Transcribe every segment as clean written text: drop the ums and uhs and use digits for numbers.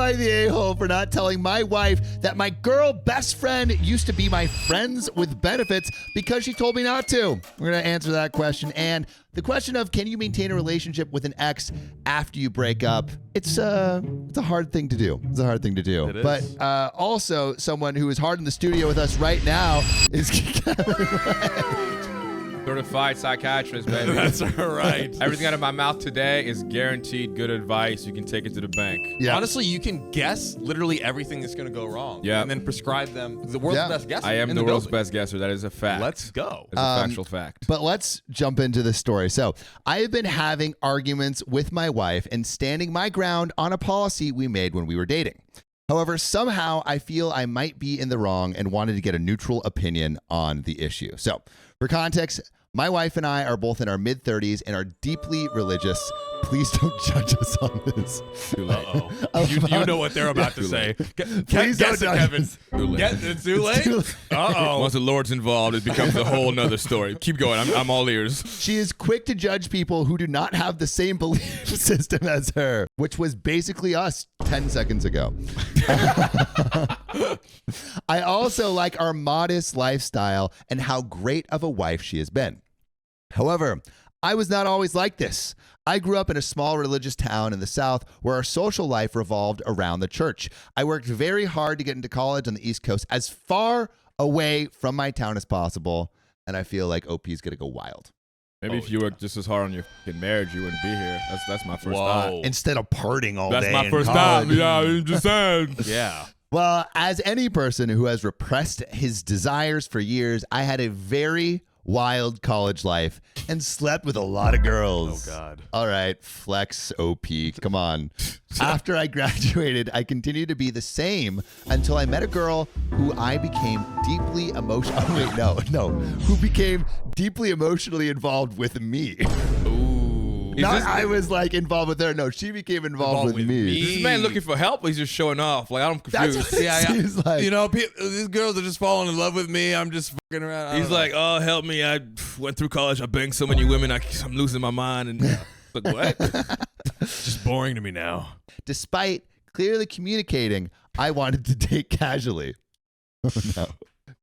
I the a-hole for not telling my wife that my girl best friend used to be my friends with benefits because she told me not to? We're going to answer that question. And the question of, can you maintain a relationship with an ex after you break up? It's a hard thing to do. It's a hard thing to do. It is. But also someone who is hard in the studio with us right now is Kevin. Certified psychiatrist, baby. That's right. Everything out of my mouth today is guaranteed good advice. You can take it to the bank. Yeah. Honestly, you can guess literally everything that's going to go wrong. Yeah. And then prescribe them. The world's best guesser. I am in the world's building. best guesser. That is a fact. Let's go. It's a factual fact. But let's jump into this story. So I have been having arguments with my wife and standing my ground on a policy we made when we were dating. However, somehow I feel I might be in the wrong and wanted to get a neutral opinion on the issue. So for context, my wife and I are both in our mid-30s and are deeply religious. Please don't judge us on this. Too late. You know what they're about to say. Please Guess don't it, Kevin. Too late. It's too late? Uh-oh. Once the Lord's involved, it becomes a whole nother story. Keep going. I'm all ears. She is quick to judge people who do not have the same belief system as her, which was basically us 10 seconds ago. I also like our modest lifestyle and how great of a wife she has been. However, I was not always like this. I grew up in a small religious town in the South where our social life revolved around the church. I worked very hard to get into college on the East Coast as far away from my town as possible, and I feel like OP is going to go wild. Maybe if you worked just as hard on your fucking marriage, you wouldn't be here. That's my first thought. Instead of partying all day. That's my in first college. thought. Yeah, you just saying. Yeah. Well, as any person who has repressed his desires for years, I had a very wild college life and slept with a lot of girls. Oh, God. All right, flex OP. Come on. After I graduated, I continued to be the same until I met a girl who I became deeply emotional. Oh, wait, no. Who became deeply emotionally involved with me. Not I was like involved with her. No, she became involved with me. Is this man looking for help or he's just showing off? Like, I'm confused. That's what it seems like. You know, these girls are just falling in love with me. I'm just fucking around. He's like, oh, help me. I went through college. I banged so many women. I'm losing my mind. And like, what? just boring to me now. Despite clearly communicating, I wanted to date casually. Oh, no.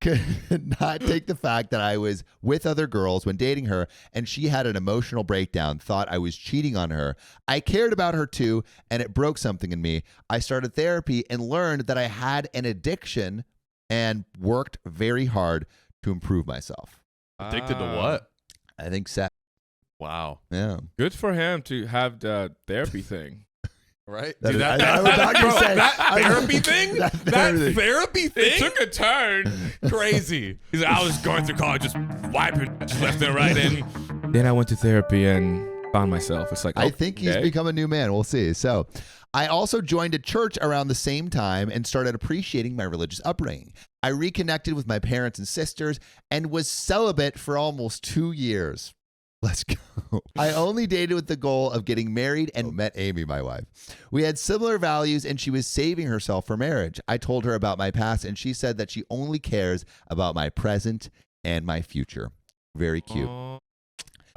Could not take the fact that I was with other girls when dating her and she had an emotional breakdown, thought I was cheating on her. I cared about her too, and it broke something in me. I started therapy and learned that I had an addiction and worked very hard to improve myself. Addicted to what? I think sex. Wow. Yeah. Good for him to have the therapy thing. Right? That Dude, is- I was about to say, that therapy thing? that That therapy- therapy It thing? took a turn. Crazy. He's like, I was going through college just wiping just left and right. And then I went to therapy and found myself. It's like, I think he's okay. become a new man. We'll see. So I also joined a church around the same time and started appreciating my religious upbringing. I reconnected with my parents and sisters and was celibate for almost 2 years. Let's go. I only dated with the goal of getting married and met Amy, my wife. We had similar values and she was saving herself for marriage. I told her about my past and she said that she only cares about my present and my future. Very cute. I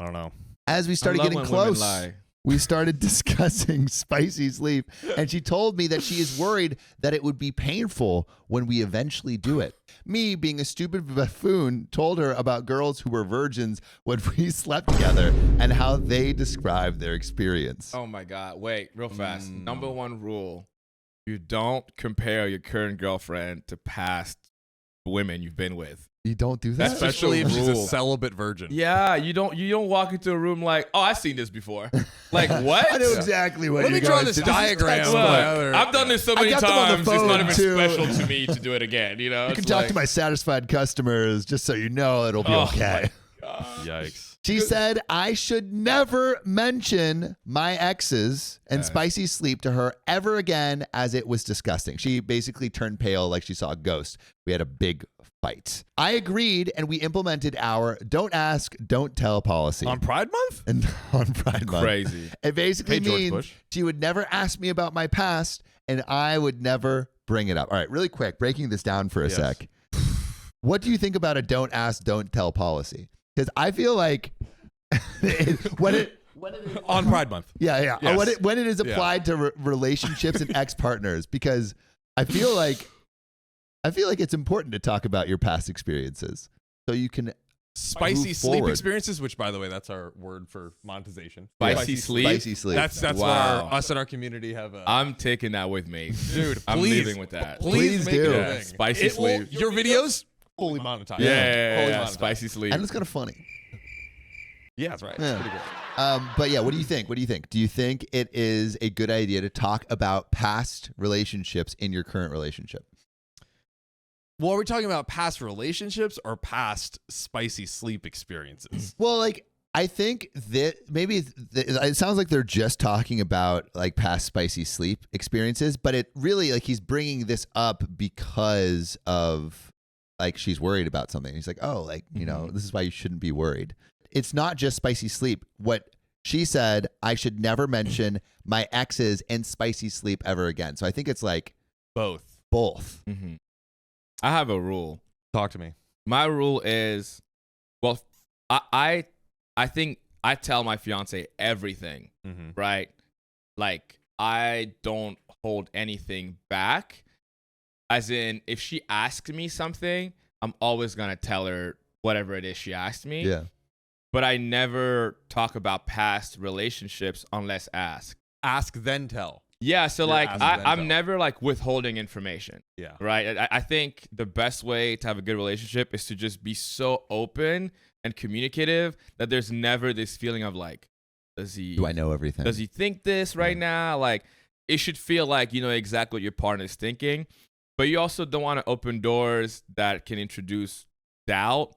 don't know. As we started I love getting when women close, lie. we started discussing spicy sleep, and she told me that she is worried that it would be painful when we eventually do it. Me, being a stupid buffoon, told her about girls who were virgins when we slept together and how they described their experience. Oh my God. Wait, real fast. Number one rule. You don't compare your current girlfriend to past women you've been with. You don't do that? Especially if she's a rule. celibate virgin. Yeah, you don't walk into a room like, oh, I've seen this before. Like, what? I know exactly what Let you're me draw going this to. diagram. This is Look, textbook. I've done this so many got them on the times. It's not phone, even too. special to me to do it again. You know, You can It's talk like, to my satisfied customers just so you know it'll be Oh, okay. Yikes. She said I should never mention my exes and spicy sleep to her ever again as it was disgusting. She basically turned pale like she saw a ghost. We had a big fight. I agreed and we implemented our don't ask, don't tell policy. On Pride Month? And on Pride Month. Crazy. It basically Hey, George means Bush. she would never ask me about my past and I would never bring it up. All right, really quick, breaking this down for a sec. What do you think about a don't ask, don't tell policy? Because I feel like when On Pride Month. Yeah, yeah. Yes. When it is applied to relationships and ex-partners, because I feel like it's important to talk about your past experiences so you can Spicy move sleep forward. experiences, which by the way, that's our word for monetization. Spicy sleep. Spicy sleep. That's Wow. where us and our community have a I'm taking that with me. dude. I'm please, leaving with that. Please Please make do. it a Yeah, thing. spicy sleep. Your videos fully monetized. Yeah, Fully monetized. spicy sleep. and it's kind of funny. Yeah, that's right. Yeah. It's pretty good. But yeah, what do you think? What do you think? Do you think it is a good idea to talk about past relationships in your current relationship? Well, are we talking about past relationships or past spicy sleep experiences? Well, like I think that maybe it sounds like they're just talking about like past spicy sleep experiences, but it really like he's bringing this up because of like she's worried about something. He's like, oh, like you know, this is why you shouldn't be worried. It's not just spicy sleep. What she said, I should never mention my exes and spicy sleep ever again. So I think it's like Both. both. Mhm. I have a rule. Talk to me. My rule is, well, I think I tell my fiance everything, Mm-hmm. right? Like I don't hold anything back. As in, if she asks me something, I'm always gonna tell her whatever it is she asked me. Yeah. But I never talk about past relationships unless asked. Ask then tell. Yeah, so You're like asking them, I'm though. never like withholding information, Yeah. right? I think the best way to have a good relationship is to just be so open and communicative that there's never this feeling of like, Do I know everything? does he think this right now? Like it should feel like you know exactly what your partner is thinking, but you also don't want to open doors that can introduce doubt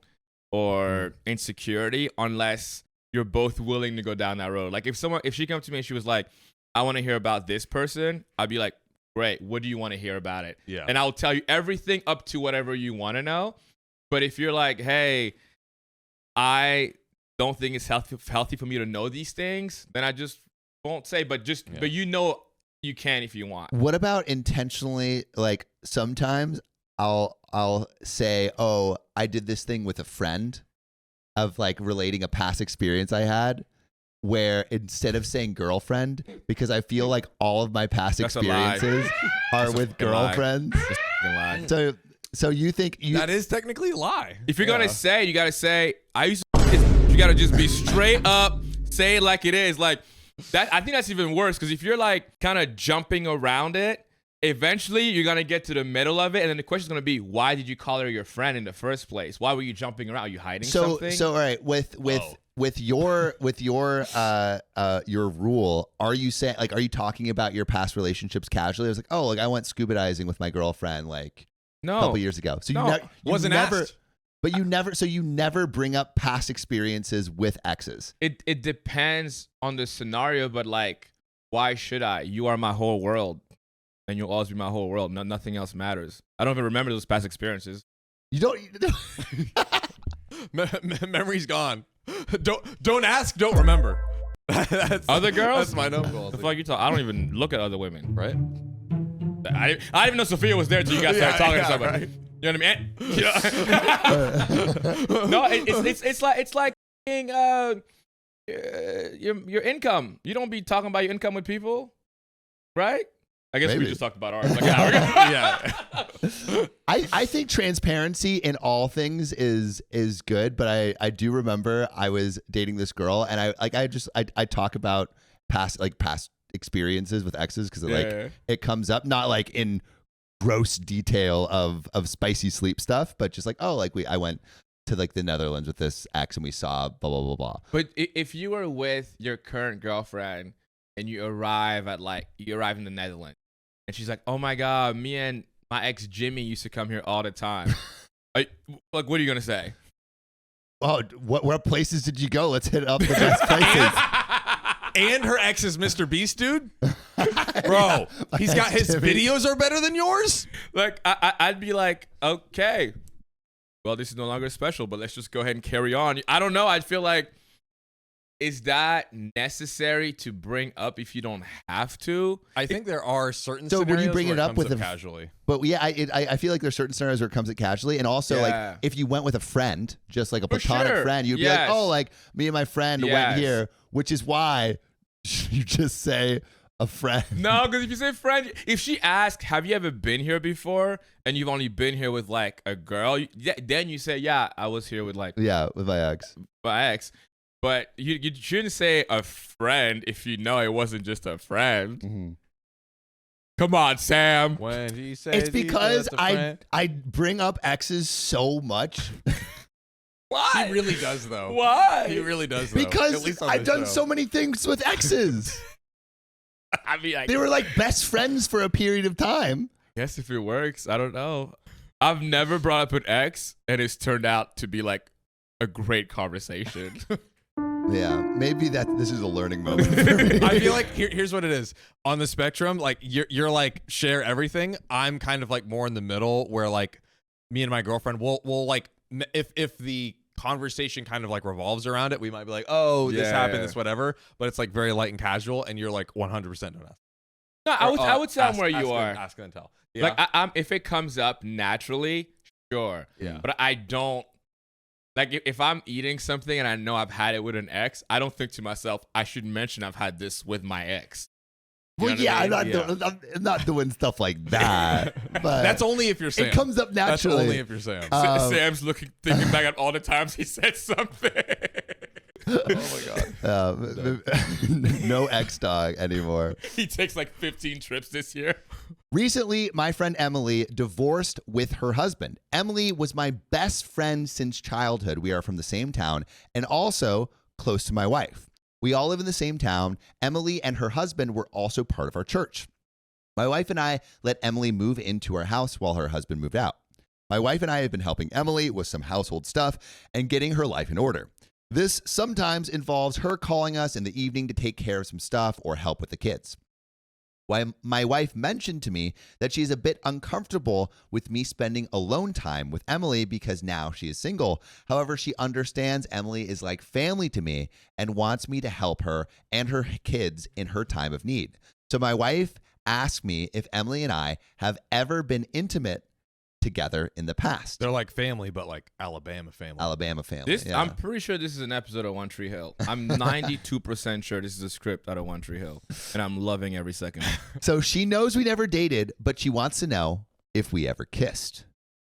or insecurity unless you're both willing to go down that road. Like if she came up to me and she was like, I want to hear about this person, I'd be like, great, what do you want to hear about it? Yeah. And I'll tell you everything up to whatever you want to know. But if you're like, hey, I don't think it's healthy for me to know these things, then I just won't say. But but you know you can if you want. What about intentionally? Like sometimes I'll say, oh, I did this thing with a friend, of like relating a past experience I had, where instead of saying girlfriend, because I feel like all of my past That's a lie. experiences are That's a with fucking lie. girlfriends. Just fucking lie. So you think you That is technically a lie. If you're gonna say, you gotta say, I used to you gotta just be straight up, say it like it is. Like that, I think that's even worse, because if you're like kind of jumping around it, eventually you're gonna get to the middle of it, and then the question's gonna be, why did you call her your friend in the first place? Why were you jumping around? Are you hiding something? So all right, with your rule, are you saying, like, are you talking about your past relationships casually? I was like, oh, like I went scuba diving with my girlfriend like no, a couple years ago. So No, you Wasn't never, asked. but you never bring up past experiences with exes. it depends on the scenario, but like, why should I? You are my whole world, and you'll always be my whole world. Nothing else matters. I don't even remember those past experiences. You don't. Memory's gone. Don't ask. Don't remember. That's, Other girls? That's my number goal. The fuck you talk? I don't even look at other women. Right? I didn't even know Sophia was there until you guys started talking to somebody. Right. You know what I mean? No, it's like your income. You don't be talking about your income with people, right? I guess Maybe. we just talked about ours. Like an hour ago. Yeah. I think transparency in all things is good, but I do remember I was dating this girl, and I talk about past experiences with exes, because it comes up, not like in gross detail of spicy sleep stuff, but just like, oh, like I went to like the Netherlands with this ex and we saw blah blah blah blah. But if you were with your current girlfriend and you arrive in the Netherlands, and she's like, oh my God, me and my ex Jimmy used to come here all the time. Like, what are you gonna say? Oh, what places did you go? Let's hit up the best places. And her ex is Mr. Beast, dude. Bro, he's got his videos are better than yours. Like, I'd be like, okay, well, this is no longer special, but let's just go ahead and carry on. I don't know. I'd feel like is that necessary to bring up if you don't have to? I think there are certain So when scenarios you bring where it up comes with casually. But yeah, I feel like there's certain scenarios where it comes at casually, and also Yeah. like if you went with a friend, just like a For platonic sure. friend, you'd be Yes. like, oh, like me and my friend went Yes. here, which is why you just say a friend. No, because if you say friend, if she asks, have you ever been here before? And you've only been here with like a girl, then you say, yeah, I was here with like Yeah, with my ex. my ex. But you shouldn't say a friend if you know it wasn't just a friend. Mm-hmm. Come on, Sam. When he says It's because he's just a friend. I bring up exes so much Why? He really does though. Why? He really does though. At because least on I've this done show. so many things with exes. I mean, I They were like best friends for a period of time. guess if it works, I don't know. I've never brought up an ex, and it's turned out to be like a great conversation. Yeah, maybe this is a learning moment for me. I feel like here's what it is. On the spectrum, like you're like share everything. I'm kind of like more in the middle where like me and my girlfriend will like if the conversation kind of like revolves around it, we might be like, oh, this happened, Yeah. this whatever, but it's like very light and casual, and you're like 100% don't ask. No, I would say I'm where you are. Ask and tell. Yeah. Like I'm if it comes up naturally, sure. Yeah. But I don't like if I'm eating something and I know I've had it with an ex, I don't think to myself, I should mention I've had this with my ex. You Well, know what yeah, I mean? I'm not doing stuff like that. But That's only if you're Sam. it comes up That's naturally. only if you're Sam. Sam's thinking back at all the times he said something. Oh my god. No ex dog anymore. He takes like 15 trips this year. Recently, my friend Emily divorced with her husband. Emily was my best friend since childhood. We are from the same town and also close to my wife. We all live in the same town. Emily and her husband were also part of our church. My wife and I let Emily move into our house while her husband moved out. My wife and I have been helping Emily with some household stuff and getting her life in order. This sometimes involves her calling us in the evening to take care of some stuff or help with the kids. My wife mentioned to me that she's a bit uncomfortable with me spending alone time with Emily because now she is single. However, she understands Emily is like family to me and wants me to help her and her kids in her time of need. So my wife asked me if Emily and I have ever been intimate together in the past. They're like family, but like Alabama family. Alabama family. This yeah. I'm pretty sure this is an episode of One Tree Hill. I'm 92% sure this is a script out of One Tree Hill, and I'm loving every second. So she knows we never dated, but she wants to know if we ever kissed.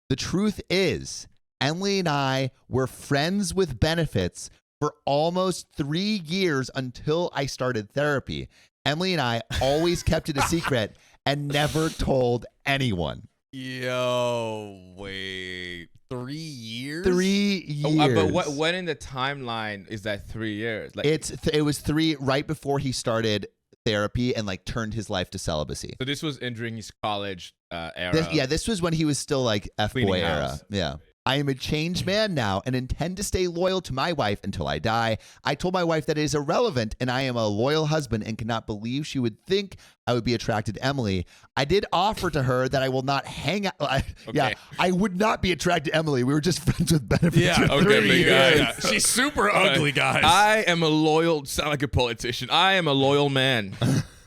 The truth is, Emily and I were friends with benefits for almost 3 years until I started therapy. Emily and I always kept it a secret and never told anyone. Yo, wait. 3 years? 3 years. But when in the timeline is that 3 years? Like It was 3 right before he started therapy and like turned his life to celibacy. so this was during his college era. This was when he was still like Cleaning F-boy era. house. Yeah. I am a changed man now and intend to stay loyal to my wife until I die. I told my wife that it is irrelevant and I am a loyal husband and cannot believe she would think I would be attracted to Emily. I did offer to her that I will not hang out. Yeah, I would not be attracted to Emily. We were just friends with benefits. Yeah, for okay, 3 big years. guy. She's super ugly, guys. I am a loyal, sound like a politician. I am a loyal man.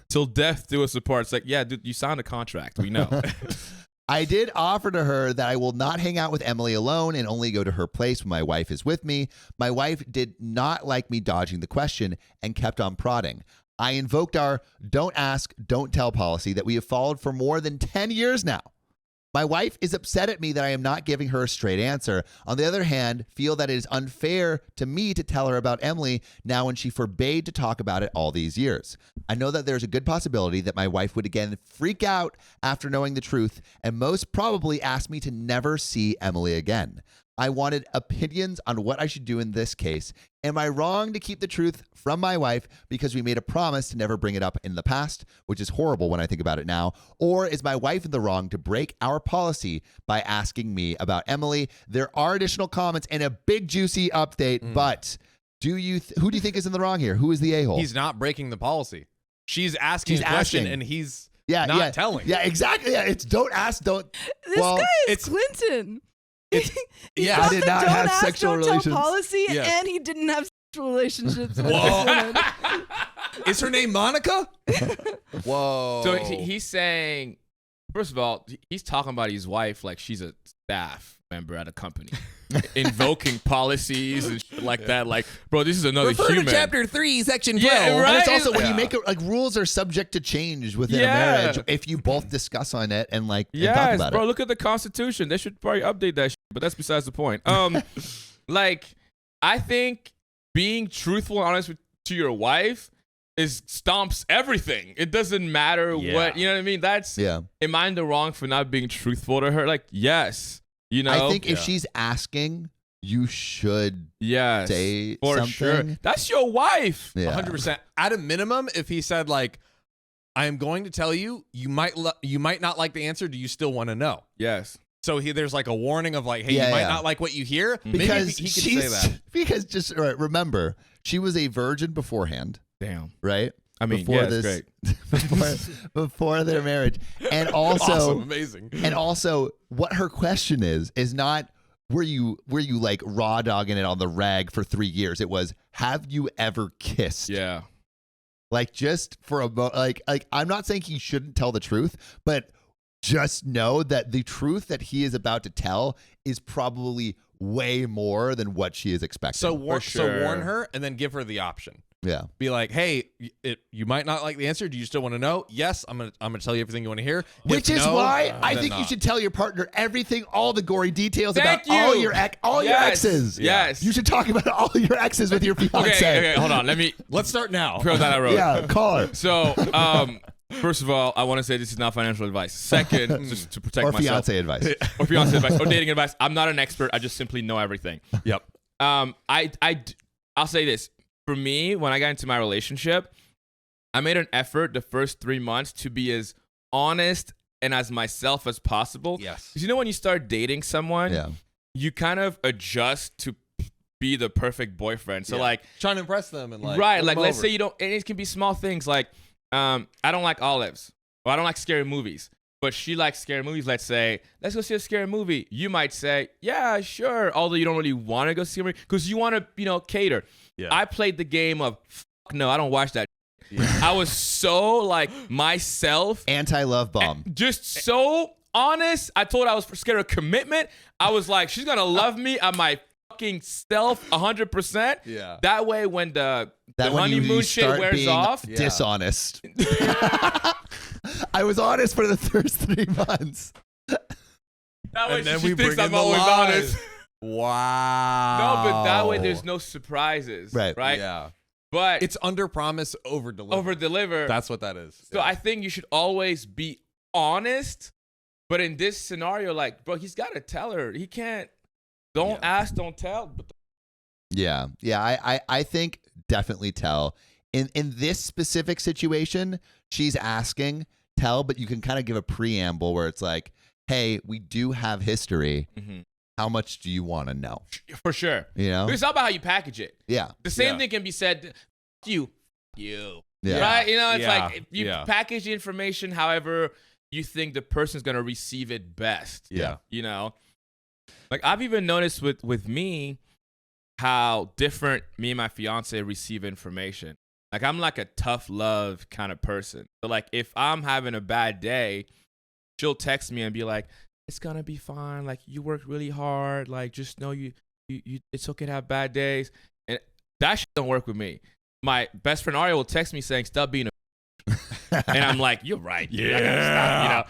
Till death do us apart. It's like, yeah, dude, you signed a contract. We know. I did offer to her that I will not hang out with Emily alone and only go to her place when my wife is with me. My wife did not like me dodging the question and kept on prodding. I invoked our don't ask, don't tell policy that we have followed for more than 10 years now. My wife is upset at me that I am not giving her a straight answer. On the other hand, feel that it is unfair to me to tell her about Emily now when she forbade to talk about it all these years. I know that there's a good possibility that my wife would again freak out after knowing the truth and most probably ask me to never see Emily again. I wanted opinions on what I should do in this case. Am I wrong to keep the truth from my wife because we made a promise to never bring it up in the past, which is horrible when I think about it now? Or is my wife in the wrong to break our policy by asking me about Emily? There are additional comments and a big juicy update, but who do you think is in the wrong here? Who is the a-hole? He's not breaking the policy. She's asking a question and he's not telling. Yeah, exactly. Yeah, it's don't ask, don't. This guy is Clinton. Yeah, I did not don't have ask, sexual don't relations. tell policy, Yeah. and he didn't have relationships. with Whoa. this woman. Is her name Monica? Whoa. So he's saying, first of all, he's talking about his wife like she's a staff member at a company, invoking policies and shit like that. Like, bro, this is another Refer human. to chapter 3, section 12. Yeah, right. And it's also when Yeah. you make it, like, rules are subject to change within a marriage if you both discuss on it and like and talk Yes, about bro. it. Look at the Constitution. They should probably update that shit, but that's besides the point. Like, I think being truthful and honest to your wife stomps everything. It doesn't matter what, you know what I mean? That's, am I in the wrong for not being truthful to her? Like, yes. You know? I think if she's asking, you should say for something. sure. That's your wife. Yeah. 100%. At a minimum, if he said like, I am going to tell you, you might not like the answer. Do you still want to know? Yes. So there's like a warning of like, hey, you might not like what you hear. Because Maybe he could say that. Because just remember, she was a virgin beforehand. Damn. Right? I mean, before great. before their marriage. And also Awesome, amazing. And also what her question is not were you like raw dogging it on the rag for 3 years? It was, have you ever kissed? Yeah. Like, just for a like I'm not saying he shouldn't tell the truth, but just know that the truth that he is about to tell is probably way more than what she is expecting. So sure. warn her and then give her the option. Yeah. Be like, hey, you might not like the answer. Do you still want to know? Yes, I'm gonna tell you everything you want to hear. Which If is no, why I then think you not. should tell your partner everything, all the gory details Thank about all you. your Yes. exes. Yes. You should talk about all your exes with your fiance. Okay, hold on. Let's start now. Throw that I wrote. Yeah, call her. So, first of all, I want to say this is not financial advice. Second, just to protect Or myself. fiance advice. Or fiance advice. Or dating advice. I'm not an expert. I just simply know everything. Yep. I'll say this. For me, when I got into my relationship, I made an effort the first 3 months to be as honest and as myself as possible. Yes. Because you know when you start dating someone, you kind of adjust to be the perfect boyfriend. So like trying to impress them and like right, win like them let's over. say you don't, and it can be small things like I don't like olives, or I don't like scary movies. But she likes scary movies. Let's say, let's go see a scary movie. You might say, yeah, sure. Although you don't really want to go see a movie because you want to, cater. Yeah. I played the game of, no, I don't watch that. Yeah. I was so like myself. Anti-love bomb. Just so honest. I told her I was scared of commitment. I was like, she's going to love me at my fucking self 100%. Yeah. That way when the when honeymoon you shit start wears being off. dishonest. I was honest for the first 3 months. That way And then she we thinks bring in I'm the always lies. honest. Wow. No, but that way there's no surprises. Right. Yeah. But It's under promise, over deliver. over deliver. That's what that is. So I think you should always be honest. But in this scenario, like, bro, he's got to tell her. He can't. Don't ask, don't tell. Yeah. I think definitely tell. In this specific situation, she's asking, tell, but you can kind of give a preamble where it's like, hey, we do have history. Mm-hmm. How much do you want to know? For sure. You know? It's all about how you package it. Yeah. The same thing can be said, you. Yeah. Right? It's Yeah. like, if you Yeah. package the information however you think the person's going to receive it best. Yeah. Like, I've even noticed with me how different me and my fiance receive information. Like, I'm like a tough love kind of person. So, like, if I'm having a bad day, she'll text me and be like, it's going to be fine. Like, you worked really hard. Like, just know you it's okay to have bad days. And that shit don't work with me. My best friend Aria will text me saying, stop being a and I'm like, you're right. Yeah. I gotta stop,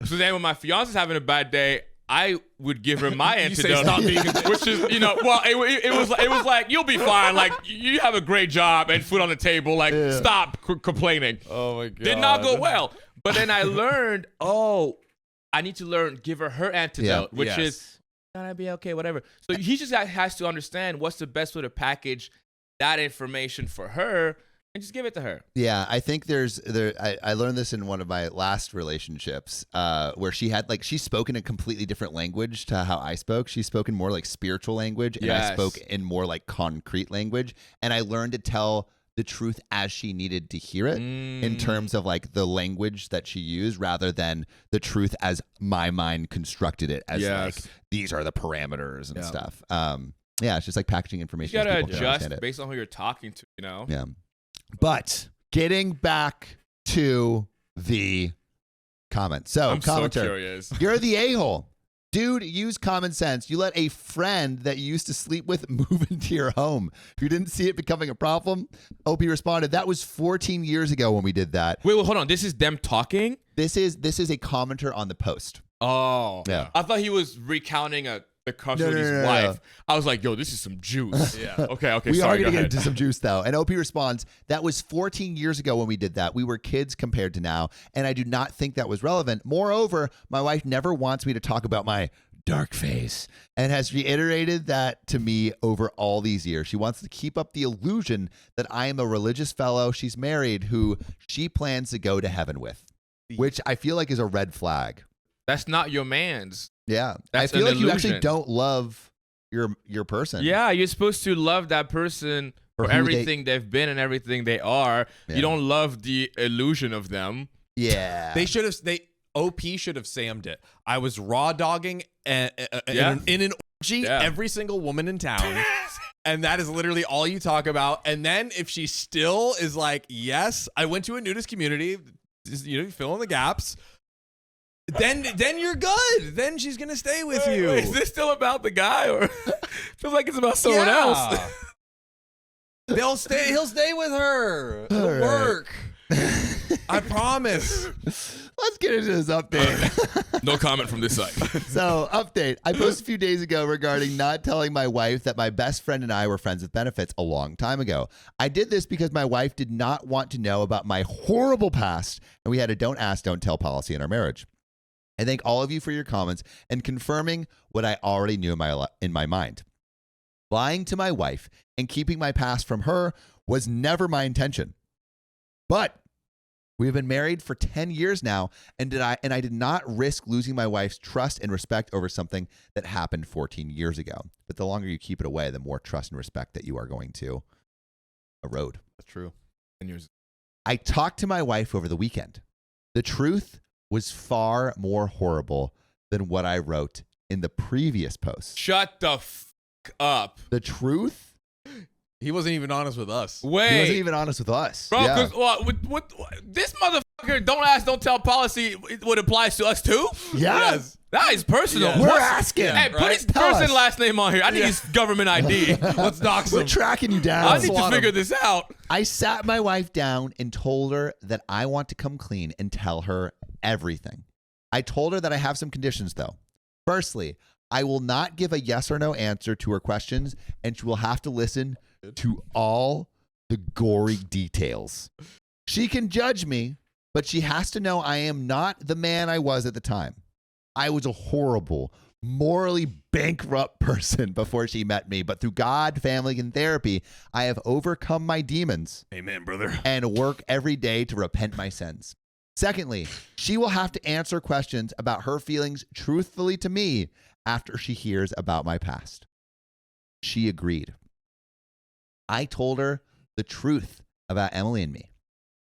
So then when my fiance's having a bad day, I would give her my You say antidote, stop being a which is, well, it was like, you'll be fine. Like, you have a great job and food on the table. Like, stop complaining. Oh my God. Did not go well. But then I learned, I need to give her antidote, which is, gonna be okay, whatever. So he just has to understand what's the best way to package that information for her and just give it to her. Yeah, I think I learned this in one of my last relationships where she spoke in a completely different language to how I spoke. She spoke in more like spiritual language and I spoke in more like concrete language. And I learned to tell the truth as she needed to hear it in terms of like the language that she used rather than the truth as my mind constructed it as like these are the parameters and stuff. Yeah, it's just like packaging You information. gotta so people can adjust understand it. based on who you're talking to. You know. Yeah. But getting back to the comment. So, I'm so commenter, curious. you're the a-hole. Dude, use common sense. You let a friend that you used to sleep with move into your home. You didn't see it becoming a problem. OP responded, that was 14 years ago when we did that. Wait, hold on. This is them talking? This is a commenter on the post. Oh. Yeah. I thought he was recounting the conversation with his wife. I was like, yo, this is some juice. Yeah. Okay, We sorry, are going go to get ahead. into some juice, though. And OP responds, that was 14 years ago when we did that. We were kids compared to now, and I do not think that was relevant. Moreover, my wife never wants me to talk about my dark face and has reiterated that to me over all these years. She wants to keep up the illusion that I am a religious fellow she's married who she plans to go to heaven with, which I feel like is a red flag. That's not your man's. Yeah. That's I feel an like you actually illusion. don't love your person. Yeah, you're supposed to love that person For for who everything they've been and everything they are. Yeah. You don't love the illusion of them. Yeah. OP should have Sam'd it. I was raw dogging in an orgy every single woman in town. And that is literally all you talk about. And then if she still is like, yes, I went to a nudist community, just, fill in the gaps. Then you're good. Then she's gonna stay with you. Wait, is this still about the guy, or feels like it's about someone else? He'll stay with her. It'll All right. work. I promise. Let's get into this update. No comment from this side. So, update. I posted a few days ago regarding not telling my wife that my best friend and I were friends with benefits a long time ago. I did this because my wife did not want to know about my horrible past, and we had a don't ask, don't tell policy in our marriage. I thank all of you for your comments and confirming what I already knew in my mind. Lying to my wife and keeping my past from her was never my intention. But we have been married for 10 years now, and I did not risk losing my wife's trust and respect over something that happened 14 years ago. But the longer you keep it away, the more trust and respect that you are going to erode. That's true. I talked to my wife over the weekend. The truth was far more horrible than what I wrote in the previous post. Shut the fuck up. The truth? He wasn't even honest with us. Wait. He wasn't even honest with us. Bro, Yeah. because this motherfucker don't ask, don't tell policy, what applies to us too? Yeah. Yes. That is personal. Yeah. We're What's- asking. Hey, put right? his Tell first and us. last name on here. I need his government ID. Let's dox We're him. tracking you I down. need to Swat figure him. this out. I sat my wife down and told her that I want to come clean and tell her everything. I told her that I have some conditions, though. Firstly, I will not give a yes or no answer to her questions, and she will have to listen to all the gory details. She can judge me, but she has to know I am not the man I was at the time. I was a horrible, morally bankrupt person before she met me, but through God, family, and therapy, I have overcome my demons. Amen, brother. And work every day to repent my sins. Secondly, she will have to answer questions about her feelings truthfully to me after she hears about my past. She agreed. I told her the truth about Emily and me.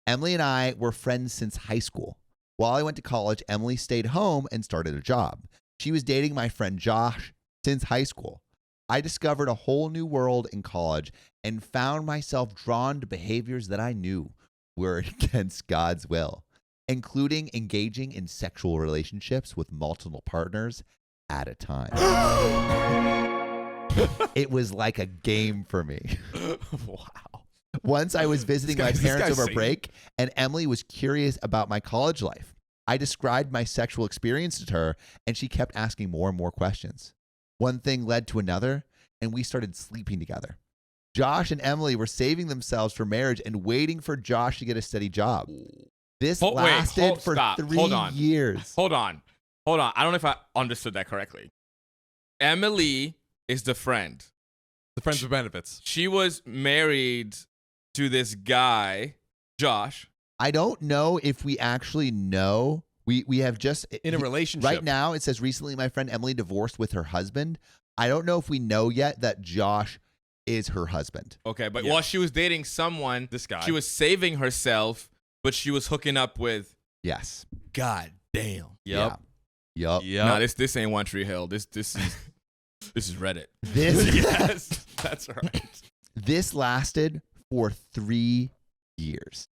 Emily and I were friends since high school. While I went to college, Emily stayed home and started a job. She was dating my friend Josh since high school. I discovered a whole new world in college and found myself drawn to behaviors that I knew were against God's will, including engaging in sexual relationships with multiple partners at a time. It was like a game for me. Wow. Once I was visiting my This parents guy's over Satan. break, and Emily was curious about my college life. I described my sexual experience to her, and she kept asking more and more questions. One thing led to another, and we started sleeping together. Josh and Emily were saving themselves for marriage and waiting for Josh to get a steady job. This lasted for 3 years. Hold on. I don't know if I understood that correctly. Emily is the friend. The friends with benefits. She was married to this guy, Josh. I don't know if we actually know. We have just In a relationship. right now. It says recently my friend Emily divorced with her husband. I don't know if we know yet that Josh is her husband. Okay, but Yeah. while she was dating someone, This guy. she was saving herself, but she was hooking up with. Yes. God damn. Yup. Yep. Nah, this ain't One Tree Hill. This is This is Reddit. This Yes, that's right. This lasted for 3 years.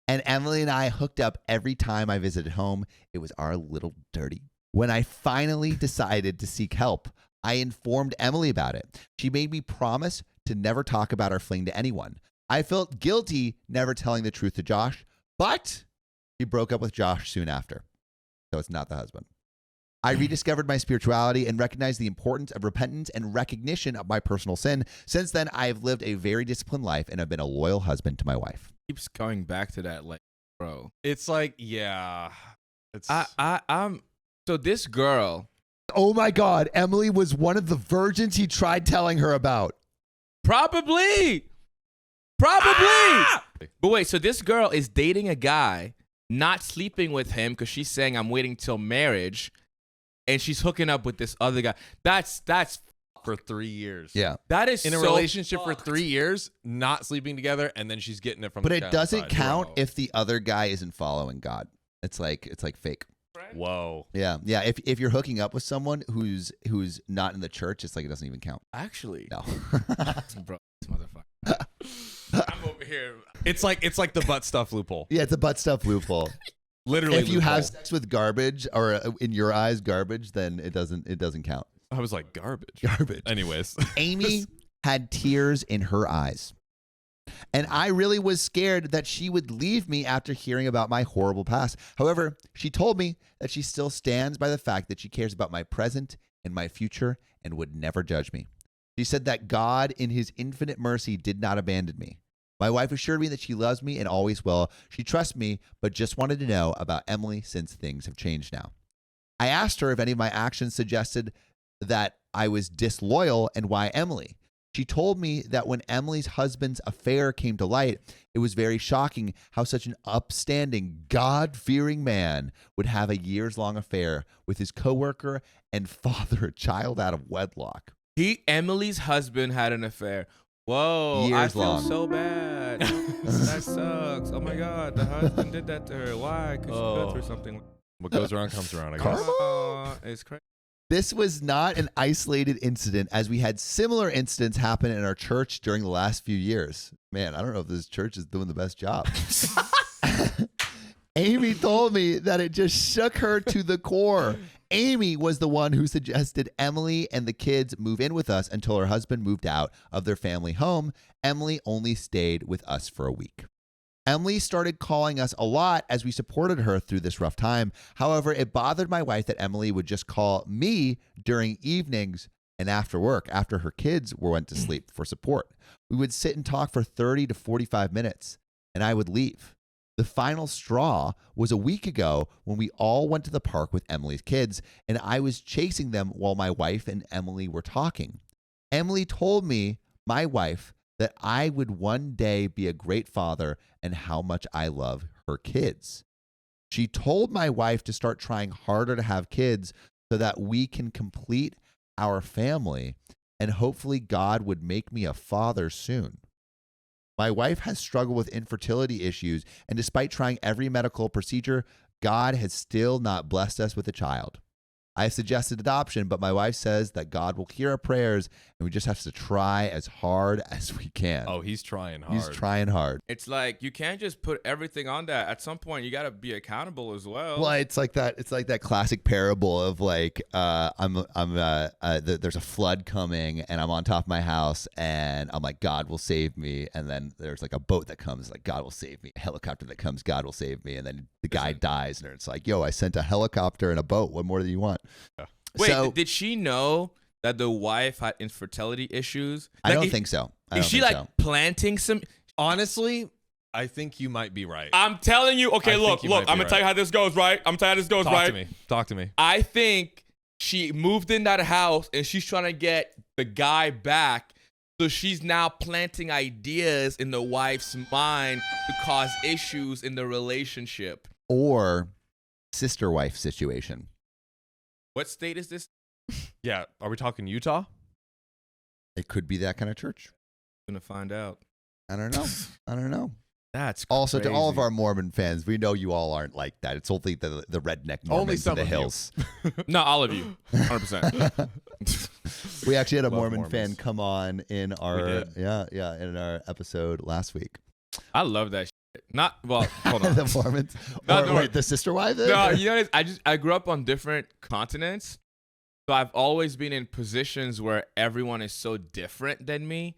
And Emily and I hooked up every time I visited home. It was our little dirty. When I finally decided to seek help, I informed Emily about it. She made me promise to never talk about our fling to anyone. I felt guilty never telling the truth to Josh, but he broke up with Josh soon after. So it's not the husband. I rediscovered my spirituality and recognized the importance of repentance and recognition of my personal sin. Since then, I have lived a very disciplined life and have been a loyal husband to my wife. Keeps going back to that, like, bro. It's like, yeah. It's I'm so this girl. Oh my God, Emily was one of the virgins he tried telling her about. Probably. But wait, so this girl is dating a guy, not sleeping with him because she's saying I'm waiting till marriage, and she's hooking up with this other guy. That's for 3 years. Yeah. that is In a so relationship fucked. for 3 years, not sleeping together, and then she's getting it from But the it guy on doesn't the side. count Whoa. if the other guy isn't following God. It's like fake. Whoa. Yeah. If you're hooking up with someone who's not in the church, it's like it doesn't even count. Actually, No. bro, this motherfucker. I'm over here. It's like the butt stuff loophole. Yeah, it's a butt stuff loophole. Literally. If you have loophole. sex with garbage, or in your eyes garbage, then it doesn't count. I was like, garbage. Garbage. Anyways. Amy had tears in her eyes. And I really was scared that she would leave me after hearing about my horrible past. However, she told me that she still stands by the fact that she cares about my present and my future and would never judge me. She said that God, in his infinite mercy, did not abandon me. My wife assured me that she loves me and always will. She trusts me, but just wanted to know about Emily since things have changed now. I asked her if any of my actions suggested that I was disloyal and why Emily. She told me that when Emily's husband's affair came to light, it was very shocking how such an upstanding, God-fearing man would have a years-long affair with his coworker and father a child out of wedlock. Emily's husband had an affair. Whoa, I Years feel long. so bad. That sucks. Oh my God, the husband did that to her. Why? Because she went through something. What goes around comes around, I guess. Karma? It's crazy. This was not an isolated incident, as we had similar incidents happen in our church during the last few years. Man, I don't know if this church is doing the best job. Amy told me that it just shook her to the core. Amy was the one who suggested Emily and the kids move in with us until her husband moved out of their family home. Emily only stayed with us for a week. Emily started calling us a lot as we supported her through this rough time. However, it bothered my wife that Emily would just call me during evenings and after work, after her kids went to sleep, for support. We would sit and talk for 30 to 45 minutes, and I would leave. The final straw was a week ago when we all went to the park with Emily's kids, and I was chasing them while my wife and Emily were talking. Emily told me, my wife, that I would one day be a great father and how much I love her kids. She told my wife to start trying harder to have kids so that we can complete our family, and hopefully God would make me a father soon. My wife has struggled with infertility issues, and despite trying every medical procedure, God has still not blessed us with a child. I have suggested adoption, but my wife says that God will hear our prayers and we just have to try as hard as we can. Oh, he's trying hard. He's trying hard. It's like you can't just put everything on that. At some point, you got to be accountable as well. Well, it's like that classic parable of like there's a flood coming and I'm on top of my house and I'm like, God will save me, and then there's like a boat that comes, like, God will save me, a helicopter that comes, God will save me, and then the guy dies and it's like, yo, I sent a helicopter and a boat, what more do you want? Wait, So, did she know that the wife had infertility issues? I don't think so. Is she like planting some? Honestly, I think you might be right. I'm telling you. Okay, I look. think you might I'm be gonna tell you right. how this goes, right? Talk to me. I think she moved in that house and she's trying to get the guy back. So she's now planting ideas in the wife's mind to cause issues in the relationship. Or sister wife situation. What state is this? Yeah, are we talking Utah? It could be that kind of church. Gonna find out. I don't know. That's Also, to all of crazy. our Mormon fans, we know you all aren't like that. It's only the redneck Mormons Only some in the of you. hills. No, all of you, 100%. We actually had a Love Mormon Mormons. fan come on in our did. in our episode last week. I love that shit. Not well. Hold on. The Mormons. No, Or, no, wait, the sister wife? Then? No, you know, I grew up on different continents, so I've always been in positions where everyone is so different than me.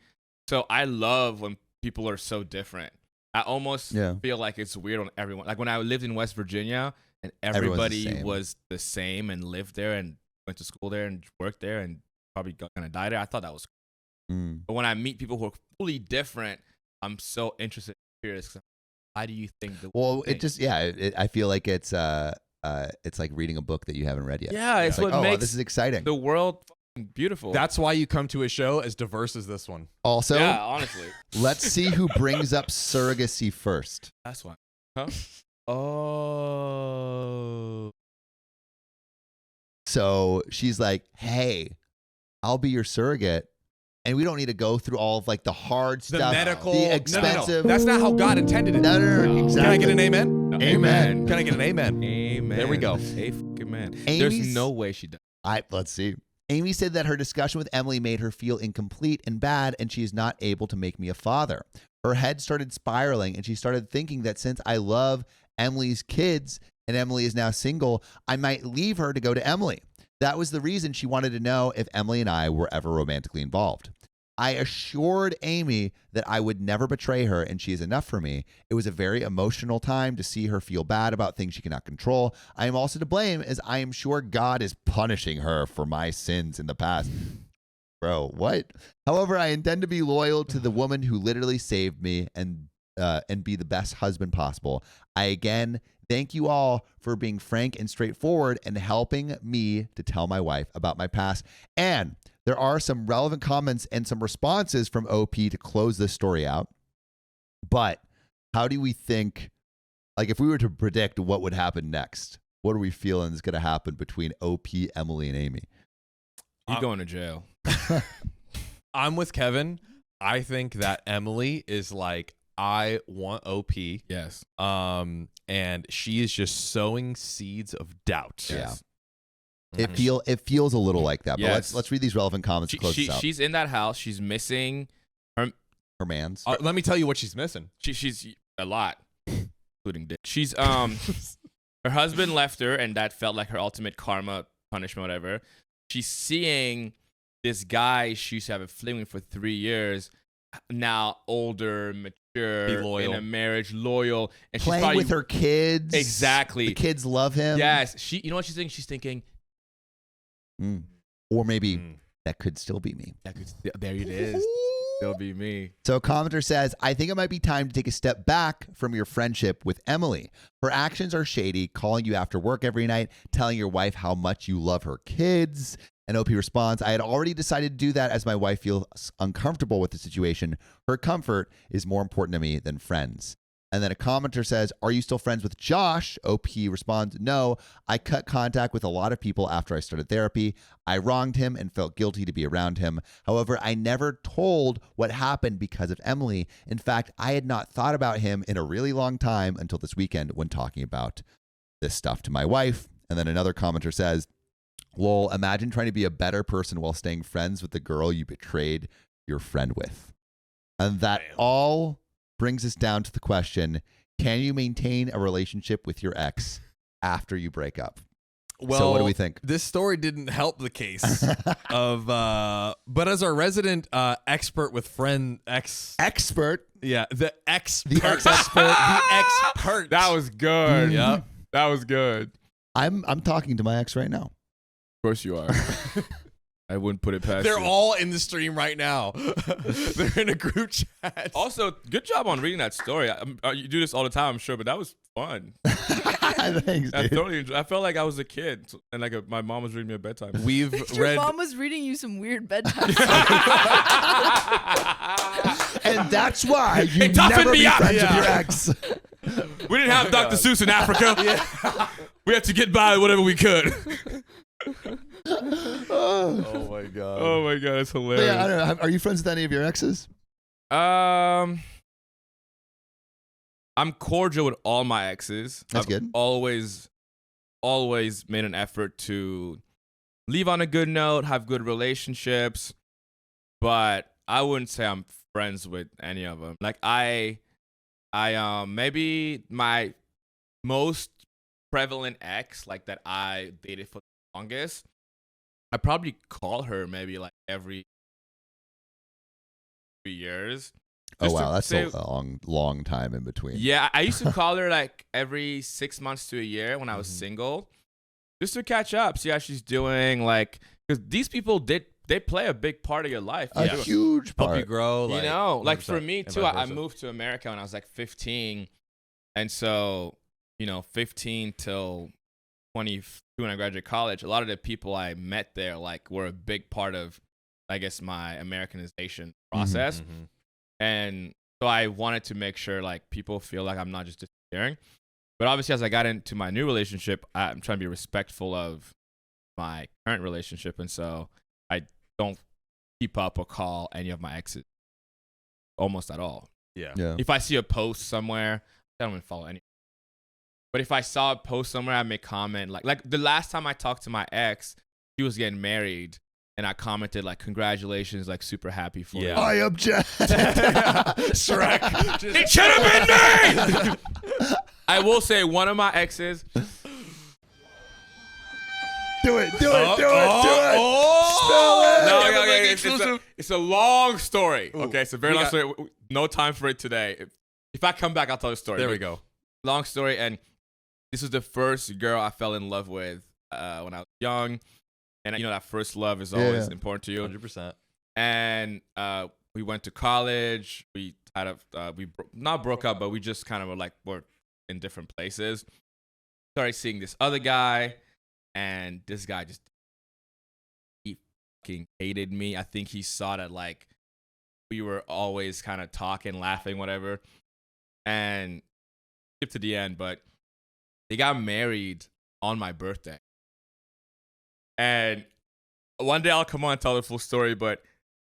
So I love when people are so different. I almost feel like it's weird on everyone. Like when I lived in West Virginia and everybody was the same and lived there and went to school there and worked there and probably gonna die there. I thought that was cool. But when I meet people who are fully different, I'm so interested and curious. Why do you think the It just I feel like it's like reading a book that you haven't read yet. Yeah, it's like, what makes this is exciting. the world fucking beautiful. That's why you come to a show as diverse as this one. Also, yeah, honestly. let's see who brings up surrogacy first. That's why. Huh? Oh. So she's like, "Hey, I'll be your surrogate." And we don't need to go through all of like the hard The stuff, medical, the expensive. No. That's not how God intended it. No, No. exactly. Can I get an amen? No. Amen. Can I get an amen? Amen. There we go. A fucking man. Amy's- There's no way she does. Let's see. Amy said that her discussion with Emily made her feel incomplete and bad, and she is not able to make me a father. Her head started spiraling, and she started thinking that since I love Emily's kids and Emily is now single, I might leave her to go to Emily. That was the reason she wanted to know if Emily and I were ever romantically involved. I assured Amy that I would never betray her and she is enough for me. It was a very emotional time to see her feel bad about things she cannot control. I am also to blame as I am sure God is punishing her for my sins in the past. Bro, what? However, I intend to be loyal to the woman who literally saved me and be the best husband possible. I again thank you all for being frank and straightforward and helping me to tell my wife about my past. And there are some relevant comments and some responses from OP to close this story out. But how do we think, like if we were to predict what would happen next, what are we feeling is going to happen between OP, Emily, and Amy? You going to jail. I'm with Kevin. I think that Emily is like, I want OP. Yes. And she is just sowing seeds of doubt. Yes. It feels a little like that. But Yes. let's read these relevant comments to close this out. She's in that house. She's missing Her man's. Let me tell you what she's missing. she's a lot, including dick. She's her husband left her, and that felt like her ultimate karma, punishment, whatever. She's seeing this guy she used to have a fling with for 3 years, now older, mature, Be loyal. in a marriage, loyal, and she's Playing probably, with her kids. Exactly. The kids love him. Yes, you know what she's thinking? She's thinking Or maybe that could still be me. that could there it is, still be me. So a commenter says, I think it might be time to take a step back from your friendship with Emily. Her actions are shady, calling you after work every night, telling your wife how much you love her kids. And OP responds, I had already decided to do that as my wife feels uncomfortable with the situation. Her comfort is more important to me than friends. And then a commenter says, are you still friends with Josh? OP responds, no, I cut contact with a lot of people after I started therapy. I wronged him and felt guilty to be around him. However, I never told what happened because of Emily. In fact, I had not thought about him in a really long time until this weekend when talking about this stuff to my wife. And then another commenter says, well, imagine trying to be a better person while staying friends with the girl you betrayed your friend with. And that all brings us down to the question, can you maintain a relationship with your ex after you break up? Well, so what do we think? This story didn't help the case of, but as our resident expert with Expert. yeah, the expert, The expert. the expert. That was good. Yeah. That was good. I'm talking to my ex right now. Of course you are. I wouldn't put it past They're you. all in the stream right now. They're in a group chat. Also, good job on reading that story. You do this all the time, I'm sure, but that was fun. Thanks, I dude. thoroughly enjoyed. I felt like I was a kid, and like my mom was reading me a bedtime. We've Your read. mom was reading you some weird bedtime And that's why you It toughened never me be up. friends with Yeah. your ex. We didn't have Dr. Seuss in Africa. We had to get by whatever we could. Oh my god. Oh my god, it's But hilarious. yeah, I don't know. Are you friends with any of your exes? I'm cordial with all my exes. That's I've good. Always made an effort to leave on a good note, have good relationships, but I wouldn't say I'm friends with any of them. Like maybe my most prevalent ex, like that I dated for the longest, I probably call her maybe like every 3 years. Oh Just wow, to that's say- a long time in between. Yeah, I used to call her like every 6 months to a year when I was single, just to catch up, see how she's doing. Like, because these people they play a big part of your life. A You know? huge Help you part. grow. You know, like 100%, for me and too, vice I versa. moved to America when I was like 15, and so 15 till 22 when I graduated college. A lot of the people I met there like were a big part of, I guess, my Americanization process, Mhm. and so I wanted to make sure like people feel like I'm not just disappearing. But obviously, as I got into my new relationship, I'm trying to be respectful of my current relationship, and so I don't keep up or call any of my exes almost at all. Yeah. Yeah. If I see a post somewhere, I don't even follow any. But if I saw a post somewhere, I may comment like the last time I talked to my ex, she was getting married, and I commented like, "Congratulations, like super happy for you." Yeah. I object. Shrek. It should have been me. I will say one of my exes. Do it. Spill it. No, Kevin okay, Lang it's exclusive. it's a long story. Ooh, Okay, it's a very we long got- story. No time for it today. If I come back, I'll tell the story. There But we go. Long story, and this was the first girl I fell in love with when I was young, and that first love is always Yeah. important to you. 100%. And we went to college. We had not broke up, but we just kind of were in different places. Started seeing this other guy, and this guy just he fucking hated me. I think he saw that like we were always kind of talking, laughing, whatever. And skip to the end, but they got married on my birthday. And one day I'll come on and tell the full story, but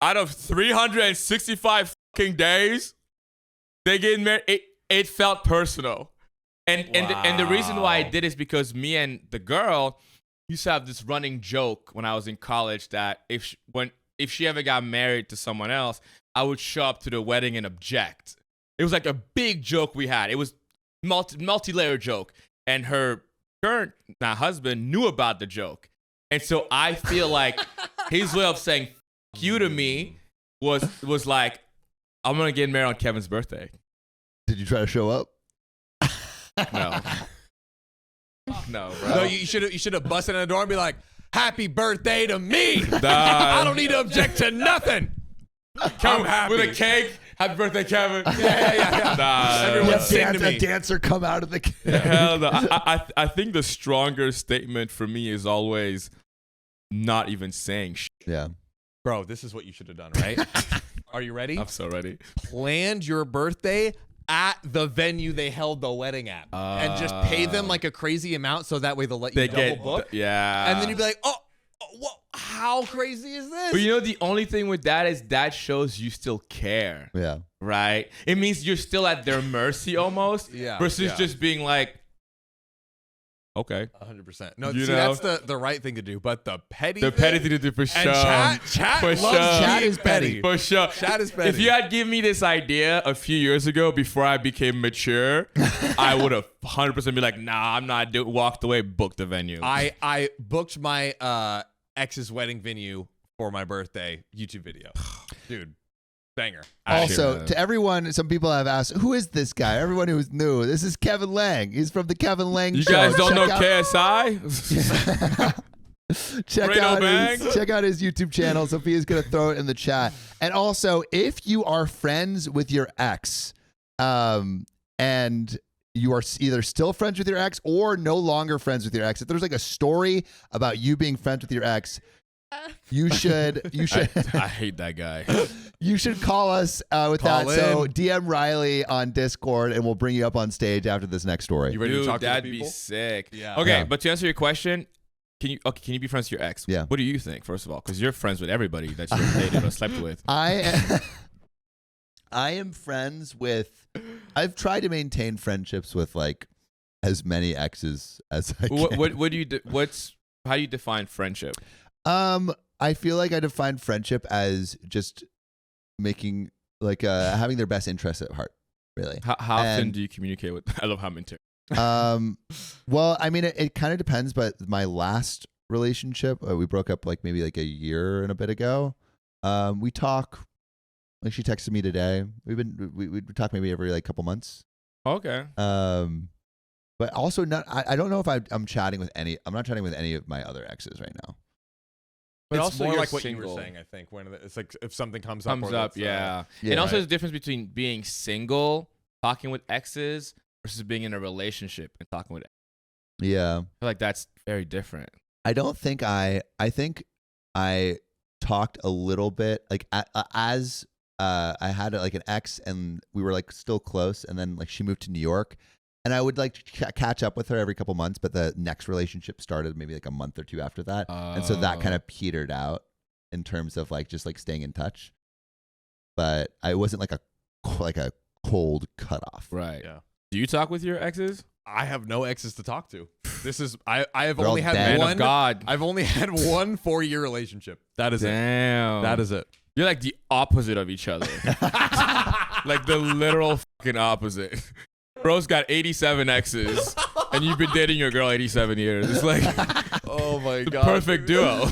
out of 365 fucking days, they get married. It felt personal. And the reason why I did is because me and the girl used to have this running joke when I was in college that if she ever got married to someone else, I would show up to the wedding and object. It was like a big joke we had. It was multi-layer joke, and her current husband knew about the joke, and so I feel like his way of saying "f you" to me was like, I'm gonna get married on Kevin's birthday. Did you try to show up? No. No, bro. No, you should have busted in the door and be like, "Happy birthday to me." Nah. I don't need to object to nothing. I'm happy. With a cake. Happy birthday, Kevin. Yeah. Nah. Everyone Yeah, sing to me. a dancer come out of the. Hell no. I think the stronger statement for me is always not even saying shit. Yeah. Bro, this is what you should have done, right? Are you ready? I'm so ready. Planned your birthday at the venue they held the wedding at, and just pay them like a crazy amount so that way they'll let you double book. Yeah. And then you'd be like, what? How crazy is this? But the only thing with that is that shows you still care, Yeah. right? It means you're still at their mercy almost, Yeah, versus yeah. just being like, okay. 100%. No, You see, know? that's the right thing to do. But the petty The thing, petty thing to do for sure. and chat For loves sure. chat Being is petty. For sure. Chat is petty. If you had given me this idea a few years ago before I became mature, I would have 100% be like, nah, I'm not walked away, booked the venue. I booked my ex's wedding venue for my birthday YouTube video. Dude, banger. Also, to everyone, some people have asked, who is this guy? Everyone who's new, this is Kevin Lang. He's from the Kevin Lang You Show. guys don't know Check KSI? check out his YouTube channel. Sophia's gonna throw it in the chat. And also, if you are friends with your ex, and you are either still friends with your ex or no longer friends with your ex, if there's like a story about you being friends with your ex, you should I hate that guy. you should call us with Call that. So in. DM Riley on Discord, and we'll bring you up on stage after this next story. You ready to Dude, talk to the that'd be people? sick. Yeah. Okay, Yeah. but to answer your question, can you be friends with your ex? Yeah. What do you think, first of all? Because you're friends with everybody that you've dated or slept with. I am friends with. I've tried to maintain friendships with like as many exes as I can. What do you do? How do you define friendship? I feel like I define friendship as just making like having their best interests at heart. Really. How often do you communicate with? I love how I'm into. Well, I mean, it kind of depends, but my last relationship, we broke up like maybe like a year and a bit ago. We talk, like she texted me today. We talk maybe every like couple months. Okay. But also not, I don't know if I'm chatting with I'm not chatting with any of my other exes right now. But it's also more you're like what single. you were saying, I think, when it's like if something comes up. Yeah. Yeah, And also right. there's a difference between being single, talking with exes, versus being in a relationship and talking with exes. Yeah. I feel like that's very different. I don't think I think I talked a little bit like as I had like an ex and we were like still close, and then like she moved to New York, and I would like catch up with her every couple months, but the next relationship started maybe like a month or two after that, and so that kind of petered out in terms of like just like staying in touch. But I wasn't like a cold cutoff. Right. Yeah. Do you talk with your exes? I have no exes to talk to. This is I have They're all only had dead. Man one. of God. I've only had one 4-year relationship. That is it. Damn. That is it. You're like the opposite of each other. Like the literal fucking opposite. Bro's got 87 exes, and you've been dating your girl 87 years. It's like Oh my the god. perfect duo.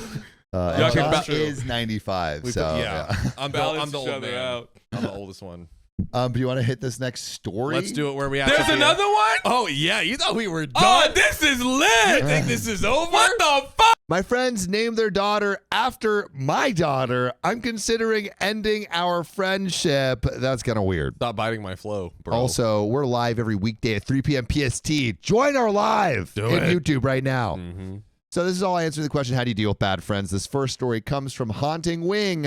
And Y'all can Josh ba- is 95, We so put- yeah. I'm Balance the each old other man. out. I'm the oldest one. Do you want to hit this next story? Let's do it where we have There's to be another one? Oh yeah, you thought we were done. Oh, this is lit. You think this is over? What the fuck? My friends named their daughter after my daughter. I'm considering ending our friendship. That's kind of weird. Stop biting my flow, bro. Also, we're live every weekday at 3 p.m. PST. Join our live Do in it. YouTube right now. Mm-hmm. So this is all answering the question, how do you deal with bad friends? This first story comes from Haunting Wing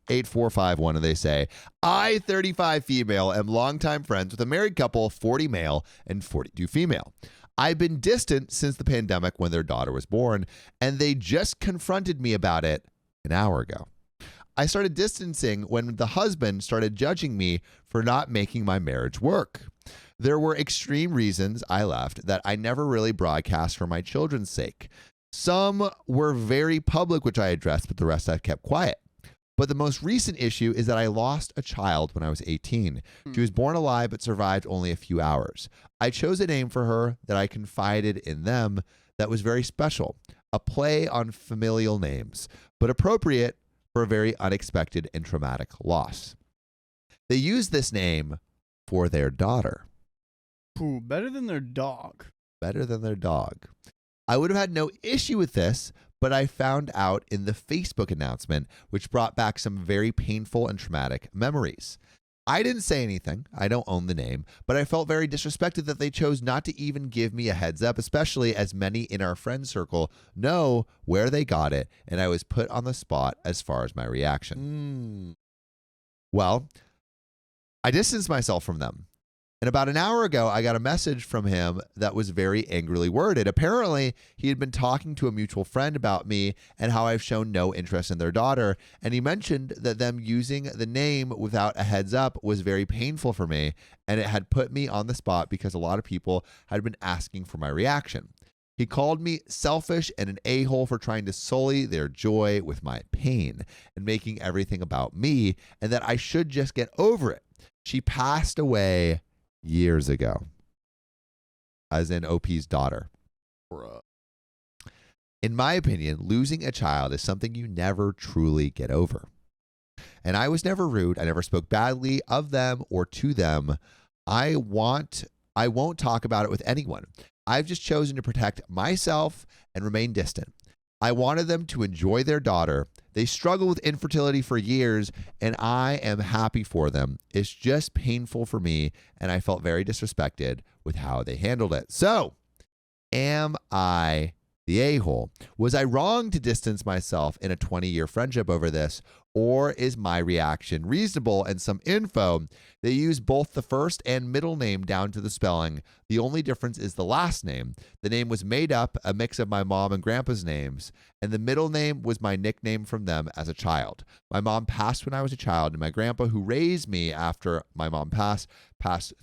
8451, and they say, I, 35 female, am longtime friends with a married couple, 40 male and 42 female. I've been distant since the pandemic when their daughter was born, and they just confronted me about it an hour ago. I started distancing when the husband started judging me for not making my marriage work. There were extreme reasons I left that I never really broadcast for my children's sake. Some were very public, which I addressed, but the rest I kept quiet. But the most recent issue is that I lost a child when I was 18. She was born alive but survived only a few hours. I chose a name for her that I confided in them that was very special, a play on familial names, but appropriate for a very unexpected and traumatic loss. They used this name for their daughter. Ooh, better than their dog. Better than their dog. I would have had no issue with this, but I found out in the Facebook announcement, which brought back some very painful and traumatic memories. I didn't say anything. I don't own the name, but I felt very disrespected that they chose not to even give me a heads up, especially as many in our friend circle know where they got it, and I was put on the spot as far as my reaction. Well, I distanced myself from them. And about an hour ago, I got a message from him that was very angrily worded. Apparently, he had been talking to a mutual friend about me and how I've shown no interest in their daughter. And he mentioned that them using the name without a heads up was very painful for me. And it had put me on the spot because a lot of people had been asking for my reaction. He called me selfish and an a-hole for trying to sully their joy with my pain and making everything about me, and that I should just get over it. She passed away years ago, as in OP's daughter. Bruh. In my opinion, losing a child is something you never truly get over. And I was never rude. I never spoke badly of them or to them. I won't talk about it with anyone. I've just chosen to protect myself and remain distant. I wanted them to enjoy their daughter. They struggled with infertility for years, and I am happy for them. It's just painful for me, and I felt very disrespected with how they handled it. So, am I the a-hole? Was I wrong to distance myself in a 20-year friendship over this, or is my reaction reasonable? And some info, they use both the first and middle name down to the spelling. The only difference is the last name. The name was made up, a mix of my mom and grandpa's names, and the middle name was my nickname from them as a child. My mom passed when I was a child, and my grandpa, who raised me after my mom passed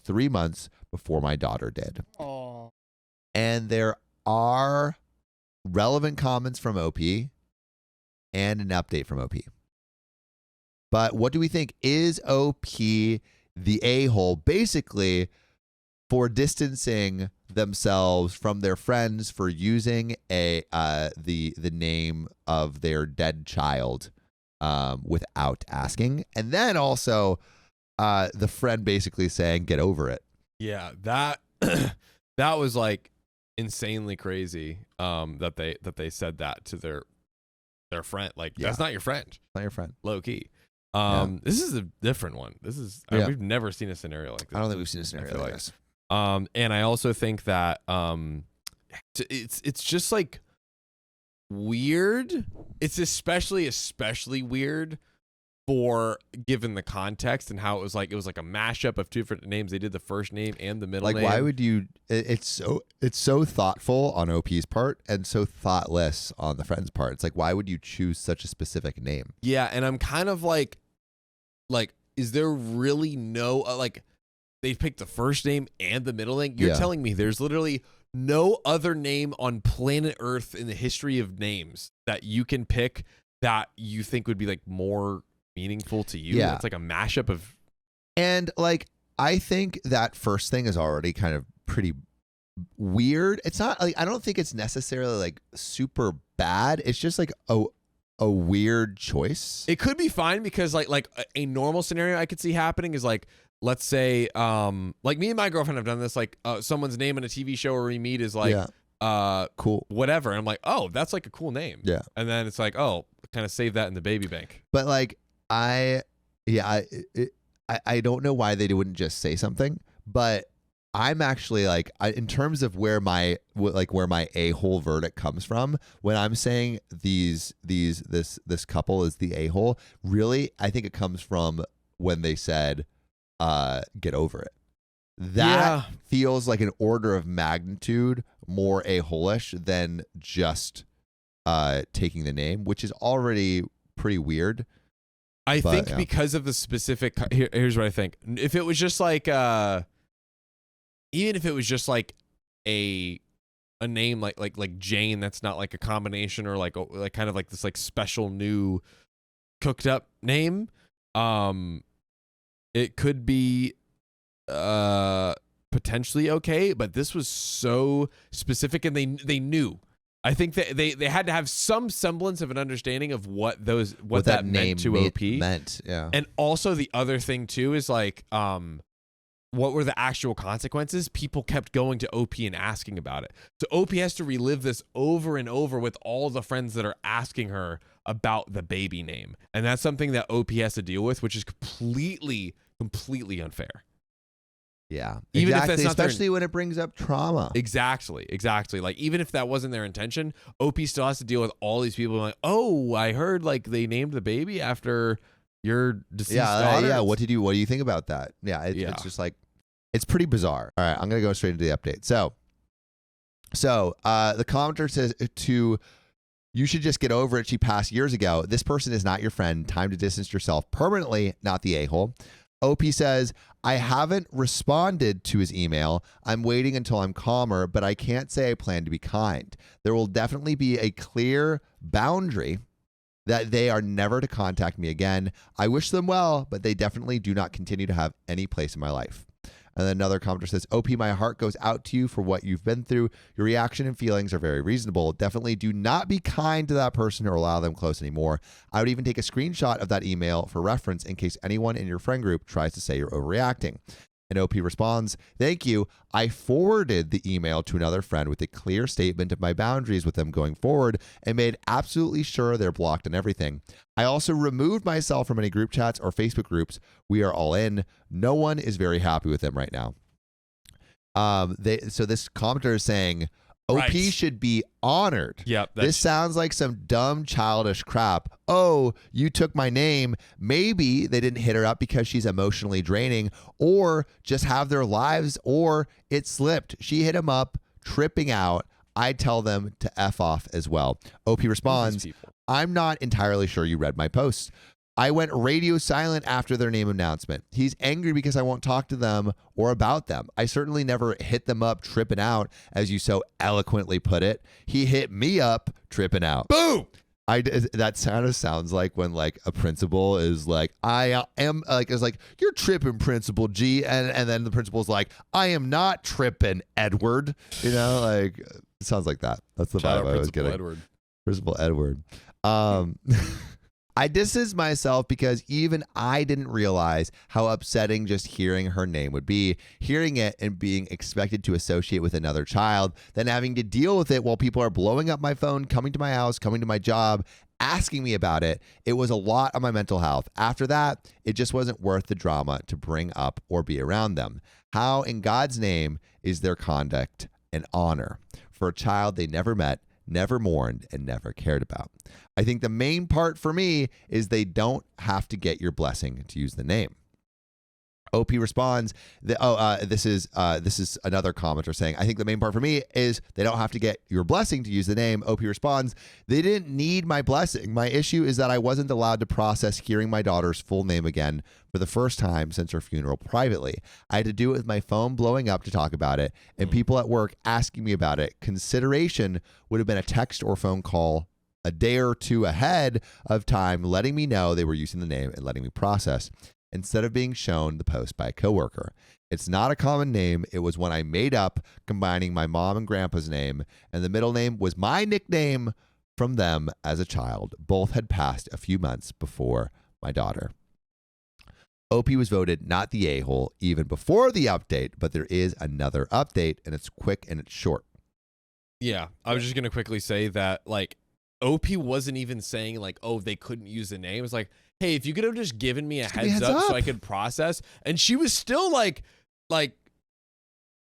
3 months before my daughter did. Oh. And there are relevant comments from OP, and an update from OP. But what do we think? Is OP the a-hole basically for distancing themselves from their friends for using the name of their dead child without asking? And then also the friend basically saying, get over it. Yeah, that that was like insanely crazy that they said that to their friend. Like, that's not your friend. Not your friend. Low key. Yeah. This is a different one. This is we've never seen a scenario like this. I don't think we've seen a scenario like this. And I also think that it's just like weird. It's especially weird for given the context and how it was like a mashup of two different names. They did the first name and the middle name. Like, why would you? It's so thoughtful on OP's part and so thoughtless on the friend's part. It's like, why would you choose such a specific name? Yeah, and I'm kind of like, is there really no like? They picked the first name and the middle name. You're telling me there's literally no other name on planet Earth in the history of names that you can pick that you think would be like more meaningful to you? Yeah. It's like a mashup of. And like, I think that first thing is already kind of pretty weird. It's not like, I don't think it's necessarily like super bad. It's just like a weird choice. It could be fine because like a normal scenario I could see happening is like, let's say like me and my girlfriend have done this, like someone's name in a TV show where we meet is like cool, whatever, and I'm like, oh, that's like a cool name. Yeah. And then it's like, oh, kind of save that in the baby bank. But like, I don't know why they wouldn't just say something, but I'm actually like, in terms of where my a-hole verdict comes from, when I'm saying this couple is the a-hole, really, I think it comes from when they said, get over it. That feels like an order of magnitude more a-hole-ish than just taking the name, which is already pretty weird. I think because of the specific here's what I think. If it was just like even if it was just like a name like Jane, that's not like a combination or like kind of like this like special new cooked up name, it could be potentially okay, but this was so specific and they knew. I think that they had to have some semblance of an understanding of what that name meant to OP. Meant, yeah. And also the other thing too is like, what were the actual consequences? People kept going to OP and asking about it. So OP has to relive this over and over with all the friends that are asking her about the baby name. And that's something that OP has to deal with, which is completely unfair. Yeah. Even exactly, if that's not especially when it brings up trauma. Exactly. Like, even if that wasn't their intention, OP still has to deal with all these people like, oh, I heard like they named the baby after your deceased daughter. Yeah. What do you think about that? Yeah. It's just like, it's pretty bizarre. All right. I'm going to go straight into the update. So the commenter says you should just get over it. She passed years ago. This person is not your friend. Time to distance yourself permanently, not the a-hole. OP says, I haven't responded to his email. I'm waiting until I'm calmer, but I can't say I plan to be kind. There will definitely be a clear boundary that they are never to contact me again. I wish them well, but they definitely do not continue to have any place in my life. And then another commenter says, OP, my heart goes out to you for what you've been through. Your reaction and feelings are very reasonable. Definitely do not be kind to that person or allow them close anymore. I would even take a screenshot of that email for reference in case anyone in your friend group tries to say you're overreacting. And OP responds, thank you. I forwarded the email to another friend with a clear statement of my boundaries with them going forward and made absolutely sure they're blocked and everything. I also removed myself from any group chats or Facebook groups. We are all in. No one is very happy with them right now. So this commenter is saying, OP should be honored. Yep. This sounds like some dumb, childish crap. Oh, you took my name. Maybe they didn't hit her up because she's emotionally draining or just have their lives or it slipped. She hit him up, tripping out. I tell them to F off as well. OP responds, I'm not entirely sure you read my post. I went radio silent after their name announcement. He's angry because I won't talk to them or about them. I certainly never hit them up tripping out, as you so eloquently put it. He hit me up tripping out. Boom. That kind of sounds like when like a principal is like, I am like, it's like, you're tripping, Principal G. And then the principal's like, I am not tripping, Edward. You know, like it sounds like that. That's the Shout out vibe I was Principal getting. Edward. Principal Edward. I distance myself because even I didn't realize how upsetting just hearing her name would be. Hearing it and being expected to associate with another child, then having to deal with it while people are blowing up my phone, coming to my house, coming to my job, asking me about it. It was a lot on my mental health. After that, it just wasn't worth the drama to bring up or be around them. How in God's name is their conduct an honor for a child they never met, never mourned, and never cared about? I think the main part for me is they don't have to get your blessing to use the name. OP responds, this is another commenter saying, I think the main part for me is they don't have to get your blessing to use the name. OP responds, they didn't need my blessing. My issue is that I wasn't allowed to process hearing my daughter's full name again for the first time since her funeral privately. I had to do it with my phone blowing up to talk about it and people at work asking me about it. Consideration would have been a text or phone call a day or two ahead of time, letting me know they were using the name and letting me process, instead of being shown the post by a coworker. It's not a common name. It was one I made up, combining my mom and grandpa's name, and the middle name was my nickname from them as a child. Both had passed a few months before my daughter. OP was voted not the a-hole even before the update, but there is another update, and it's quick and it's short. Yeah, I was just gonna quickly say that like OP wasn't even saying like, oh, they couldn't use the name. It's like, hey, if you could have just given me a heads up so I could process. And she was still like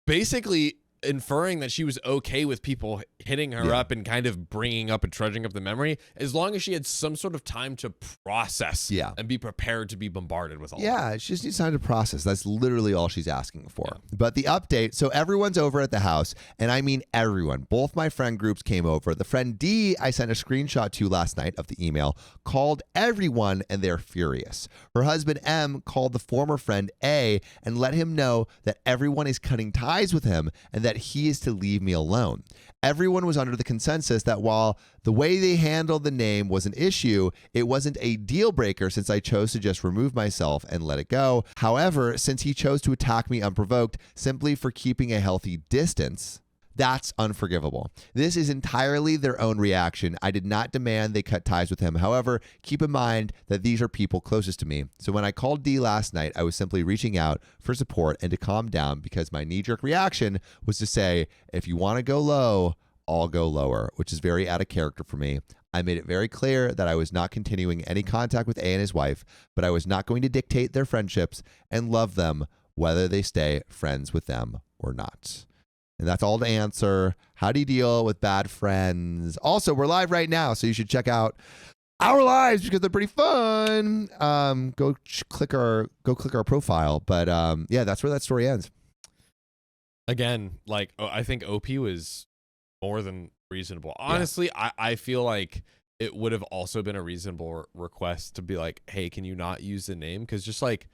basically inferring that she was okay with people hitting her up and kind of bringing up and trudging up the memory, as long as she had some sort of time to process and be prepared to be bombarded with all that. She just needs time to process. That's literally all she's asking for. But the update, so everyone's over at the house, and I mean everyone. Both my friend groups came over. The friend D I sent a screenshot to last night of the email called everyone, and they're furious. Her husband M called the former friend A and let him know that everyone is cutting ties with him and that he is to leave me alone. Everyone was under the consensus that while the way they handled the name was an issue, it wasn't a deal breaker since I chose to just remove myself and let it go. However, since he chose to attack me unprovoked simply for keeping a healthy distance, that's unforgivable. This is entirely their own reaction. I did not demand they cut ties with him. However, keep in mind that these are people closest to me. So when I called D last night, I was simply reaching out for support and to calm down because my knee-jerk reaction was to say, if you want to go low, I'll go lower, which is very out of character for me. I made it very clear that I was not continuing any contact with A and his wife, but I was not going to dictate their friendships and love them, whether they stay friends with them or not. And that's all to answer. How do you deal with bad friends? Also, we're live right now, so you should check out our lives because they're pretty fun. Go click our profile. But yeah, that's where that story ends. Again, like I think OP was more than reasonable. Honestly, I feel like it would have also been a reasonable request to be like, hey, can you not use the name? Because just like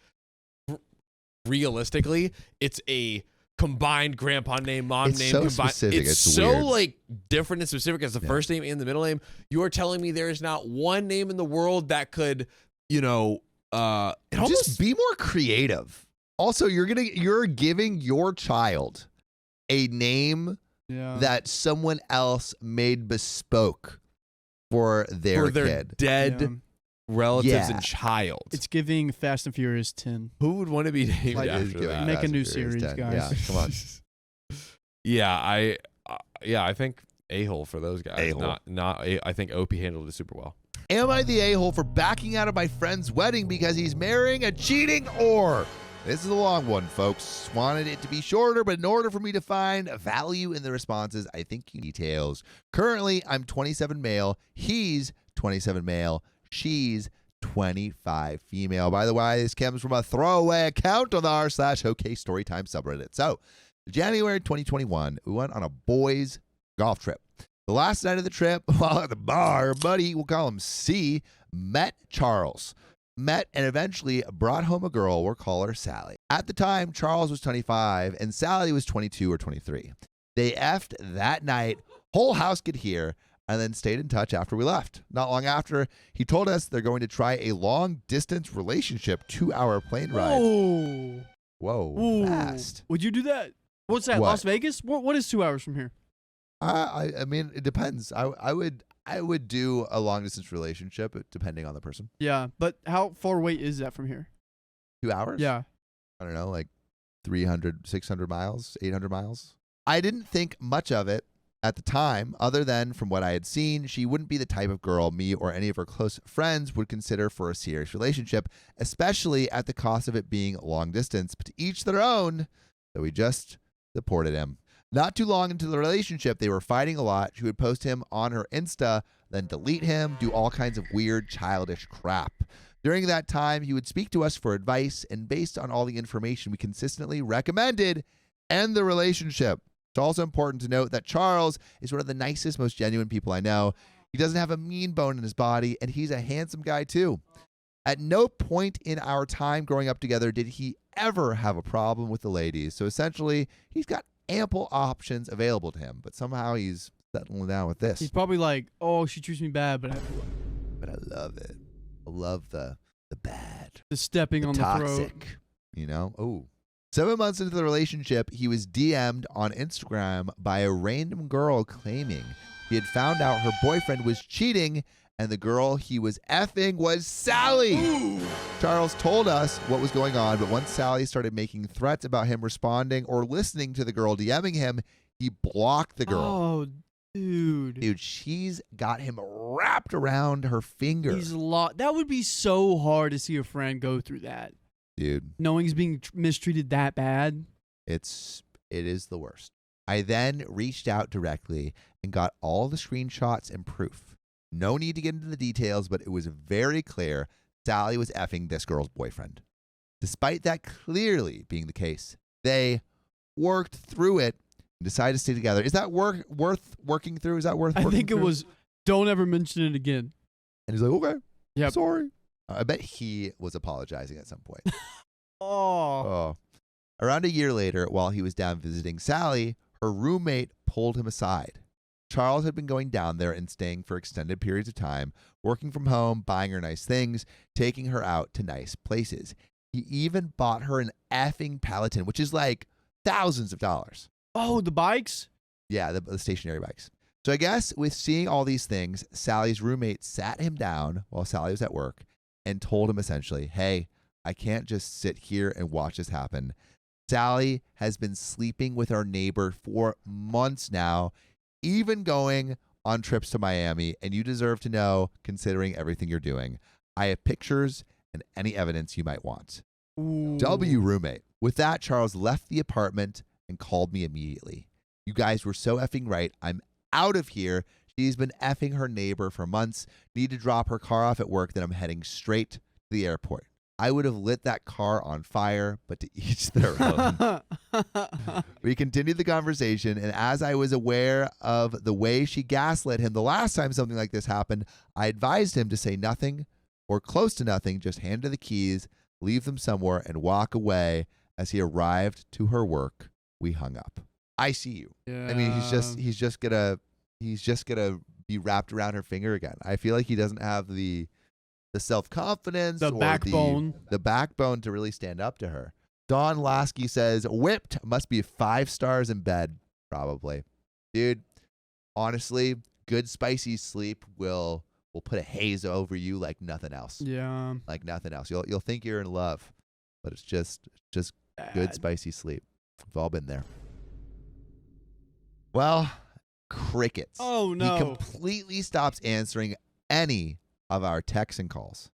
realistically, it's a combined grandpa name, mom it's name, so combined. Specific. It's so weird. Like different and specific as the first name and the middle name. You are telling me there is not one name in the world that could, just be more creative. Also, you're giving your child a name that someone else made bespoke for their kid. Dead relatives and child. It's giving Fast and Furious 10. Who would want to be named Like, after that? Make a new series, 10. guys. Yeah, come on. I think a-hole for those guys. A-hole. I think OP handled it super well. Am I the a-hole for backing out of my friend's wedding because he's marrying a cheating whore? This is a long one, folks. Wanted it to be shorter, but in order for me to find value in the responses, I think you need details. Currently, I'm 27 male. He's 27 male. She's 25 female. By the way, this comes from a throwaway account on the r/OK Storytime subreddit. So, January 2021, we went on a boys' golf trip. The last night of the trip, while at the bar, buddy, we'll call him C, met Charles. met and eventually brought home a girl. We'll call her Sally. At the time, Charles was 25 and Sally was 22 or 23. They effed that night. Whole house could hear, and then stayed in touch after we left. Not long after, he told us they're going to try a long-distance relationship 2-hour plane ride. Oh. Whoa, Ooh. fast. Would you do that? What's that? What? Las Vegas? What is 2 hours from here? I mean, it depends. I would do a long-distance relationship depending on the person. Yeah, but how far away is that from here? 2 hours? Yeah. I don't know, like 300, 600 miles, 800 miles. I didn't think much of it at the time, other than from what I had seen, she wouldn't be the type of girl me or any of her close friends would consider for a serious relationship, especially at the cost of it being long distance, but to each their own, so we just supported him. Not too long into the relationship, they were fighting a lot. She would post him on her Insta, then delete him, do all kinds of weird, childish crap. During that time, he would speak to us for advice, and based on all the information we consistently recommended, end the relationship. It's also important to note that Charles is one of the nicest, most genuine people I know. He doesn't have a mean bone in his body, and he's a handsome guy too. At no point in our time growing up together did he ever have a problem with the ladies. So essentially, he's got ample options available to him, but somehow he's settling down with this. He's probably like, oh, she treats me bad, but But I love it. I love the bad. the stepping The on the throat. toxic, you know? Oh. 7 months into the relationship, he was DM'd on Instagram by a random girl claiming he had found out her boyfriend was cheating and the girl he was effing was Sally. Ooh. Charles told us what was going on, but once Sally started making threats about him responding or listening to the girl DMing him, he blocked the girl. Oh, dude. Dude, she's got him wrapped around her finger. That would be so hard to see a friend go through that. Dude. Knowing he's being mistreated that bad. It is the worst. I then reached out directly and got all the screenshots and proof. No need to get into the details, but it was very clear Sally was effing this girl's boyfriend. Despite that clearly being the case, they worked through it and decided to stay together. Is that worth working through? Is that worth working I think through? it was, don't ever mention it again. And he's like, okay, Yep. sorry. I bet he was apologizing at some point. Oh. Around a year later, while he was down visiting Sally, her roommate pulled him aside. Charles had been going down there and staying for extended periods of time, working from home, buying her nice things, taking her out to nice places. He even bought her an effing Peloton, which is like thousands of dollars. Oh, the bikes? Yeah, the stationary bikes. So I guess with seeing all these things, Sally's roommate sat him down while Sally was at work and told him essentially, hey, I can't just sit here and watch this happen. Sally has been sleeping with our neighbor for months now, even going on trips to Miami, and you deserve to know, considering everything you're doing. I have pictures and any evidence you might want. Ooh. W roommate. With that, Charles left the apartment and called me immediately. You guys were so effing right. I'm out of here. She's been effing her neighbor for months. Need to drop her car off at work, then I'm heading straight to the airport. I would have lit that car on fire, but to each their own. We continued the conversation, and as I was aware of the way she gaslit him the last time something like this happened, I advised him to say nothing or close to nothing, just hand her the keys, leave them somewhere, and walk away. As he arrived to her work, we hung up. I see you. Yeah. I mean, he's just gonna be wrapped around her finger again. I feel like he doesn't have the self-confidence The or backbone. the backbone to really stand up to her. Don Lasky says, whipped must be 5 stars in bed, probably. Dude, honestly, good spicy sleep will put a haze over you like nothing else. Yeah. Like nothing else. You'll think you're in love, but it's just good spicy sleep. We've all been there. Well, crickets. Oh, no. He completely stops answering any of our texts and calls.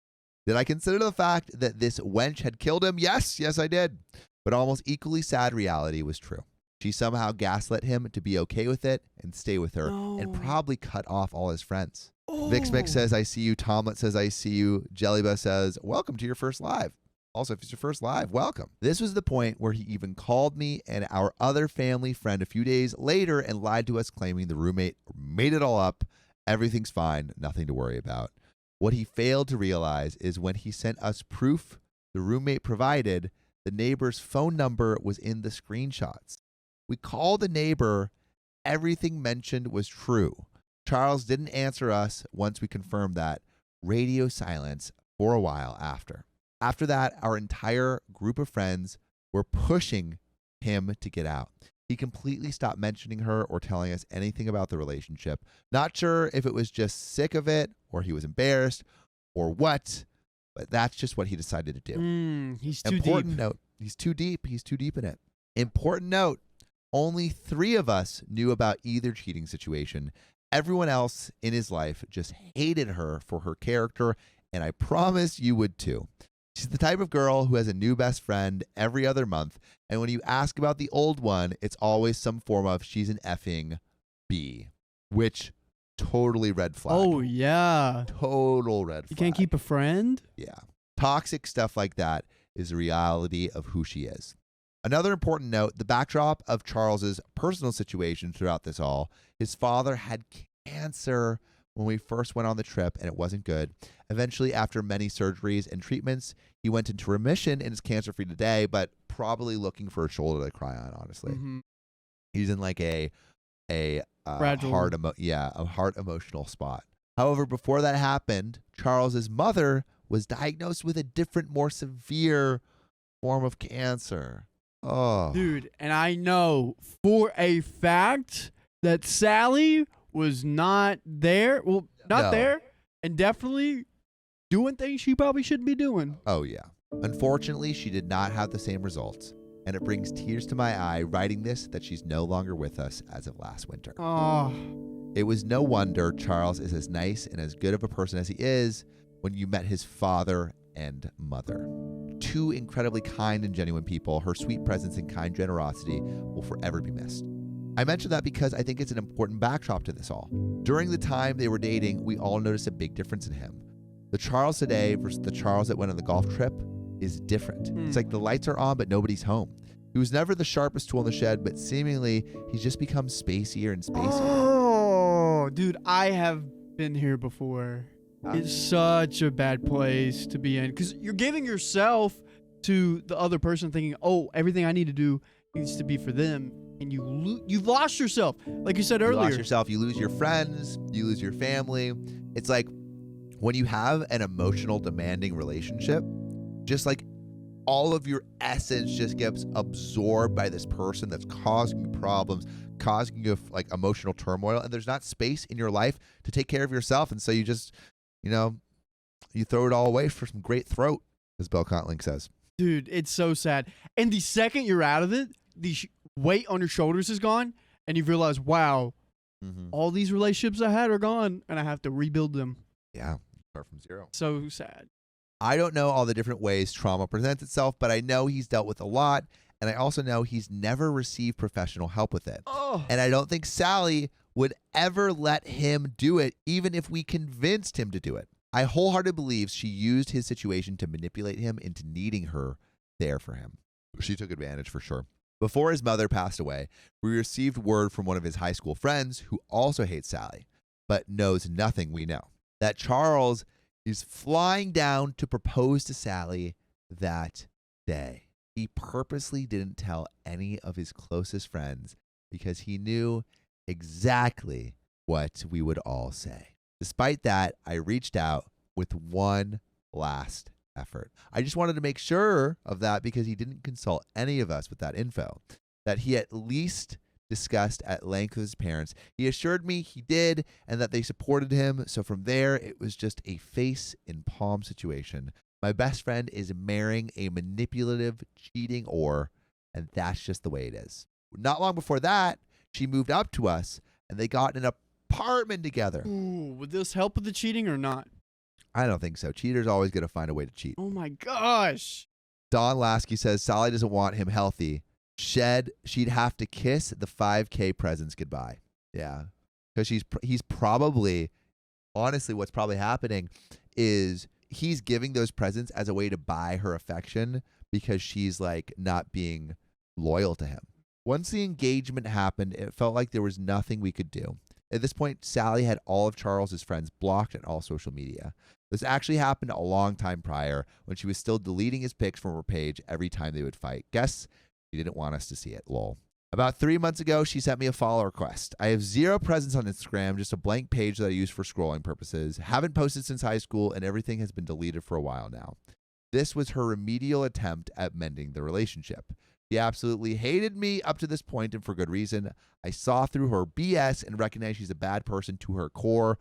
Did I consider the fact that this wench had killed him? Yes, I did. But almost equally sad reality was true. She somehow gaslit him to be okay with it and stay with her and probably cut off all his friends. Vix Mix says, I see you. Tomlet says, I see you. Jellyba says, welcome to your first live. Also, if it's your first live, welcome. This was the point where he even called me and our other family friend a few days later and lied to us, claiming the roommate made it all up. Everything's fine. Nothing to worry about. What he failed to realize is when he sent us proof the roommate provided, the neighbor's phone number was in the screenshots. We called the neighbor. Everything mentioned was true. Charles didn't answer us once we confirmed that. Radio silence for a while after. After that, our entire group of friends were pushing him to get out. He completely stopped mentioning her or telling us anything about the relationship. Not sure if it was just sick of it or he was embarrassed or what, but that's just what he decided to do. He's too Important deep. note. He's too deep. He's too deep in it. Important note. Only 3 of us knew about either cheating situation. Everyone else in his life just hated her for her character, and I promise you would too. She's the type of girl who has a new best friend every other month, and when you ask about the old one, it's always some form of she's an effing B, which totally red flag. Oh, yeah. Total red flag. You can't keep a friend? Yeah. Toxic stuff like that is the reality of who she is. Another important note, the backdrop of Charles's personal situation throughout this all, his father had cancer when we first went on the trip, and it wasn't good. Eventually, after many surgeries and treatments, he went into remission and is cancer-free today, but probably looking for a shoulder to cry on, honestly. Mm-hmm. He's in like a Fragile. heart emotional spot. However, before that happened, Charles's mother was diagnosed with a different, more severe form of cancer. Oh, Dude, and I know for a fact that Sally was not there. Well, not No. there, and definitely doing things she probably shouldn't be doing. Oh, yeah. Unfortunately, she did not have the same results, and it brings tears to my eye writing this that she's no longer with us as of last winter. Oh, It was no wonder Charles is as nice and as good of a person as he is when you met his father and mother. 2 incredibly kind and genuine people. Her sweet presence and kind generosity will forever be missed. I mention that because I think it's an important backdrop to this all. During the time they were dating, we all noticed a big difference in him. The Charles today versus the Charles that went on the golf trip is different. It's like the lights are on, but nobody's home. He was never the sharpest tool in the shed, but seemingly he's just become spacier and spacier. Oh, dude, I have been here before. It's such a bad place to be in because you're giving yourself to the other person thinking, oh, everything I need to do needs to be for them. And you've lost yourself. Like you said You earlier. lost yourself. You lose your friends. You lose your family. It's like when you have an emotional demanding relationship, just like all of your essence just gets absorbed by this person that's causing you problems, causing you like emotional turmoil, and there's not space in your life to take care of yourself. And so you just, you throw it all away for some great throat, as Bill Contling says. Dude, it's so sad. And the second you're out of it, the weight on your shoulders is gone, and you realize, wow, all these relationships I had are gone, and I have to rebuild them. Yeah, start from zero. So sad. I don't know all the different ways trauma presents itself, but I know he's dealt with a lot, and I also know he's never received professional help with it. Oh, And I don't think Sally would ever let him do it, even if we convinced him to do it. I wholeheartedly believe she used his situation to manipulate him into needing her there for him. She took advantage for sure. Before his mother passed away, we received word from one of his high school friends who also hates Sally, but knows nothing we know, that Charles is flying down to propose to Sally that day. He purposely didn't tell any of his closest friends because he knew exactly what we would all say. Despite that, I reached out with one last effort. I just wanted to make sure of that because he didn't consult any of us with that info, that he at least discussed at length with his parents. He assured me he did and that they supported him. So from there, it was just a face in palm situation. My best friend is marrying a manipulative, cheating whore, and that's just the way it is. Not long before that, she moved up to us and they got an apartment together. ooh, would this help with the cheating or not? I don't think so. Cheaters always going to find a way to cheat. Oh my gosh. Don Lasky says Sally doesn't want him healthy. She'd have to kiss the 5K presents goodbye. Yeah, because he's probably, honestly, what's probably happening is he's giving those presents as a way to buy her affection because she's like not being loyal to him. Once the engagement happened, it felt like there was nothing we could do. At this point, Sally had all of Charles's friends blocked on all social media. This actually happened a long time prior when she was still deleting his pics from her page every time they would fight. Guess she didn't want us to see it, lol. About 3 months ago, she sent me a follow request. I have zero presence on Instagram, just a blank page that I use for scrolling purposes. Haven't posted since high school, and everything has been deleted for a while now. This was her remedial attempt at mending the relationship. She absolutely hated me up to this point, and for good reason. I saw through her BS and recognized she's a bad person to her core.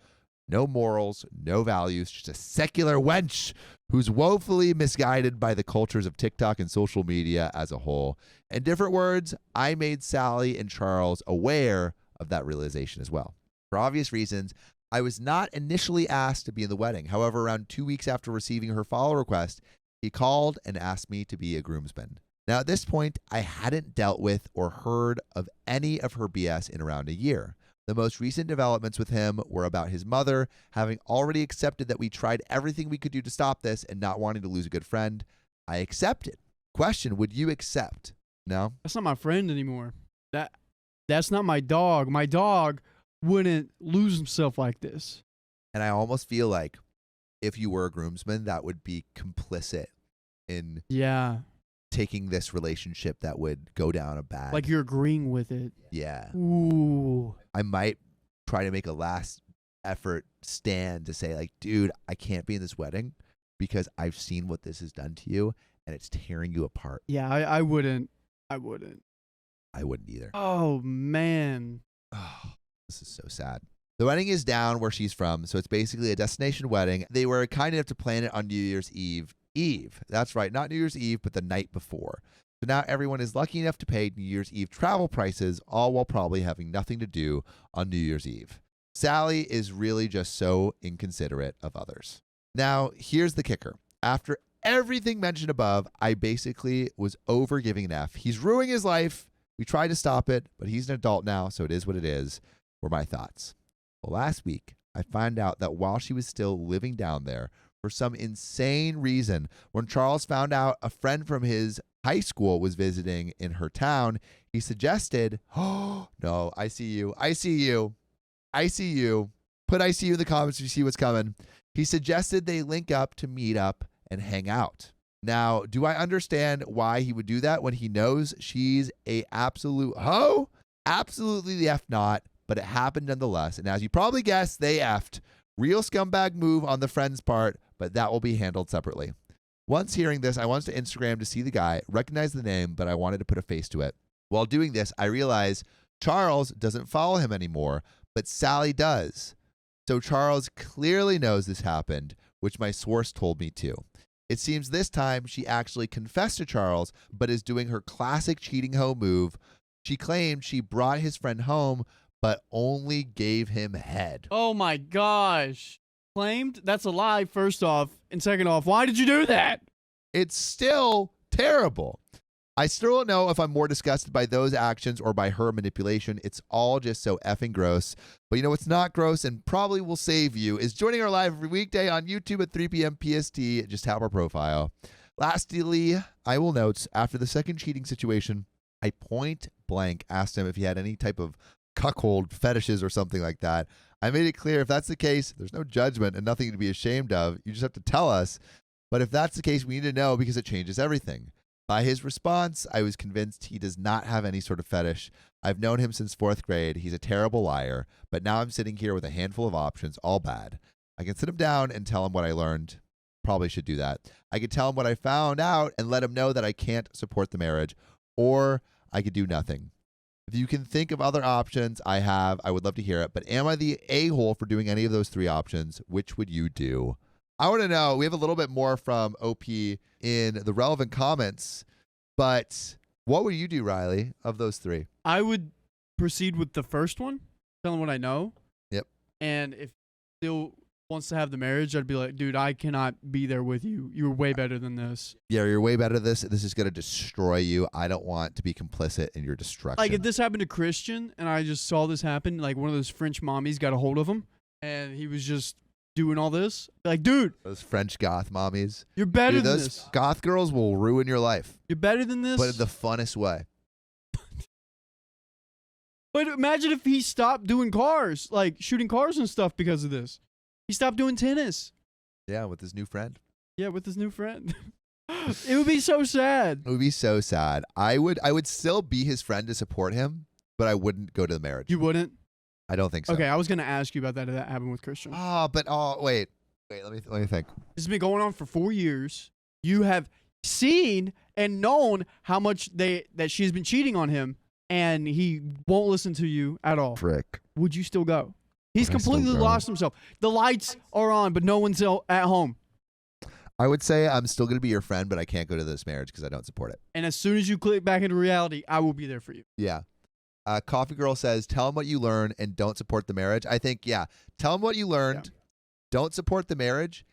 No morals, no values, just a secular wench who's woefully misguided by the cultures of TikTok and social media as a whole. In different words, I made Sally and Charles aware of that realization as well. For obvious reasons, I was not initially asked to be in the wedding. However, around 2 weeks after receiving her follow request, he called and asked me to be a groomsman. Now, at this point, I hadn't dealt with or heard of any of her BS in around a year. The most recent developments with him were about his mother having already accepted that we tried everything we could do to stop this and not wanting to lose a good friend. I accepted. Question, would you accept? No? That's not my friend anymore. That's not my dog. My dog wouldn't lose himself like this. And I almost feel like if you were a groomsman, that would be complicit in taking this relationship that would go down a bad. Like you're agreeing with it. Yeah. Ooh. I might try to make a last effort stand to say, like, dude, I can't be in this wedding because I've seen what this has done to you and it's tearing you apart. Yeah, I wouldn't. I wouldn't either. Oh, man. Oh, this is so sad. The wedding is down where she's from, so it's basically a destination wedding. They were kind enough to plan it on New Year's Eve. That's right, not New Year's Eve, but the night before. So now everyone is lucky enough to pay New Year's Eve travel prices, all while probably having nothing to do on New Year's Eve. Sally is really just so inconsiderate of others. Now, here's the kicker. After everything mentioned above, I basically was over giving an F. He's ruining his life. We tried to stop it, but he's an adult now, so it is what it is, were my thoughts. Well, last week, I found out that while she was still living down there, for some insane reason, when Charles found out a friend from his high school was visiting in her town, he suggested, oh, no, I see you. Put I see you in the comments if you see what's coming. He suggested they link up to meet up and hang out. Now, do I understand why he would do that when he knows she's a absolute hoe? Absolutely the F not, but it happened nonetheless. And as you probably guessed, they F'd. Real scumbag move on the friend's part, but that will be handled separately. Once hearing this, I went to Instagram to see the guy, recognize the name, but I wanted to put a face to it. While doing this, I realized Charles doesn't follow him anymore, but Sally does. So Charles clearly knows this happened, which my source told me too. It seems this time she actually confessed to Charles, but is doing her classic cheating hoe move. She claimed she brought his friend home, but only gave him head. Oh my gosh. Claimed? That's a lie, first off. And second off, why did you do that? It's still terrible. I still don't know if I'm more disgusted by those actions or by her manipulation. It's all just so effing gross. But you know what's not gross and probably will save you is joining our live every weekday on YouTube at 3 p.m. PST. Just tap our profile. Lastly, I will note, after the second cheating situation, I point blank asked him if he had any type of cuckold fetishes or something like that. I made it clear if that's the case, there's no judgment and nothing to be ashamed of. You just have to tell us. But if that's the case, we need to know because it changes everything. By his response, I was convinced he does not have any sort of fetish. I've known him since 4th grade. He's a terrible liar. But now I'm sitting here with a handful of options, all bad. I can sit him down and tell him what I learned. Probably should do that. I could tell him what I found out and let him know that I can't support the marriage. Or I could do nothing. If you can think of other options I would love to hear it. But am I the a-hole for doing any of those 3 options? Which would you do? I want to know. We have a little bit more from OP in the relevant comments. But what would you do, Riley, of those 3? I would proceed with the first one, tell him what I know. Yep. And if he still wants to have the marriage, I'd be like, dude, I cannot be there with you. You're way better than this. Yeah, you're way better than this. This is going to destroy you. I don't want to be complicit in your destruction. Like if this happened to Christian and I just saw this happen, like one of those French mommies got a hold of him and he was just doing all this. Like, dude. Those French goth mommies. You're better than those this. Goth girls will ruin your life. You're better than this. But in the funnest way. But imagine if he stopped doing cars, like shooting cars and stuff because of this. He stopped doing tennis. Yeah, with his new friend. Yeah, with his new friend. It would be so sad. It would be so sad. I would still be his friend to support him, but I wouldn't go to the marriage. You wouldn't? I don't think so. Okay, I was gonna ask you about that if that happened with Christian. Wait, let me think. This has been going on for 4 years. You have seen and known how much that she's been cheating on him, and he won't listen to you at all. Frick. Would you still go? He's Would I still completely go? lost himself. The lights are on, but no one's at home. I would say I'm still going to be your friend, but I can't go to this marriage because I don't support it. And as soon as you click back into reality, I will be there for you. Yeah. Coffee Girl says, tell him what you learned and don't support the marriage. I think, yeah, tell him what you learned. Yeah. Don't support the marriage,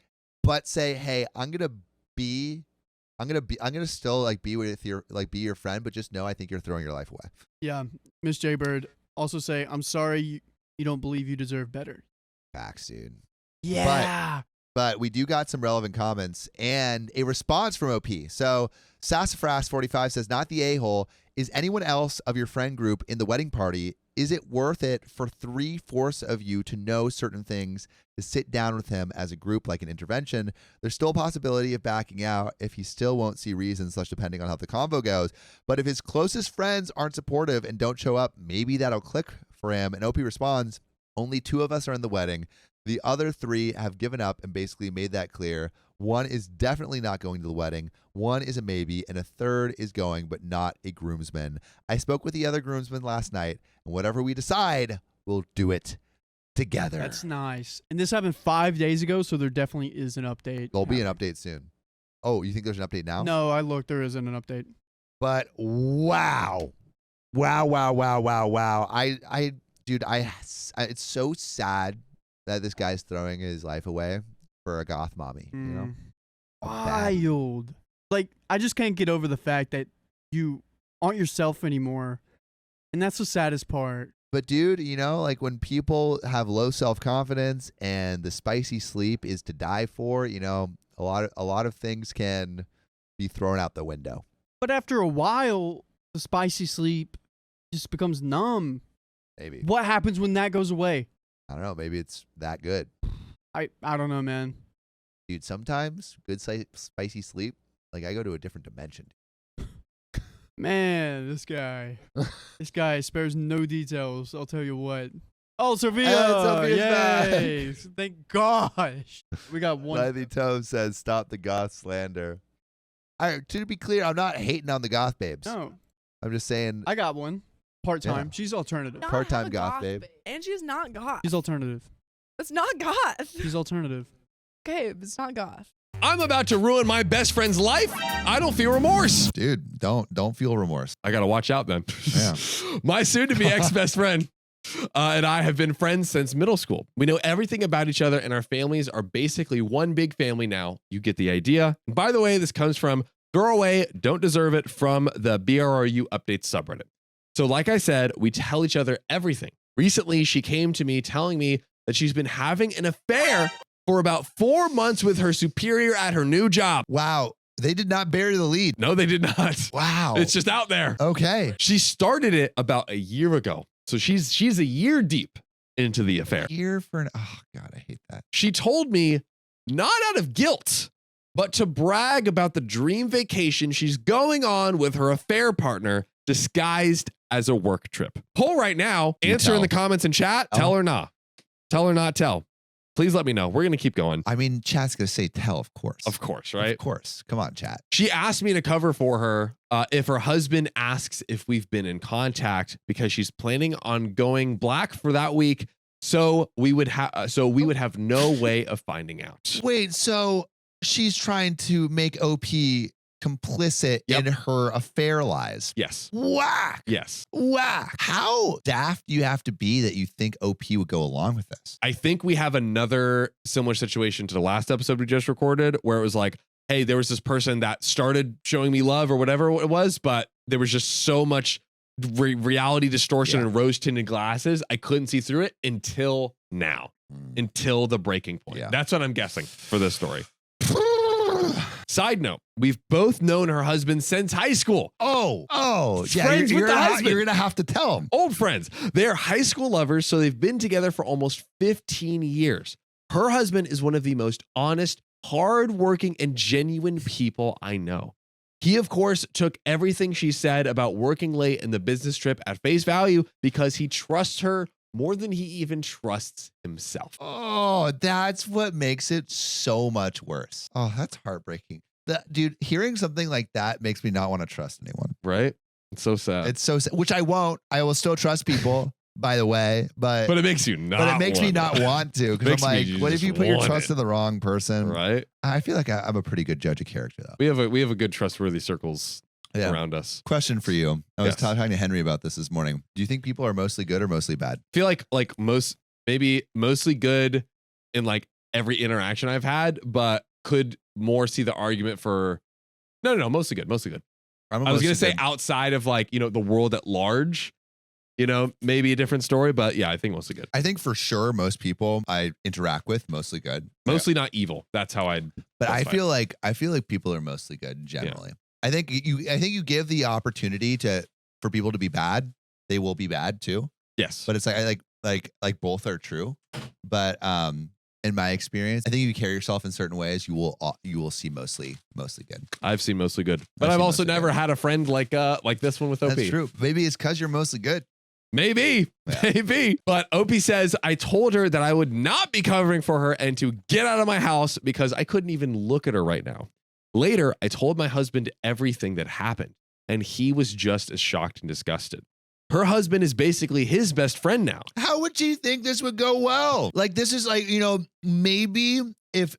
but say, hey, I'm going to still like be with your, like be your friend, but just know I think you're throwing your life away. Yeah. Miss J Bird also say, I'm sorry you don't believe you deserve better. Facts, dude. Yeah. But we do got some relevant comments and a response from OP. So Sassafras45 says, not the a-hole. Is anyone else of your friend group in the wedding party? Is it worth it for 3/4 of you to know certain things, to sit down with him as a group like an intervention? There's still a possibility of backing out if he still won't see reasons, depending on how the convo goes. But if his closest friends aren't supportive and don't show up, maybe that'll click for him. And OP responds, only 2 of us are in the wedding. The other 3 have given up and basically made that clear. 1 is definitely not going to the wedding. 1 is a maybe, and a 3rd is going, but not a groomsman. I spoke with the other groomsman last night, and whatever we decide, we'll do it together. That's nice. And this happened 5 days ago, so there definitely is an update. There'll be an update soon. Oh, you think there's an update now? No, I looked. There isn't an update. But wow. Dude, it's so sad that this guy's throwing his life away for a goth mommy, you know? Bad. Wild. Like, I just can't get over the fact that you aren't yourself anymore. And that's the saddest part. But dude, you know, like when people have low self-confidence and the spicy sleep is to die for, you know, a lot of things can be thrown out the window. But after a while, the spicy sleep just becomes numb. Maybe. What happens when that goes away? I don't know, maybe it's that good. I don't know, man. Dude, sometimes good spicy sleep, like I go to a different dimension. Man, this guy spares no details. I'll tell you what. Oh, Sophia! Sophia's Yay! back. Thank gosh. We got one. Lively Tome says, stop the goth slander. To be clear, I'm not hating on the goth babes. No, I'm just saying I got one. Part-time. Yeah. She's alternative. Not Part-time have a goth babe. Angie's not goth. She's alternative. It's not goth. She's alternative. Okay, but it's not goth. I'm about to ruin my best friend's life. I don't feel remorse. dude, don't feel remorse. I got to watch out then. Yeah. My soon-to-be ex-best friend and I have been friends since middle school. We know everything about each other, and our families are basically one big family now. You get the idea. And by the way, this comes from Throwaway, Don't Deserve It from the BRRU Updates subreddit. So like I said, we tell each other everything. Recently, she came to me telling me that she's been having an affair for about 4 months with her superior at her new job. Wow. They did not bury the lead. No, they did not. Wow. It's just out there. Okay. She started it about a year ago. So she's a year deep into the affair. Here for an, oh God, I hate that. She told me, not out of guilt, but to brag about the dream vacation she's going on with her affair partner disguised as a work trip. Poll right now. You Answer in tell. the comments and chat. Oh. Tell or not. Tell or not tell. Please let me know. We're going to keep going. I mean, chat's going to say tell, of course. Of course, right? Of course. Come on, chat. She asked me to cover for her if her husband asks if we've been in contact because she's planning on going black for that week. So we would have no way of finding out. Wait, so she's trying to make OP complicit Yep. in her affair lies. Yes. Whack. Yes. Whack. How daft do you have to be that you think OP would go along with this? I think we have another similar situation to the last episode we just recorded where it was like, hey, there was this person that started showing me love or whatever it was, but there was just so much reality distortion and rose tinted glasses. I couldn't see through it until now, until the breaking point. Yeah. That's what I'm guessing for this story. Side note, we've both known her husband since high school. Oh, yeah. Friends with the husband. You're gonna have to tell him. Old friends. They're high school lovers, so they've been together for almost 15 years. Her husband is one of the most honest, hardworking, and genuine people I know. He, of course, took everything she said about working late and the business trip at face value because he trusts her more than he even trusts himself. Oh, that's what makes it so much worse. Oh, that's heartbreaking. Dude, hearing something like that makes me not want to trust anyone. Right? It's so sad. It's so sad, which I won't. I will still trust people, by the way, but it makes you not. But it makes me not want to, because I'm like, what if you put your trust in the wrong person? Right? I feel like I'm a pretty good judge of character, though. We have a good trustworthy circles around us. Question for you. I was Yes. talking to Henry about this morning. Do you think people are mostly good or mostly bad? I feel like mostly good in like every interaction I've had, but could more see the argument for no, mostly good. I was gonna say outside of like, the world at large, maybe a different story, but yeah, I think mostly good. I think for sure most people I interact with mostly good. Mostly not evil. That's how I'd. But I classify it. feel like people are mostly good generally. I think you give the opportunity for people to be bad, they will be bad too. Yes. But it's like both are true. But in my experience, I think if you carry yourself in certain ways, you will see mostly good. I've seen mostly good, but I've I've seen also mostly never good. had a friend like this one with OP. That's true. Maybe it's because you're mostly good. Maybe. Yeah. Maybe. But OP says, I told her that I would not be covering for her and to get out of my house because I couldn't even look at her right now. Later, I told my husband everything that happened, and he was just as shocked and disgusted. Her husband is basically his best friend now. How would you think this would go well? Like, this is like, maybe if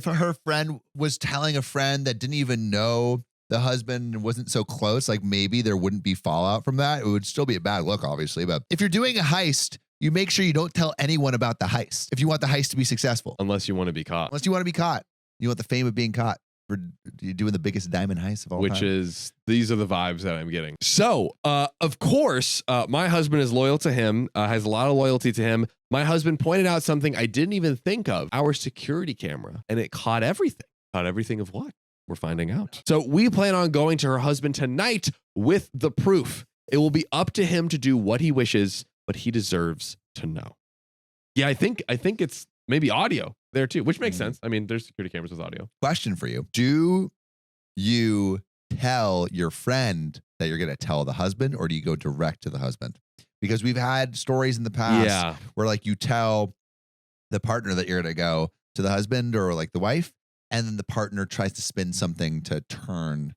her friend was telling a friend that didn't even know the husband and wasn't so close, like maybe there wouldn't be fallout from that. It would still be a bad look, obviously. But if you're doing a heist, you make sure you don't tell anyone about the heist if you want the heist to be successful. Unless you want to be caught. Unless you want to be caught. You want the fame of being caught for doing the biggest diamond heist of all time. Which is, these are the vibes that I'm getting. So, of course, my husband is loyal to him, has a lot of loyalty to him. My husband pointed out something I didn't even think of, our security camera, and it caught everything. Caught everything of what? We're finding out. So we plan on going to her husband tonight with the proof. It will be up to him to do what he wishes, but he deserves to know. Yeah, I think it's maybe audio there too, which makes sense. I mean, there's security cameras with audio. Question for you. Do you tell your friend that you're going to tell the husband, or do you go direct to the husband? Because we've had stories in the past where like you tell the partner that you're going to go to the husband or like the wife, and then the partner tries to spin something to turn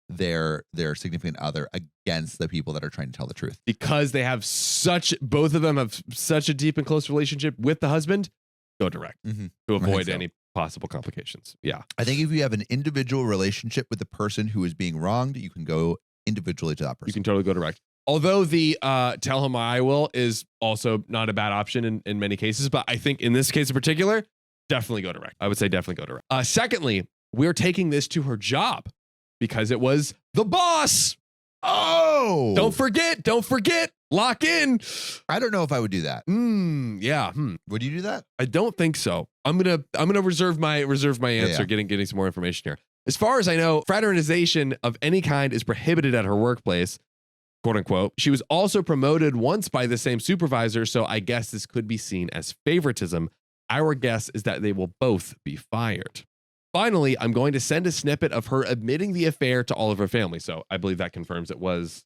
their significant other against the people that are trying to tell the truth. Because they have both of them have such a deep and close relationship with the husband, go direct to avoid any possible complications. Yeah. I think if you have an individual relationship with the person who is being wronged, you can go individually to that person. You can totally go direct. Although the tell him I will is also not a bad option in many cases, but I think in this case in particular, definitely go direct. I would say definitely go direct. Secondly, we're taking this to her job because it was the boss. Oh, Don't forget, lock in. I don't know if I would do that. Yeah. Would you do that? I don't think so. I'm gonna reserve my answer. Yeah. Getting some more information here. As far as I know, fraternization of any kind is prohibited at her workplace, quote unquote. She was also promoted once by the same supervisor, so I guess this could be seen as favoritism. Our guess is that they will both be fired. Finally, I'm going to send a snippet of her admitting the affair to all of her family. So I believe that confirms it was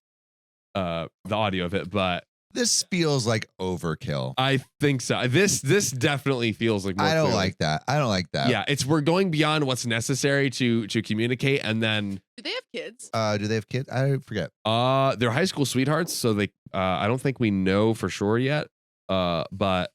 the audio of it, but This feels like overkill. I think so. This definitely feels like more I don't clearly. like that. I don't like that. Yeah, we're going beyond what's necessary to communicate, and then Do they have kids? Do they have kids? I forget. they're high school sweethearts, so they I don't think we know for sure yet. But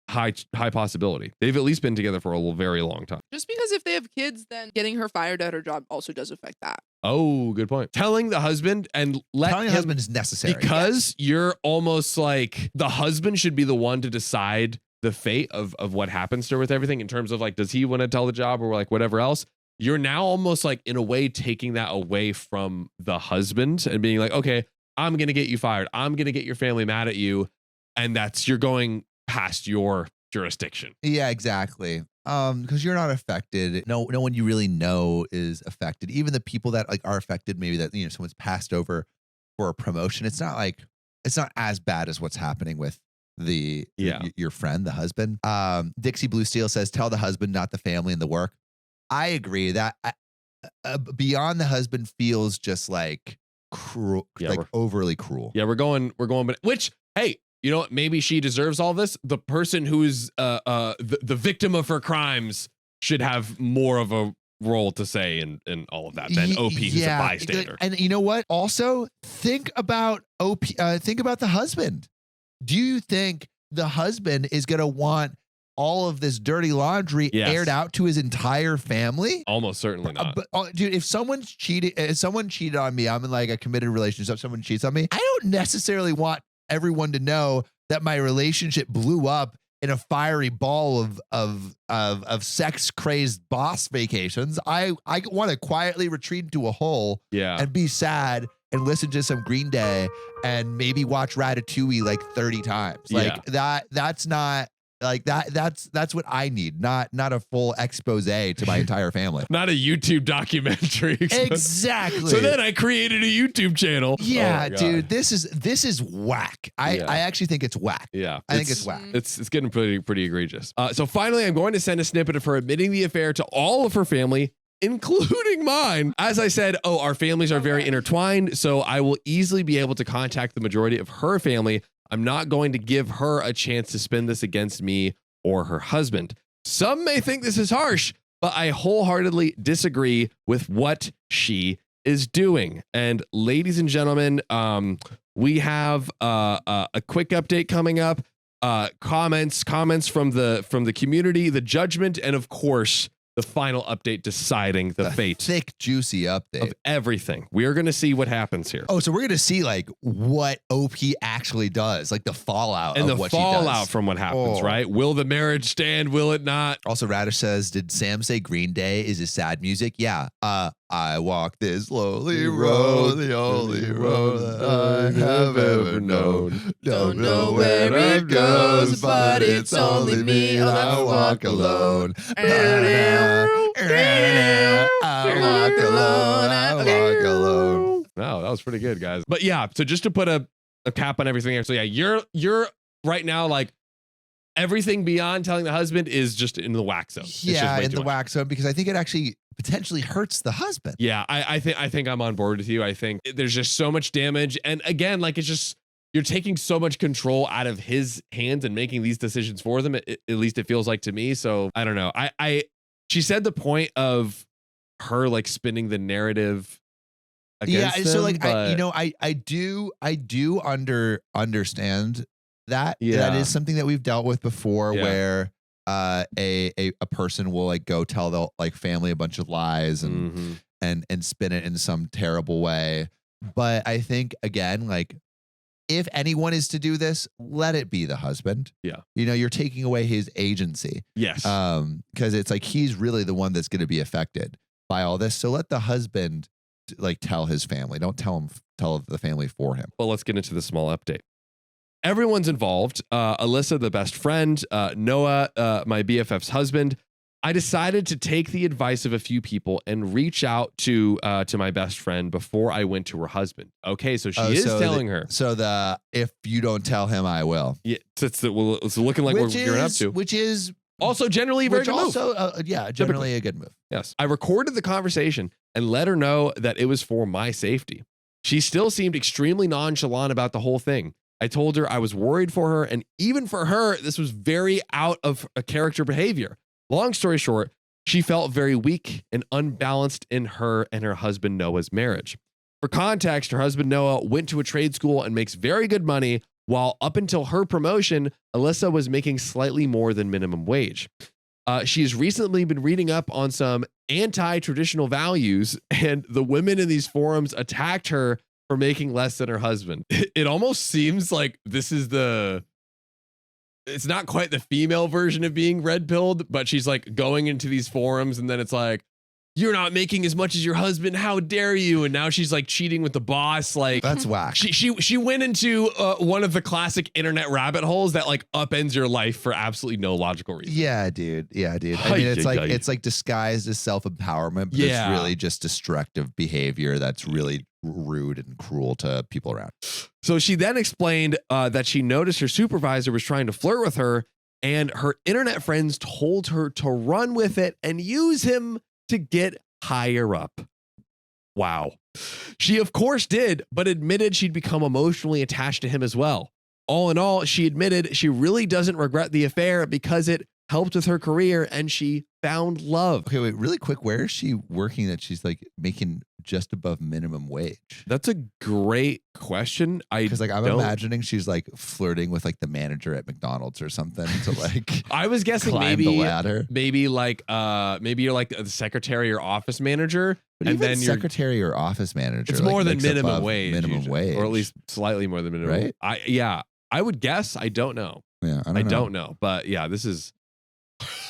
high possibility. They've at least been together for a very long time. Just because if they have kids, then getting her fired at her job also does affect that. Oh, good point. Telling the husband and Telling the husband is necessary. because you're almost like the husband should be the one to decide the fate of what happens to her with everything in terms of like, does he want to tell the job or like whatever else? You're now almost like in a way taking that away from the husband and being like, okay, I'm going to get you fired. I'm going to get your family mad at you. And you're going past your jurisdiction. Yeah, exactly. because you're not affected. No one you really know is affected. Even the people that like are affected, maybe that someone's passed over for a promotion. It's not as bad as what's happening with your friend, the husband. Dixie Blue Steel says, tell the husband, not the family and the work. I agree that beyond the husband feels just like cruel, like overly cruel. Yeah, we're going, but which, hey, you know what? Maybe she deserves all this. The person who's the victim of her crimes should have more of a role to say in all of that than OP, who's a bystander. And you know what? Also, think about OP. Think about the husband. Do you think the husband is going to want all of this dirty laundry aired out to his entire family? Almost certainly not. But dude, if someone cheated on me, I'm in like a committed relationship. Someone cheats on me, I don't necessarily want everyone to know that my relationship blew up in a fiery ball of sex crazed boss vacations. I want to quietly retreat into a hole and be sad and listen to some Green Day and maybe watch Ratatouille like 30 times. Like that's not like that's what I need, not a full expose to my entire family. Not a YouTube documentary. Exactly. So then I created a YouTube channel. Yeah, dude, this is whack. I actually think it's whack. Yeah. I think it's whack. It's getting pretty egregious. So finally, I'm going to send a snippet of her admitting the affair to all of her family, including mine. As I said, our families are very intertwined, so I will easily be able to contact the majority of her family. I'm not going to give her a chance to spin this against me or her husband. Some may think this is harsh, but I wholeheartedly disagree with what she is doing. And ladies and gentlemen, we have a quick update coming up. Comments from the community, the judgment, and of course, the final update deciding the fate. Thick, juicy update of everything. We are going to see what happens here. Oh, so we're going to see like what OP actually does, like the fallout and of the what fallout she does. From what happens, right? Will the marriage stand? Will it not? Also, Radish says, did Sam say Green Day is his sad music? Yeah. I walk this lonely road, the only road that I have ever known. Don't know where it goes, but it's only me, and I walk alone. I walk alone, I walk alone. Wow, that was pretty good, guys. But yeah, so just to put a cap on everything here. So yeah, you're right now like everything beyond telling the husband is just in the whack zone. Yeah, in the whack zone, because I think it actually potentially hurts the husband. Yeah, I think I'm on board with you. I think there's just so much damage, and again, like it's just you're taking so much control out of his hands and making these decisions for them. At least it feels like to me. So I don't know. She said the point of her like spinning the narrative against him, so like but I do understand that. Yeah. That is something that we've dealt with before, where a person will like go tell the like family a bunch of lies and spin it in some terrible way. But I think again, like if anyone is to do this, let it be the husband. Yeah. You're taking away his agency. Yes. Because it's like he's really the one that's going to be affected by all this. So let the husband like tell his family. Don't tell the family for him. Well, let's get into the small update. Everyone's involved. Alyssa, the best friend, Noah, my BFF's husband. I decided to take the advice of a few people and reach out to my best friend before I went to her husband. Okay, so she is telling her. So if you don't tell him, I will. Yeah, it's looking like we're gearing up to. Which is also generally a very good move. Generally a good move. Yes. I recorded the conversation and let her know that it was for my safety. She still seemed extremely nonchalant about the whole thing. I told her I was worried for her, and even for her, this was very out of a character behavior. Long story short, she felt very weak and unbalanced in her and her husband Noah's marriage. For context, her husband Noah went to a trade school and makes very good money, while up until her promotion, Alyssa was making slightly more than minimum wage. She has recently been reading up on some anti-traditional values, and the women in these forums attacked her for making less than her husband. It almost seems like this is it's not quite the female version of being red pilled, but she's like going into these forums and then it's like, you're not making as much as your husband. How dare you? And now she's like cheating with the boss. Like That's whack. she went into one of the classic internet rabbit holes that like upends your life for absolutely no logical reason. Yeah, dude. I mean, it's like disguised as self-empowerment, but it's really just destructive behavior that's really rude and cruel to people around. So she then explained that she noticed her supervisor was trying to flirt with her, and her internet friends told her to run with it and use him to get higher up. Wow. She, of course, did, but admitted she'd become emotionally attached to him as well. All in all, she admitted she really doesn't regret the affair because it helped with her career and she found love. Okay, wait, really quick. Where is she working that she's like making just above minimum wage? That's a great question. Because like I'm imagining she's like flirting with like the manager at McDonald's or something to like I was guessing climb maybe the ladder. Maybe you're like the secretary or office manager. But and even then you're secretary or office manager. It's like, more than makes minimum above wage. Minimum usually, wage. or at least slightly more than minimum. Right? I would guess. I don't know. Yeah, I don't know. But yeah, this is.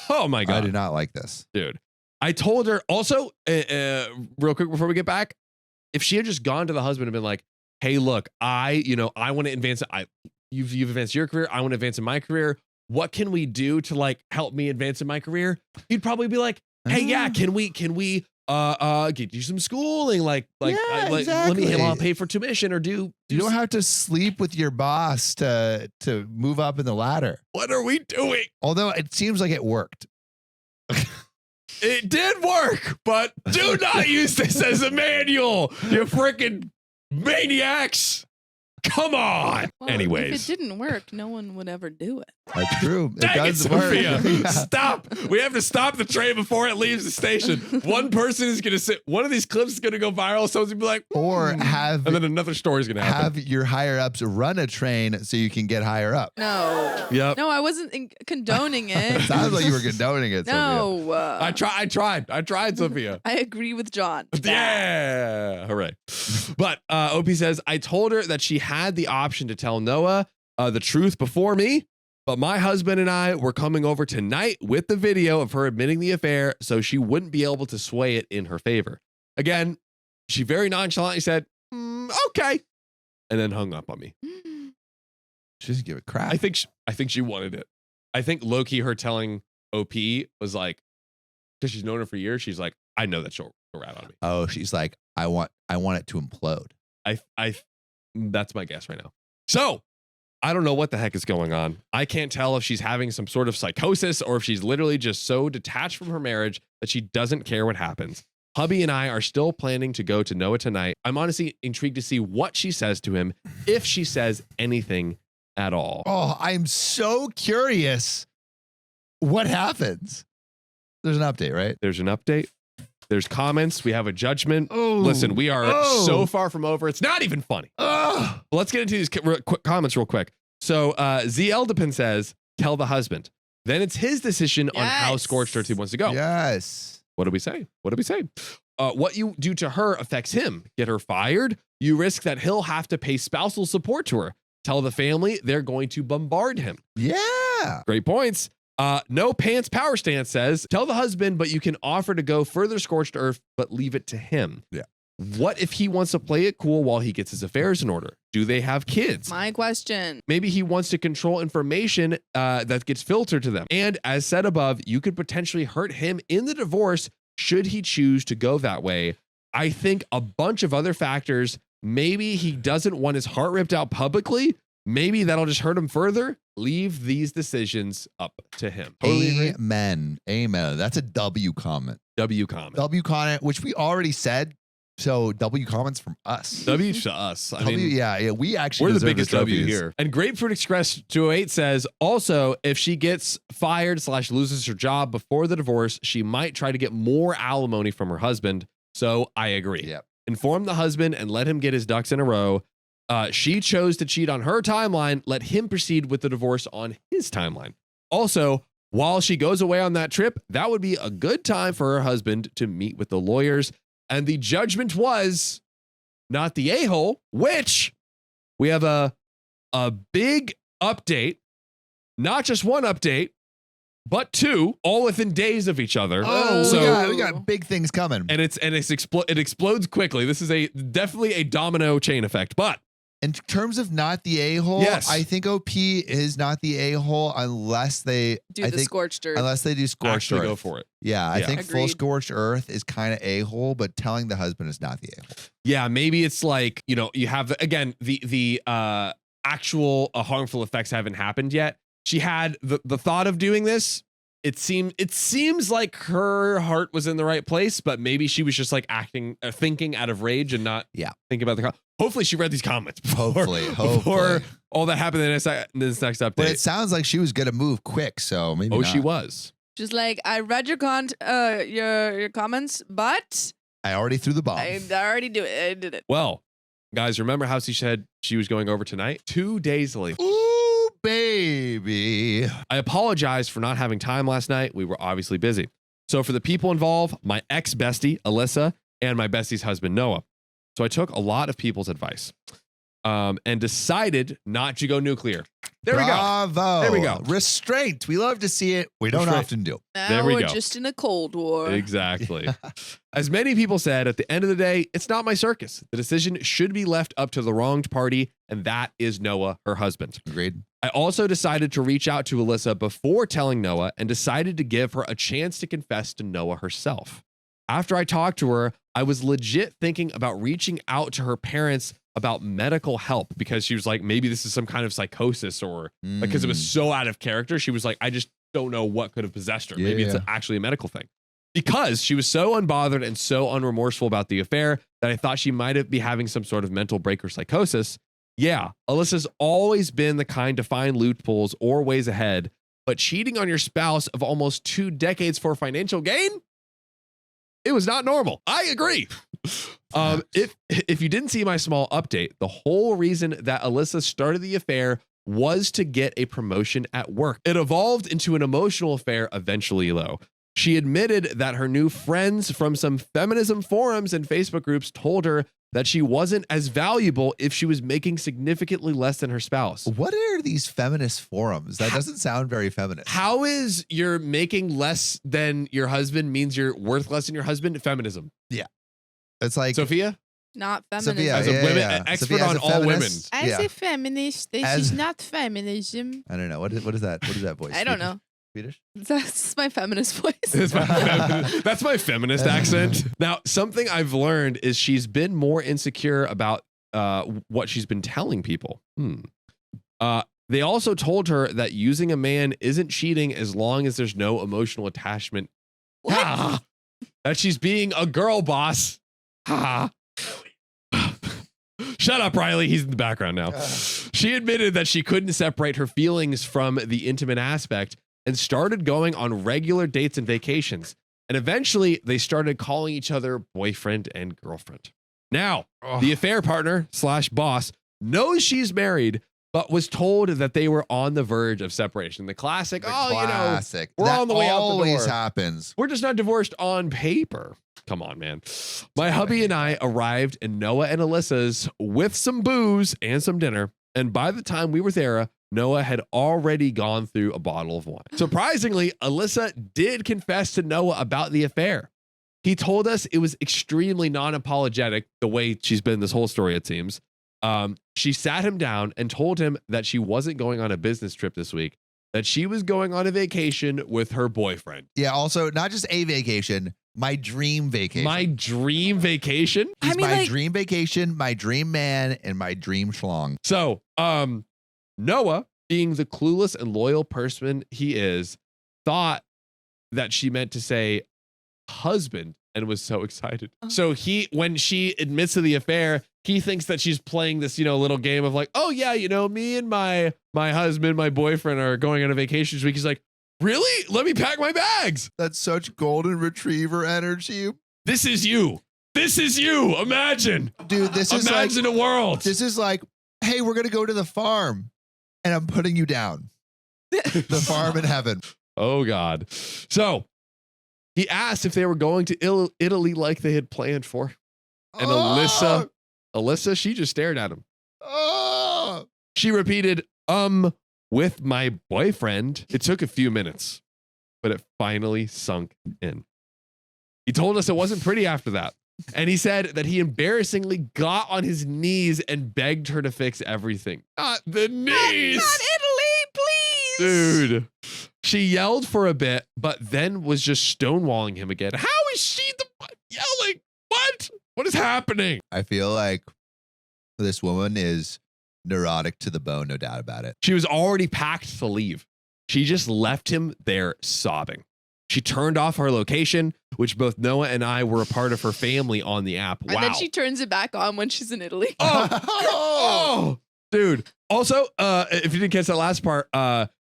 Oh my God. I do not like this, dude. I told her also, real quick before we get back, if she had just gone to the husband and been like, "Hey, look, I want to advance. You've advanced your career. I want to advance in my career. What can we do to like help me advance in my career?" He'd probably be like, "Hey, yeah, can we get you some schooling? Like, exactly. let me I'll pay for tuition or do you don't have to sleep with your boss to move up in the ladder. What are we doing?" Although it seems like it worked. It did work, but do not use this as a manual, you freaking maniacs. Come on. Well, anyways. if it didn't work, no one would ever do it. That's true. It Dang does it, work. Sophia. Yeah. Stop. We have to stop the train before it leaves the station. One person is going to sit. One of these clips is going to go viral. Someone's going to be like, Or have and then another story is going to happen. have your higher ups run a train so you can get higher up. No. Yep. No, I wasn't condoning it. Sounds like you were condoning it. Sophia. No. I tried, Sophia. I agree with John. Yeah. Hooray. But OP says, I told her that she had the option to tell Noah the truth before me, but my husband and I were coming over tonight with the video of her admitting the affair, so she wouldn't be able to sway it in her favor. Again, she very nonchalantly said, okay, and then hung up on me. She doesn't give a crap. I think she wanted it. I think low-key her telling OP was like, because she's known her for years, she's like, I know that she'll rat on me. Oh, she's like, I want it to implode. That's my guess right now. So I don't know what the heck is going on. I can't tell if she's having some sort of psychosis or if she's literally just so detached from her marriage that she doesn't care what happens. Hubby and I are still planning to go to Noah tonight. I'm honestly intrigued to see what she says to him, if she says anything at all. Oh, I'm so curious. What happens? There's an update, right? There's an update. There's comments. We have a judgment. Oh, listen, we are so far from over. It's not even funny. Well, let's get into these quick comments real quick. So Z Eldepin says, tell the husband. Then it's his decision on how scorched earth he wants to go. Yes. What do we say? What you do to her affects him. Get her fired. You risk that he'll have to pay spousal support to her. Tell the family they're going to bombard him. Yeah. Great points. No Pants Power Stance says, tell the husband, but you can offer to go further scorched earth, but leave it to him. Yeah. What if he wants to play it cool while he gets his affairs in order? Do they have kids? My question. Maybe he wants to control information that gets filtered to them. And as said above, you could potentially hurt him in the divorce should he choose to go that way. I think a bunch of other factors. Maybe he doesn't want his heart ripped out publicly. Maybe that'll just hurt him further. Leave these decisions up to him. Totally Amen. Amen. That's a W comment. W comment. W comment, which we already said. So W comments from us. W to us. I W, mean, yeah, we actually we're the deserve biggest trophies. W here. And Grapefruit Express 208 says, also, if she gets fired / loses her job before the divorce, she might try to get more alimony from her husband. So I agree. Yep. Inform the husband and let him get his ducks in a row. She chose to cheat on her timeline. Let him proceed with the divorce on his timeline. Also, while she goes away on that trip, that would be a good time for her husband to meet with the lawyers. And the judgment was not the a-hole, which we have a big update, not just one update, but 2, all within days of each other. Oh, so we got big things coming. and it explodes quickly. This is definitely a domino chain effect. But In terms of not the a-hole, Yes. I think OP is not the a-hole unless they Scorched earth. unless they do scorched actually earth. go for it. Yeah, I Yeah. think full Agreed. scorched earth is kind of a-hole, but telling the husband is not the a-hole. Yeah, maybe it's like, you know, you have the actual harmful effects haven't happened yet. She had the thought of doing this. It seems like her heart was in the right place, but maybe she was just like thinking out of rage and not thinking about the. Hopefully, she read these comments before Hopefully. all that happened in this next update. But it sounds like she was gonna move quick, so maybe. Oh, not. she was. Just like I read your comments, but I already threw the bomb. I already do it. I did it. Well, guys, remember how she said she was going over tonight? 2 days late. Ooh, baby. I apologize for not having time last night. We were obviously busy. So for the people involved, my ex-bestie, Alyssa, and my bestie's husband, Noah. So I took a lot of people's advice and decided not to go nuclear. There we go. Bravo. There we go. Restraint. We love to see it. We don't Restraint. often do. Now There we we're go. just in a Cold War. Exactly. As many people said, at the end of the day, it's not my circus. The decision should be left up to the wronged party, and that is Noah, her husband. Agreed. I also decided to reach out to Alyssa before telling Noah and decided to give her a chance to confess to Noah herself. After I talked to her, I was legit thinking about reaching out to her parents about medical help because she was like, maybe this is some kind of psychosis or because it was so out of character. She was like, I just don't know what could have possessed her. Maybe it's actually a medical thing. Because she was so unbothered and so unremorseful about the affair that I thought she might be having some sort of mental break or psychosis. Yeah, Alyssa's always been the kind to find loopholes or ways ahead, but cheating on your spouse of almost 2 decades for financial gain? It was not normal. I agree. If you didn't see my small update, the whole reason that Alyssa started the affair was to get a promotion at work. It evolved into an emotional affair eventually, though. She admitted that her new friends from some feminism forums and Facebook groups told her that she wasn't as valuable if she was making significantly less than her spouse. What are these feminist forums? That doesn't sound very feminist. How is you're making less than your husband means you're worth less than your husband? Feminism. It's like Sophia? Not feminist. Sophia, As a women- expert Sophia, as on a all women. feminist, As yeah. a feminist, this As- is not feminism. I don't know. What is that? What is that voice? I don't know. Swedish? That's my feminist voice. That's my feminist accent. Now, something I've learned is she's been more insecure about what she's been telling people. They also told her that using a man isn't cheating as long as there's no emotional attachment. What? Ah, that she's being a girl boss. Ah. Shut up, Riley. He's in the background now. She admitted that she couldn't separate her feelings from the intimate aspect and started going on regular dates and vacations. And eventually, they started calling each other boyfriend and girlfriend. Now, the affair partner / boss knows she's married, but was told that they were on the verge of separation. The classic, Classic. we're that on the way out the always door. happens. We're just not divorced on paper. Come on, man. My hubby and I arrived in Noah and Alyssa's with some booze and some dinner. And by the time we were there, Noah had already gone through a bottle of wine. Surprisingly, Alyssa did confess to Noah about the affair. He told us it was extremely non-apologetic, the way she's been this whole story, it seems. She sat him down and told him that she wasn't going on a business trip this week, that she was going on a vacation with her boyfriend. Yeah. Also, not just a vacation, my dream vacation. My dream vacation? He's I mean, my like- dream vacation, my dream man, and my dream schlong. So, Noah, being the clueless and loyal person he is, thought that she meant to say husband and was so excited. Oh. So when she admits to the affair, he thinks that she's playing this, little game of like, oh yeah, me and my husband, my boyfriend are going on a vacation this week. He's like, really? Let me pack my bags. That's such golden retriever energy. This is you. This is you. Imagine. Dude, this is like, Imagine a world. this is like, hey, we're going to go to the farm and I'm putting you down. The farm in heaven. Oh, God. So he asked if they were going to Italy like they had planned for. And Alyssa, she just stared at him. Oh, She repeated, with my boyfriend. It took a few minutes. but it finally sunk in. He told us it wasn't pretty after that. And he said that he embarrassingly got on his knees and begged her to fix everything. Not the knees. Not Italy, please. Dude. She yelled for a bit, but then was just stonewalling him again. How is she the one yelling? What? What is happening? I feel like this woman is neurotic to the bone, no doubt about it. She was already packed to leave. She just left him there sobbing. She turned off her location, which both Noah and I were a part of her family on the app. Wow. And then she turns it back on when she's in Italy. Oh, dude. Also, if you didn't catch that last part,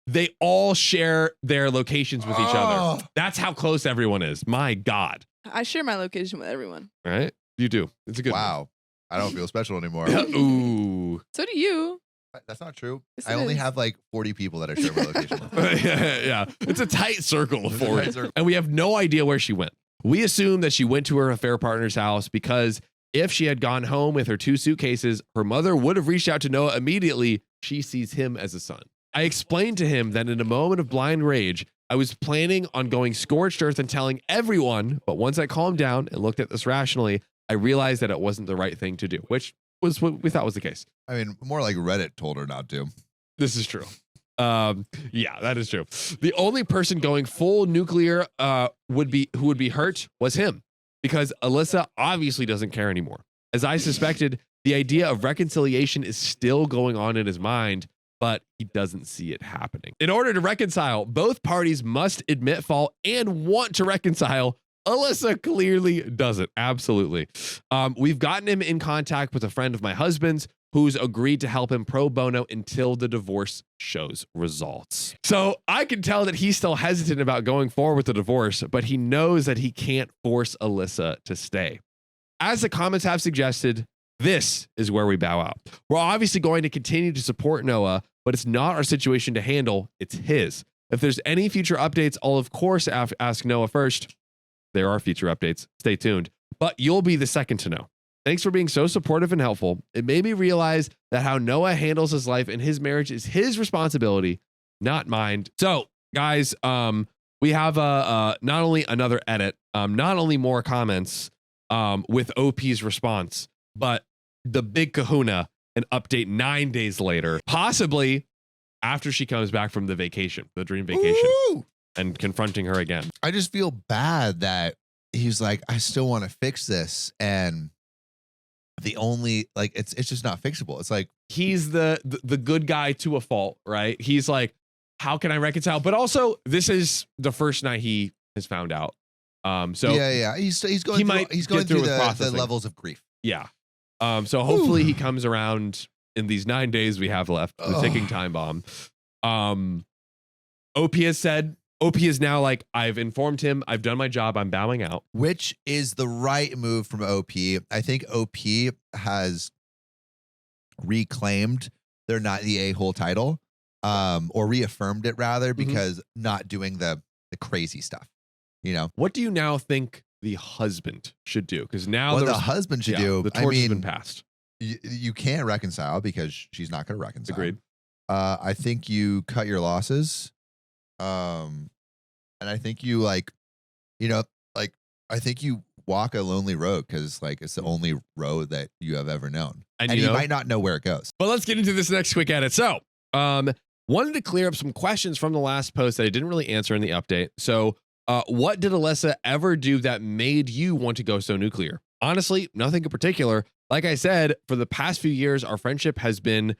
they all share their locations with each other. That's how close everyone is. My God. I share my location with everyone. Right? You do. It's a good one. Wow. I don't feel special anymore. Ooh. So do you. That's not true. Yes, I it only is. have like 40 people that I share my location with. Yeah. It's a tight circle It's a for tight it. circle. And we have no idea where she went. We assume that she went to her affair partner's house because if she had gone home with her 2 suitcases, her mother would have reached out to Noah immediately. She sees him as a son. I explained to him that in a moment of blind rage, I was planning on going scorched earth and telling everyone, but once I calmed down and looked at this rationally, I realized that it wasn't the right thing to do, which was what we thought was the case. I mean, more like Reddit told her not to. This is true. Yeah, that is true. The only person going full nuclear who would be hurt was him, because Alyssa obviously doesn't care anymore. As I suspected, the idea of reconciliation is still going on in his mind, but he doesn't see it happening. In order to reconcile, both parties must admit fault and want to reconcile. Alyssa clearly doesn't. Absolutely. We've gotten him in contact with a friend of my husband's who's agreed to help him pro bono until the divorce shows results. So I can tell that he's still hesitant about going forward with the divorce, but he knows that he can't force Alyssa to stay. As the comments have suggested, this is where we bow out. We're obviously going to continue to support Noah, but it's not our situation to handle. It's his. If there's any future updates, I'll of course ask Noah first. There are future updates. Stay tuned. But you'll be the second to know. Thanks for being so supportive and helpful. It made me realize that how Noah handles his life and his marriage is his responsibility, not mine. So, guys, we have not only another edit, not only more comments with OP's response, but the big kahuna, an update 9 days later, possibly after she comes back from the vacation, the dream vacation. Ooh! And confronting her again. I just feel bad that he's like, I still want to fix this. And the only, like, it's just not fixable. It's like, he's the good guy to a fault, right? He's like, how can I reconcile? But also, this is the first night he has found out. So yeah. He's going through with the processing. levels of grief. Yeah. So hopefully he comes around in these 9 days we have left, the ticking time bomb. OP has said, OP is now like, I've informed him, I've done my job, I'm bowing out. Which is the right move from OP. I think OP has reclaimed their not the a-hole title, or reaffirmed it rather, because not doing the crazy stuff, you know? What do you now think the husband should do? Because now What the husband should do, the I torch has mean, been passed. you can't reconcile because she's not going to reconcile. Agreed. I think you cut your losses. And I think you I think you walk a lonely road because like it's the only road that you have ever known. And you might not know where it goes. But let's get into this next quick edit. So, wanted to clear up some questions from the last post that I didn't really answer in the update. So, what did Alyssa ever do that made you want to go so nuclear? Honestly, nothing in particular. Like I said, for the past few years, our friendship has been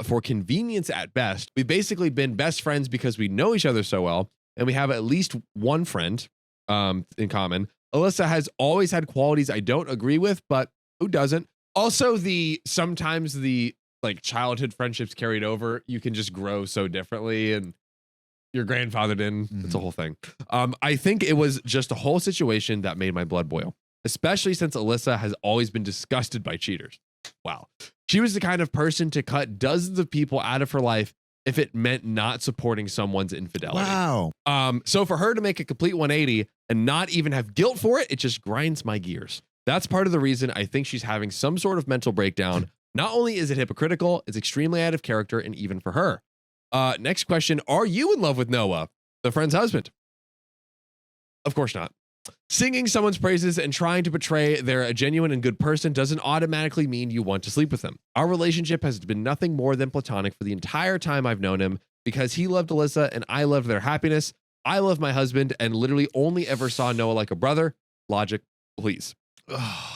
for convenience at best. We've basically been best friends because we know each other so well, and we have at least one friend in common. Alyssa has always had qualities I don't agree with, but who doesn't? Also, sometimes the like childhood friendships carried over. You can just grow so differently, and your grandfathered in. It's a whole thing. I think it was just a whole situation that made my blood boil, especially since Alyssa has always been disgusted by cheaters. Wow. She was the kind of person to cut dozens of people out of her life if it meant not supporting someone's infidelity. Wow. So for her to make a complete 180 and not even have guilt for it, it just grinds my gears. That's part of the reason I think she's having some sort of mental breakdown. Not only is it hypocritical, it's extremely out of character, and even for her. Next question. Are you in love with Noah, the friend's husband? Of course not. Singing someone's praises and trying to portray they're a genuine and good person doesn't automatically mean you want to sleep with them. Our relationship has been nothing more than platonic for the entire time I've known him because he loved Alyssa and I loved their happiness. I love my husband and literally only ever saw Noah like a brother. Logic, please.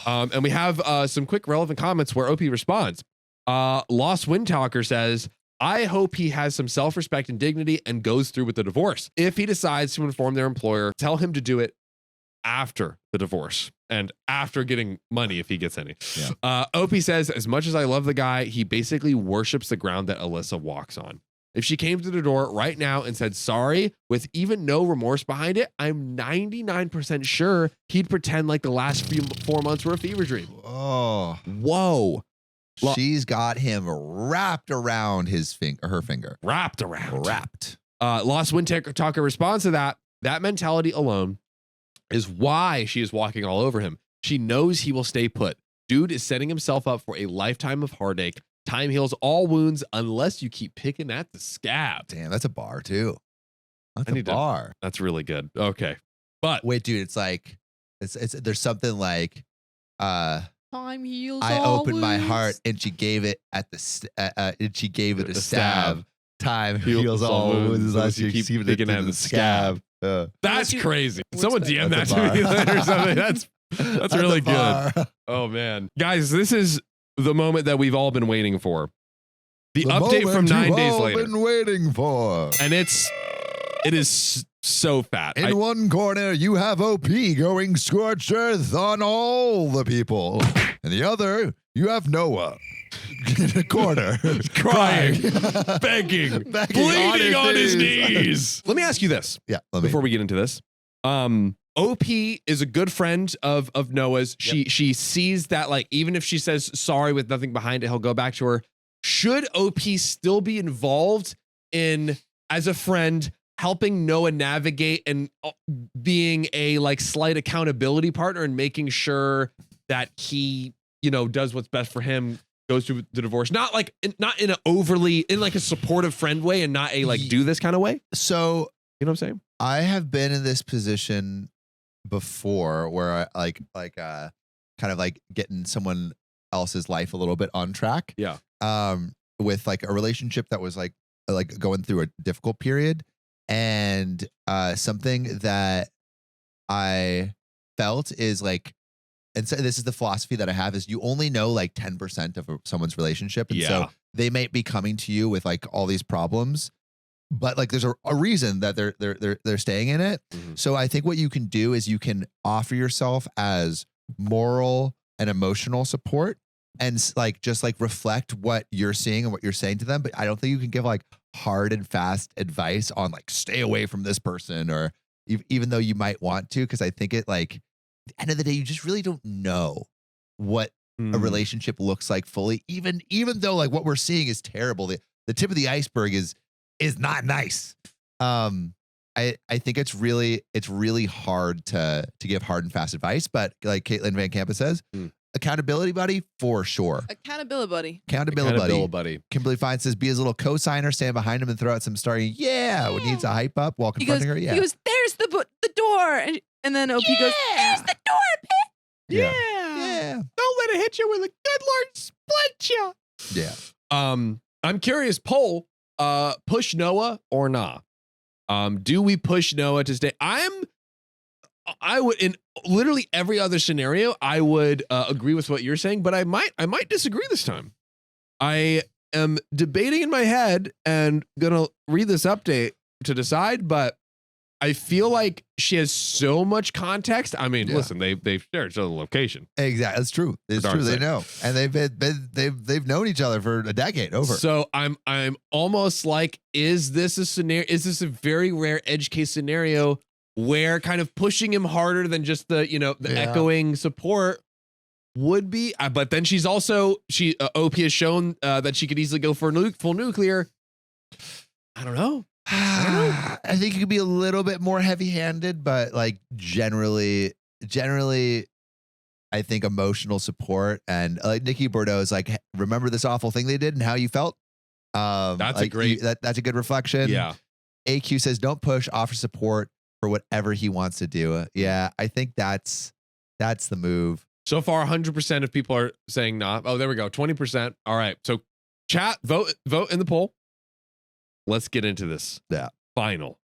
And we have some quick relevant comments where OP responds. Lost Wind Talker says, I hope he has some self-respect and dignity and goes through with the divorce. If he decides to inform their employer, tell him to do it after the divorce and after getting money if he gets any. Yeah. OP says, as much as I love the guy, he basically worships the ground that Alyssa walks on. If she came to the door right now and said sorry with even no remorse behind it, I'm 99% sure he'd pretend like the last 4 months were a fever dream. Oh, Whoa. she's got him wrapped around her finger. Wrapped around. Wrapped. Lost Wind Talker responds to that. That mentality alone is why she is walking all over him. She knows he will stay put. Dude is setting himself up for a lifetime of heartache. Time heals all wounds unless you keep picking at the scab. Damn, that's a bar too. That's I a need to- bar. That's really good. Okay. But Wait, dude, it's like there's something like Time heals I all opened my wounds. heart and she gave it and she gave it a A stab. stab. Time Heals heals all all wounds wounds unless you keep keep it picking to at the the scab. that's you- crazy. what's Someone that? DM that That's to a me bar. later or something. That's That's really a good. bar. Oh man. Guys, this is the moment that we've all been waiting for. The update from moment 9 you've days all later. been waiting for. And it is so fat. In one corner, you have OP going scorched earth on all the people. In the other, you have Noah in a corner, Crying, crying, begging, Begging bleeding on his knees. Let me ask you this Yeah, let me. before we get into this. OP is a good friend of Noah's. She sees that, like, even if she says sorry with nothing behind it, he'll go back to her. Should OP still be involved in, as a friend, helping Noah navigate and being a like slight accountability partner and making sure that he, does what's best for him, goes through the divorce, not in a overly, in like a supportive friend way and not a like do this kind of way? So You know what I'm saying? I have been in this position before where I kind of like getting someone else's life a little bit on track. Yeah. With like a relationship that was like going through a difficult period, and something that I felt is like, and so this is the philosophy that I have, is you only know like 10% of someone's relationship, and Yeah. so they might be coming to you with like all these problems, but like there's a reason that they're staying in it. Mhm. So I think what you can do is you can offer yourself as moral and emotional support, and like just like reflect what you're seeing and what you're saying to them. But I don't think you can give like hard and fast advice on like stay away from this person, or even though you might want to, because I think it like at the end of the day you just really don't know what a relationship looks like fully. Even though like what we're seeing is terrible, the tip of the iceberg is not nice. I think it's really hard to give hard and fast advice, but like Caitlin Van Campa says, accountability buddy for sure. Accountability buddy. Accountability buddy. buddy. Kimberly Fine says, be his little co-signer, stand behind him and throw out some starry. Yeah, when he needs a hype up while He goes, confronting her. Yeah. he goes, there's the door. And then OP goes, there's the door, yeah. Yeah. Don't let it hit you with a good Lord split you. Yeah. I'm curious, poll, push Noah or nah? Do we push Noah to stay? I would, in literally every other scenario, I would agree with what you're saying, but I might disagree this time. I am debating in my head and gonna read this update to decide, but I feel like she has so much context. I mean, Yeah. listen, they've shared each other's location. Exactly. It's true. It's darn true. They sake. know. And they've known each other for a decade over. So I'm almost like, is this a scenario? Is this a very rare edge case scenario where kind of pushing him harder than just the Yeah. echoing support would be? But then she's also OP has shown that she could easily go for full nuclear. I don't know. I think you could be a little bit more heavy-handed, but like generally, I think emotional support and like Nikki Bordeaux is like, remember this awful thing they did and how you felt. That's a like, great. that's a good reflection. Yeah. AQ says, don't push, offer support. for whatever he wants to do. Yeah, I think that's the move. So far, 100% of people are saying not. Oh, there we go. 20%. All right. So chat, vote in the poll. Let's get into this. Yeah. Final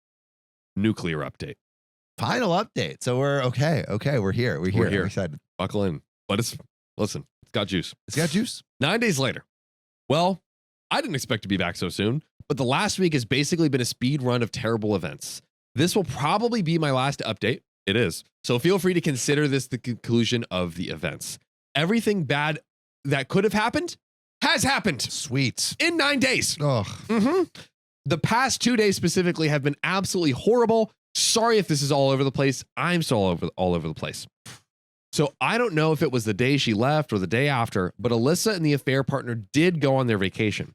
nuclear update. Final update. So we're okay. We're here. We're here. I'm excited. Buckle in. But listen, it's got juice. It's got juice. 9 days later. Well, I didn't expect to be back so soon, but the last week has basically been a speed run of terrible events. This will probably be my last update. It is. So feel free to consider this the conclusion of the events. Everything bad that could have happened has happened. Sweet. In 9 days. Oh. The past 2 days specifically have been absolutely horrible. Sorry if this is all over the place. I'm still all over the place. So I don't know if it was the day she left or the day after, but Alyssa and the affair partner did go on their vacation.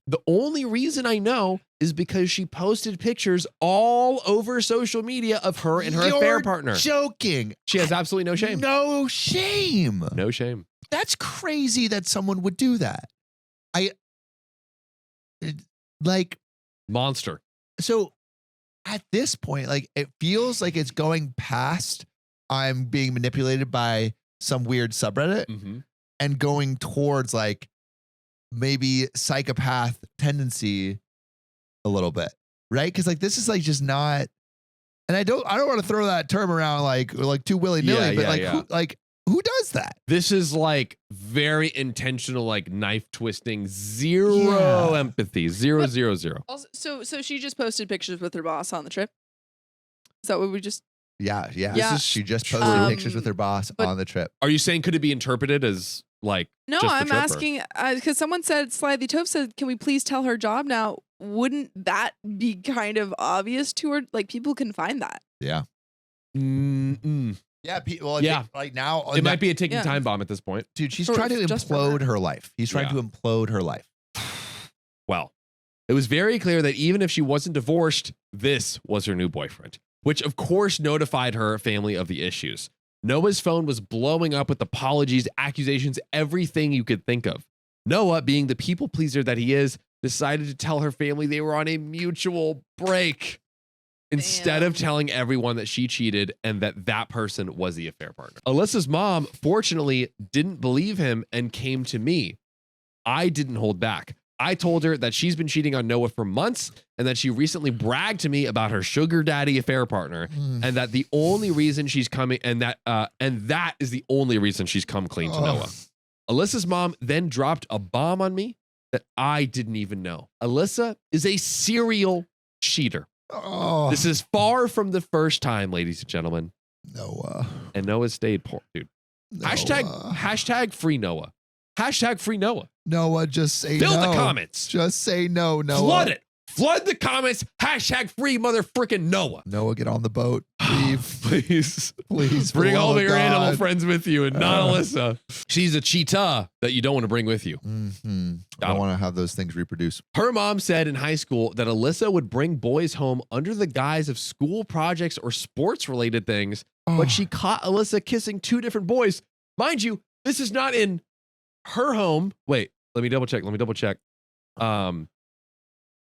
The only reason I know is because she posted pictures all over social media of her and her affair partner. Joking. She has absolutely no shame. No shame. No shame. That's crazy that someone would do that. Monster. So at this point, like, it feels like it's going past I'm being manipulated by some weird subreddit and going towards like maybe psychopath tendency a little bit, right? Because like this is like just not, and I don't want to throw that term around like too willy-nilly, but who does that? This is like very intentional, like knife twisting, zero empathy, zero. Also, so she just posted pictures with her boss on the trip. Is that what we just? Yeah. She just true. posted pictures with her boss but- on the trip. Are you saying could it be interpreted as like No, just the I'm trip, or- asking because someone said Slightly Tove said, "Can we please tell her job now?" Wouldn't that be kind of obvious to her? Like people can find that. Yeah. Yeah. Well, like now It might be a ticking time bomb at this point. dude. She's For- trying to just for her. implode her life. He's trying to implode her life. Well, it was very clear that even if she wasn't divorced, this was her new boyfriend, which of course notified her family of the issues. Noah's phone was blowing up with apologies, accusations, everything you could think of. Noah, being the people pleaser that he is, decided to tell her family they were on a mutual break instead of telling everyone that she cheated and that person was the affair partner. Alyssa's mom, fortunately, didn't believe him and came to me. I didn't hold back. I told her that she's been cheating on Noah for months and that she recently bragged to me about her sugar daddy affair partner and that the only reason she's coming and that is the only reason she's come clean to Noah. Alyssa's mom then dropped a bomb on me that I didn't even know. Alyssa is a serial cheater. This is far from the first time, ladies and gentlemen. Noah. And Noah stayed poor, dude. Hashtag free Noah. Hashtag free Noah. Noah, just say Fill no. the comments. Just say no, Noah. Flood it. Flood the comments. Hashtag free motherfucking Noah. Noah, get on the boat. Leave. Please. Please. for Bring the all love of your God. animal friends with you and not Alyssa. She's a cheetah that you don't want to bring with you. I don't want to have those things reproduce. Her mom said in high school that Alyssa would bring boys home under the guise of school projects or sports related things, but she caught Alyssa kissing two different boys. Mind you, this is not in her home. Wait, let me double check.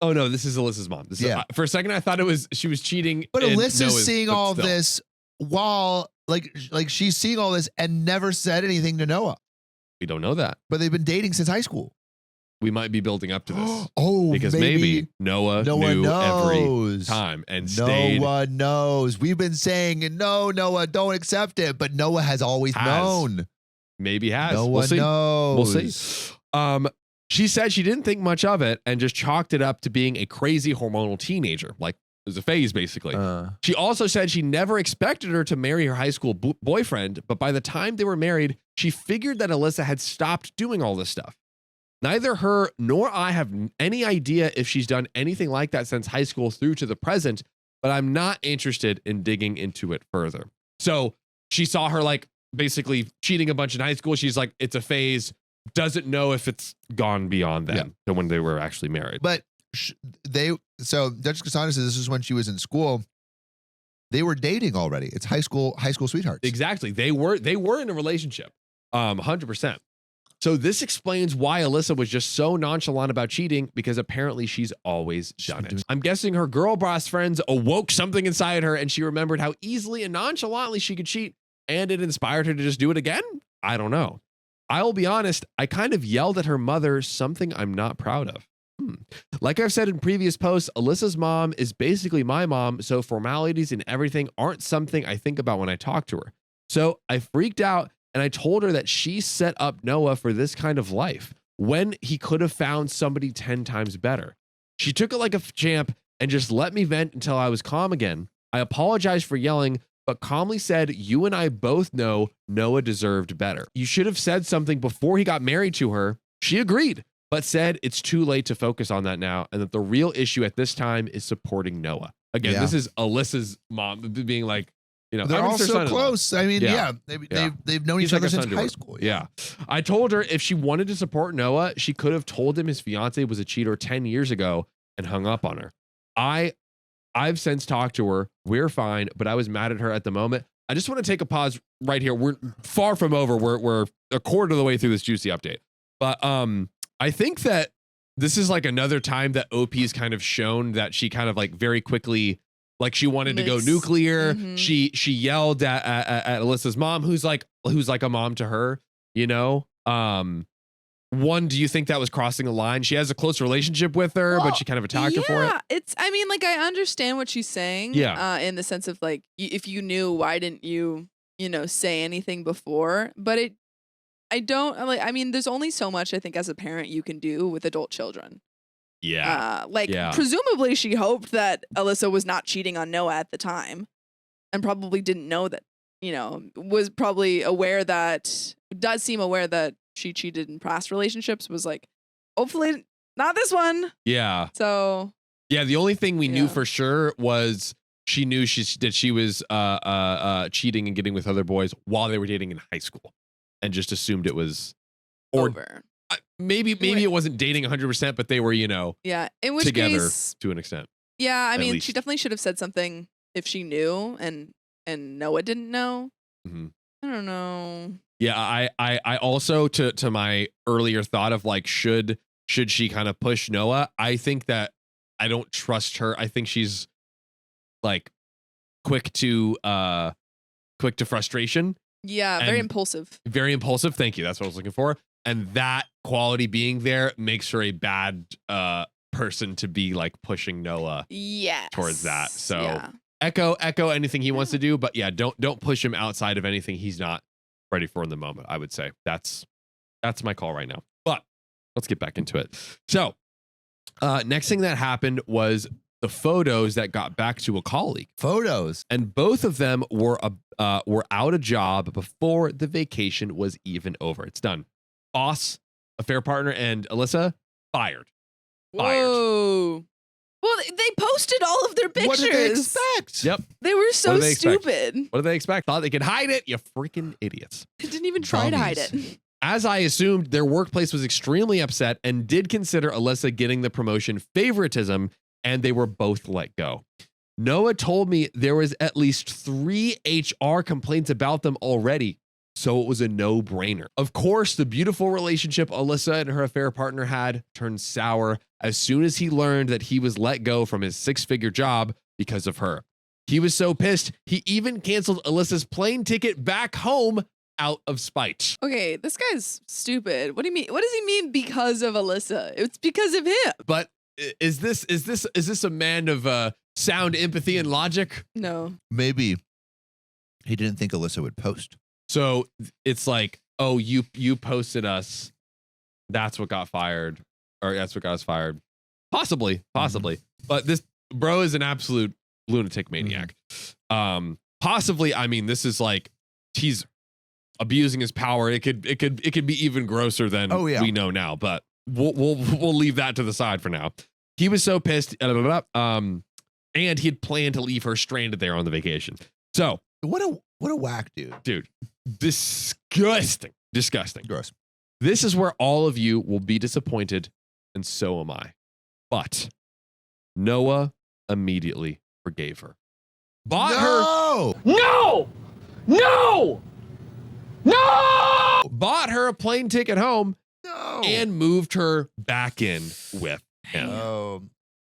Oh no, this is Alyssa's mom. This is, for a second I thought she was cheating. But and Alyssa's Noah's, seeing but all still. this while like she's seeing all this and never said anything to Noah. We don't know that. But they've been dating since high school. We might be building up to this. Because maybe Noah knew knows. every time and stayed. Noah knows. We've been saying, no, Noah, don't accept it. But Noah has always known. Maybe has. Noah we'll see. knows. We'll see. She said she didn't think much of it and just chalked it up to being a crazy hormonal teenager. Like, it was a phase, basically. She also said she never expected her to marry her high school boyfriend, but by the time they were married, she figured that Alyssa had stopped doing all this stuff. Neither her nor I have any idea if she's done anything like that since high school through to the present, but I'm not interested in digging into it further. So she saw her like basically cheating a bunch in high school. She's like, it's a phase. Doesn't know if it's gone beyond that to when they were actually married. But so Duchess Cassandra says this is when she was in school. They were dating already. It's high school sweethearts. Exactly. They were in a relationship. 100%. So this explains why Alyssa was just so nonchalant about cheating, because apparently she's always done it. I'm guessing her girl boss friends awoke something inside her and she remembered how easily and nonchalantly she could cheat, and it inspired her to just do it again? I don't know. I'll be honest, I kind of yelled at her mother something I'm not proud of. Like I've said in previous posts, Alyssa's mom is basically my mom, so formalities and everything aren't something I think about when I talk to her. So I freaked out and I told her that she set up Noah for this kind of life when he could have found somebody 10 times better. She took it like a champ and just let me vent until I was calm again. I apologized for yelling, but calmly said, you and I both know Noah deserved better. You should have said something before he got married to her. She agreed, but said it's too late to focus on that now, and that the real issue at this time is supporting Noah. Again, this is Alyssa's mom being like, you know, they're all so close. I mean, Yeah. they've known each other since high school. Yeah. I told her if she wanted to support Noah, she could have told him his fiance was a cheater 10 years ago and hung up on her. I've since talked to her. We're fine, but I was mad at her at the moment. I just want to take a pause right here. We're far from over. We're a quarter of the way through this juicy update. But I think that this is like another time that OP's kind of shown that she kind of like very quickly, like she wanted to go nuclear. She yelled at Alyssa's mom, who's like a mom to her, you know? One, do you think that was crossing a line? She has a close relationship with her, but she kind of attacked her for it. I mean, like, I understand what she's saying. Yeah. In the sense of like, if you knew, why didn't you, say anything before? But I don't like, I mean, there's only so much I think as a parent you can do with adult children. Yeah. Presumably she hoped that Alyssa was not cheating on Noah at the time, and probably didn't know that, was probably aware that, does seem aware that she cheated in past relationships, was like, hopefully not this one. Yeah. So. Yeah. The only thing we knew for sure was she knew she was cheating and getting with other boys while they were dating in high school, and just assumed it was over. Maybe it wasn't dating 100%, but they were, yeah. In which together case, to an extent. Yeah. I mean, least. she definitely should have said something if she knew and Noah didn't know. Mm-hmm. I don't know. Yeah. I also, to my earlier thought of like, should she kind of push Noah? I think that I don't trust her. I think she's like quick to frustration. Yeah. Very impulsive. Very impulsive. Thank you. That's what I was looking for. And that quality being there makes her a bad person to be like pushing Noah towards that. So echo anything he wants to do, but yeah, don't push him outside of anything he's not ready for in the moment. I would say that's my call right now. But let's get back into it. So next thing that happened was the photos that got back to a colleague. Photos. And both of them were out of job before the vacation was even over. It's done. Boss, affair partner, and Alyssa fired. Whoa. Well, they posted all of their pictures. What did they expect? Yep. They were so stupid. What did they expect? Thought they could hide it? You freaking idiots. They didn't even try to hide it. As I assumed, their workplace was extremely upset and did consider Alyssa getting the promotion favoritism, and they were both let go. Noah told me there was at least 3 HR complaints about them already, so it was a no-brainer. Of course, the beautiful relationship Alyssa and her affair partner had turned sour as soon as he learned that he was let go from his 6-figure job because of her. He was so pissed, he even canceled Alyssa's plane ticket back home out of spite. Okay, this guy's stupid. What do you mean? What does he mean because of Alyssa? It's because of him. But is this a man of sound empathy and logic? No. Maybe he didn't think Alyssa would post. So it's like, oh, you posted us. That's what got fired, or that's what got us fired. Possibly. But this bro is an absolute lunatic maniac. Possibly. I mean, this is like he's abusing his power. It could be even grosser than we know now. But we'll leave that to the side for now. He was so pissed. And he had planned to leave her stranded there on the vacation. So what a whack dude. Disgusting. Gross. This is where all of you will be disappointed, and so am I. But Noah immediately forgave her. Bought bought her a plane ticket home, No. and moved her back in with him. Oh,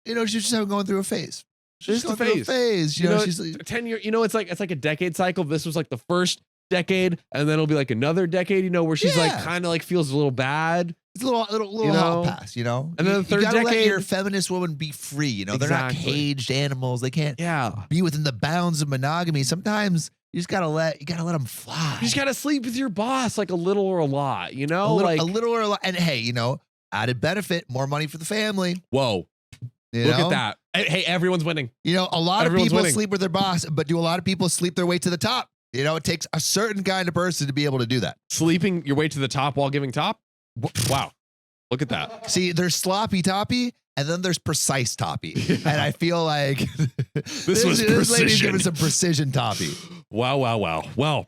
you know, she's just going through a phase. Just a going through phase. You know, know, she's like, 10 year. You know, it's like a decade cycle. This was like the first decade, and then it'll be like another decade. You know, where she's like Yeah. kind of like feels a little bad. it's a little You know? hot pass. You know, And then the third you gotta let decade- your feminist woman be free. You know, they're not Exactly. caged animals. They can't Yeah. be within the bounds of monogamy. Sometimes you just gotta let them fly. You just gotta sleep with your boss like a little or a lot. You know, a like little or a lot. And hey, you know, added benefit, more money for the family. whoa, You look know? at that. Hey, everyone's winning. You know, a lot Everyone's of people winning. sleep with their boss, but do a lot of people sleep their way to the top? You know, it takes a certain kind of person to be able to do that. Sleeping your way to the top while giving top. Wow, look at that. See, there's sloppy toppy, and then there's precise toppy. And I feel like was this lady's precision. giving some precision toppy. Wow. Well,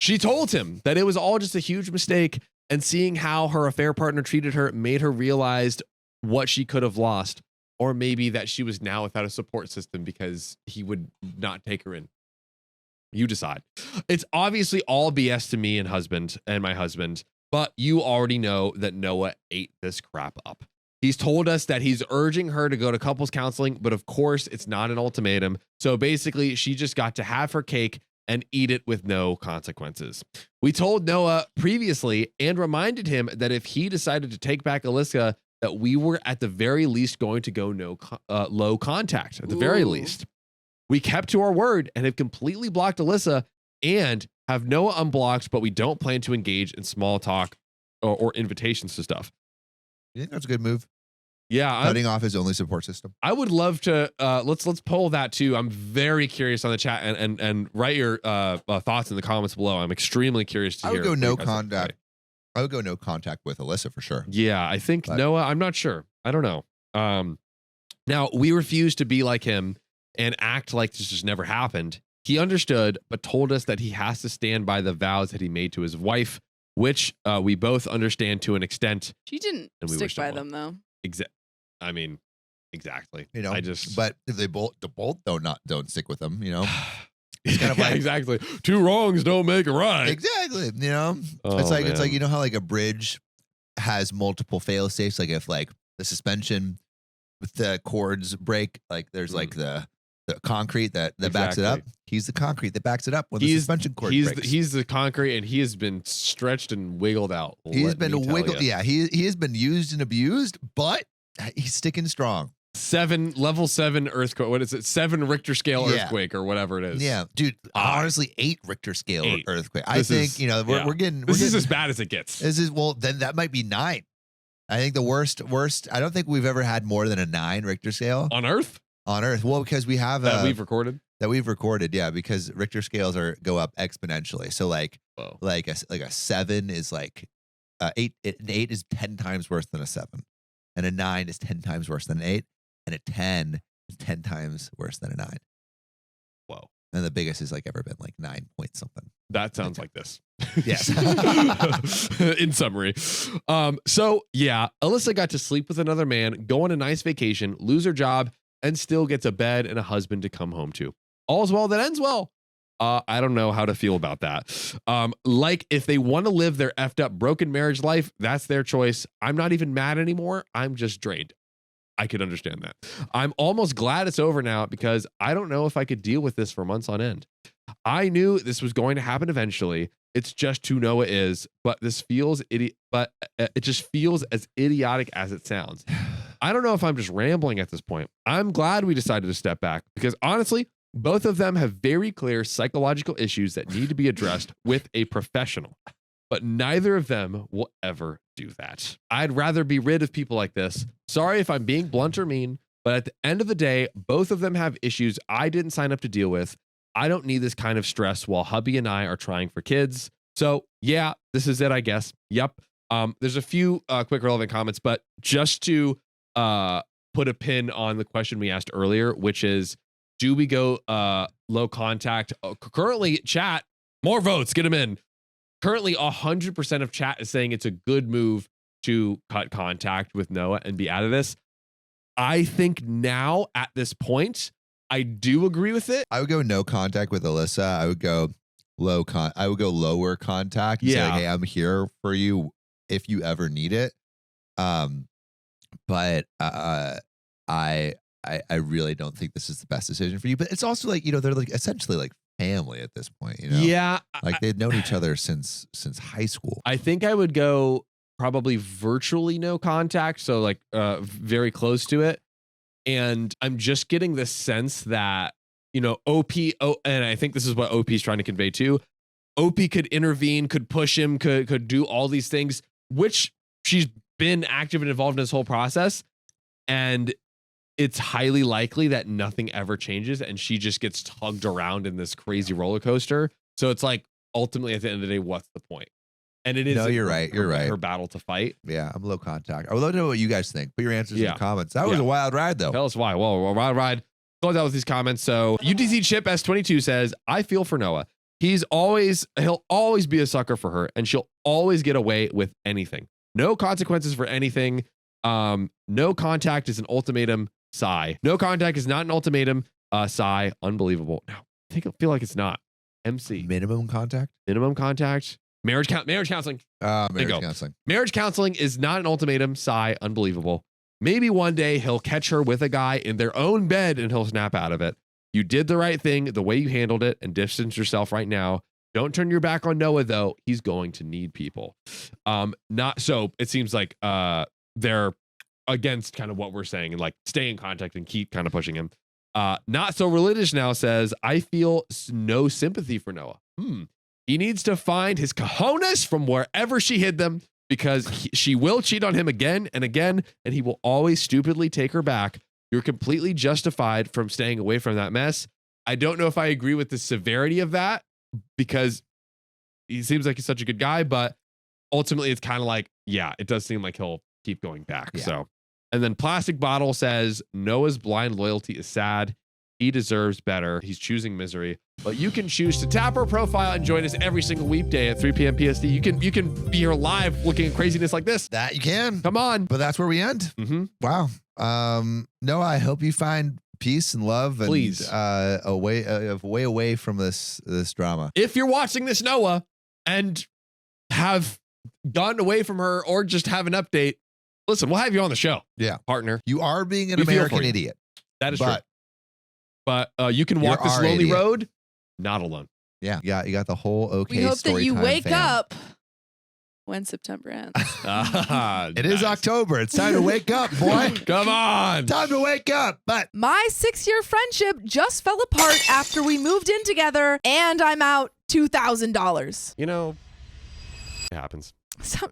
she told him that it was all just a huge mistake, and seeing how her affair partner treated her made her realize what she could have lost, or maybe that she was now without a support system because he would not take her in. You decide. It's obviously all BS to me and my husband, but you already know that Noah ate this crap up. He's told us that he's urging her to go to couples counseling, but of course it's not an ultimatum. So basically she just got to have her cake and eat it with no consequences. We told Noah previously and reminded him that if he decided to take back Alyssa, that we were at the very least going to go low contact, at the very least. We kept to our word and have completely blocked Alyssa and have Noah unblocked, but we don't plan to engage in small talk or invitations to stuff. You think that's a good move? Yeah, Cutting off his only support system. I would love to. Let's poll that too. I'm very curious on the chat and write your thoughts in the comments below. I'm extremely curious to I hear. would go what no you guys have to contact. say. I would go no contact with Alyssa for sure. Yeah, I think But- Noah. I'm not sure. I don't know. Now we refuse to be like him and act like this just never happened. He understood, but told us that he has to stand by the vows that he made to his wife, which we both understand to an extent. She didn't And we stick wish by them them though. I mean, exactly. You know, I just. but if they both don't stick with them, you know. It's kind of Yeah, like exactly. Two wrongs don't make a right. exactly, you know. Oh, it's like man. you know how like a bridge has multiple fail safes. Like if like the suspension with the cords break, like there's like the concrete that backs it up. Exactly. He's the concrete that backs it up when the He's- suspension cord He's breaks. he's the concrete, and he has been stretched and wiggled out. He's let been me tell wiggled. ya. Yeah, he has been used and abused, but he's sticking strong. Level 7 earthquake. What is it? 7 Richter scale Yeah. earthquake or whatever it is. Yeah, dude. Honestly, 8 Richter scale 8. earthquake. I This think is- you know yeah. we're getting. This is getting- as bad as it gets. This is well. Then that might be 9. I think the worst. I don't think we've ever had more than a 9 Richter scale On Earth on Earth. Well, because we have that we've recorded. yeah, because Richter scales go up exponentially. So like Whoa. like a 7 is like 8. An 8 is 10 times worse than a 7, and a 9 is 10 times worse than an 8, and a 10 is 10 times worse than a 9. Whoa. And the biggest has like ever been like 9 point something. That sounds like this. Yes. In summary. So yeah, Alyssa got to sleep with another man, go on a nice vacation, lose her job, and still gets a bed and a husband to come home to. All's well that ends well. I don't know how to feel about that. Like if they want to live their effed up broken marriage life, that's their choice. I'm not even mad anymore. I'm just drained. I could understand that. I'm almost glad it's over now because I don't know if I could deal with this for months on end. I knew this was going to happen eventually. It's just who Noah is, but it just feels as idiotic as it sounds. I don't know if I'm just rambling at this point. I'm glad we decided to step back because honestly, both of them have very clear psychological issues that need to be addressed with a professional, but neither of them will ever do that. I'd rather be rid of people like this. Sorry if I'm being blunt or mean, but at the end of the day, both of them have issues I didn't sign up to deal with. I don't need this kind of stress while hubby and I are trying for kids. So yeah, this is it, I guess. Yep. There's a few quick relevant comments, but just to put a pin on the question we asked earlier, which is, do we go low contact? Currently, chat, more votes, get them in. Currently, 100% of chat is saying it's a good move to cut contact with Noah and be out of this. I think now, at this point, I do agree with it. I would go no contact with Alyssa. I would go I would go lower contact. And say, Yeah. like, hey, I'm here for you if you ever need it. But I really don't think this is the best decision for you. But it's also like, they're like essentially like family at this point. Yeah. Like they've known each other since high school. I think I would go probably virtually no contact. So like very close to it. And I'm just getting the sense that, OP, and I think this is what OP is trying to convey too. OP could intervene, could push him, could do all these things, which she's been active and involved in this whole process. And it's highly likely that nothing ever changes and she just gets tugged around in this crazy roller coaster. So it's like, ultimately at the end of the day, what's the point? And it is. No, you're right. You're right. Her battle to fight. Yeah, I'm low contact. I would love to know what you guys think. Put your answers in Yeah. the comments. That was a wild ride, though. Tell us why. Well, wild ride. Close out with these comments. So UTC Chip S22 says, I feel for Noah. He'll always be a sucker for her and she'll always get away with anything. No consequences for anything. No contact is an ultimatum. Sigh. No contact is not an ultimatum. Sigh. Unbelievable. No, I feel like it's not. MC. Minimum contact? Minimum contact. Marriage counseling. Marriage counseling. Marriage counseling is not an ultimatum. Sigh. Unbelievable. Maybe one day he'll catch her with a guy in their own bed and he'll snap out of it. You did the right thing the way you handled it and distance yourself right now. Don't turn your back on Noah, though. He's going to need people. Not so it seems like they're against kind of what we're saying and like stay in contact and keep kind of pushing him. Not so religious now says, I feel no sympathy for Noah. He needs to find his cojones from wherever she hid them because she will cheat on him again and again, and he will always stupidly take her back. You're completely justified from staying away from that mess. I don't know if I agree with the severity of that because he seems like he's such a good guy, but ultimately it's kind of like, yeah, it does seem like he'll keep going back. Yeah. So, and then Plastic Bottle says, Noah's blind loyalty is sad. He deserves better. He's choosing misery. But you can choose to tap our profile and join us every single weekday at 3 p.m. PST. You can be here live looking at craziness like this. That you can. Come on. But that's where we end. Mm-hmm. Wow. Noah, I hope you find peace and love and Please. a way away from this drama. If you're watching this, Noah, and have gotten away from her or just have an update, listen, we'll have you on the show. Yeah. Partner. You are being an We feel American for you. idiot. That is true. But But you can walk You're this our lonely idiot. road, not alone. yeah, you got the whole okay We hope that you Storytime wake fam. up when September ends. It is October. It's time to wake up, boy. Come on. Time to wake up. But My 6-year friendship just fell apart after we moved in together, and I'm out $2,000. It happens.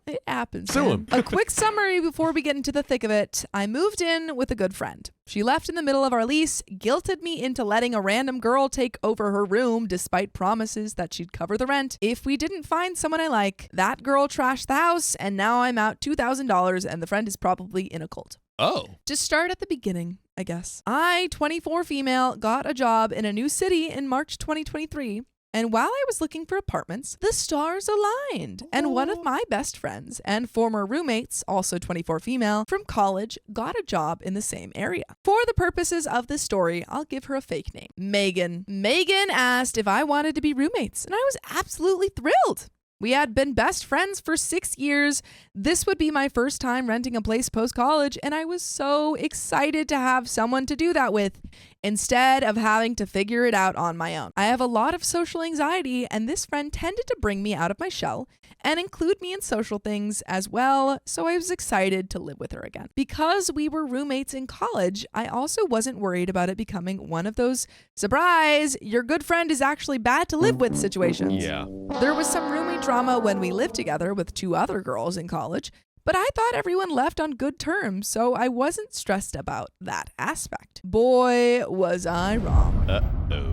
It happens. Sue man. him. A quick summary before we get into the thick of it. I moved in with a good friend. She left in the middle of our lease, guilted me into letting a random girl take over her room despite promises that she'd cover the rent if we didn't find someone I like. That girl trashed the house, and now I'm out $2,000, and the friend is probably in a cult. Oh. To start at the beginning, I guess. I, 24 female, got a job in a new city in March 2023. And while I was looking for apartments, the stars aligned. And one of my best friends and former roommates, also 24 female, from college, got a job in the same area. For the purposes of this story, I'll give her a fake name. Megan. Megan asked if I wanted to be roommates, and I was absolutely thrilled. We had been best friends for 6 years. This would be my first time renting a place post-college, and I was so excited to have someone to do that with instead of having to figure it out on my own. I have a lot of social anxiety, and this friend tended to bring me out of my shell and include me in social things as well, so I was excited to live with her again. Because we were roommates in college, I also wasn't worried about it becoming one of those, surprise, your good friend is actually bad to live with situations. Yeah. There was some roommate drama when we lived together with 2 other girls in college, but I thought everyone left on good terms, so I wasn't stressed about that aspect. Boy, was I wrong. Uh-oh.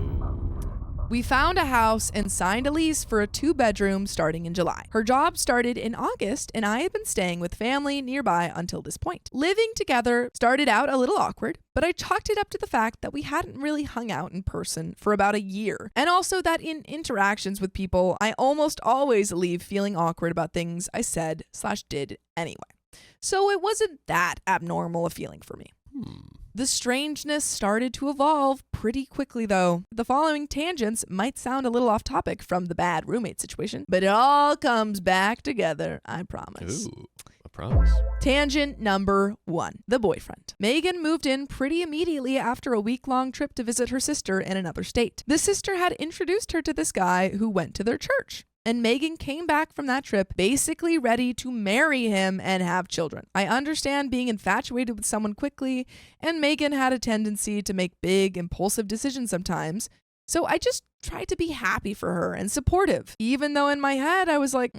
We found a house and signed a lease for a 2-bedroom starting in July. Her job started in August, and I had been staying with family nearby until this point. Living together started out a little awkward, but I chalked it up to the fact that we hadn't really hung out in person for about a year, and also that in interactions with people, I almost always leave feeling awkward about things I said/did anyway. So it wasn't that abnormal a feeling for me. The strangeness started to evolve pretty quickly, though. The following tangents might sound a little off topic from the bad roommate situation, but it all comes back together, I promise. Ooh, I promise. Tangent number 1, the boyfriend. Megan moved in pretty immediately after a week-long trip to visit her sister in another state. The sister had introduced her to this guy who went to their church. And Megan came back from that trip basically ready to marry him and have children. I understand being infatuated with someone quickly, and Megan had a tendency to make big, impulsive decisions sometimes. So I just tried to be happy for her and supportive, even though in my head I was like,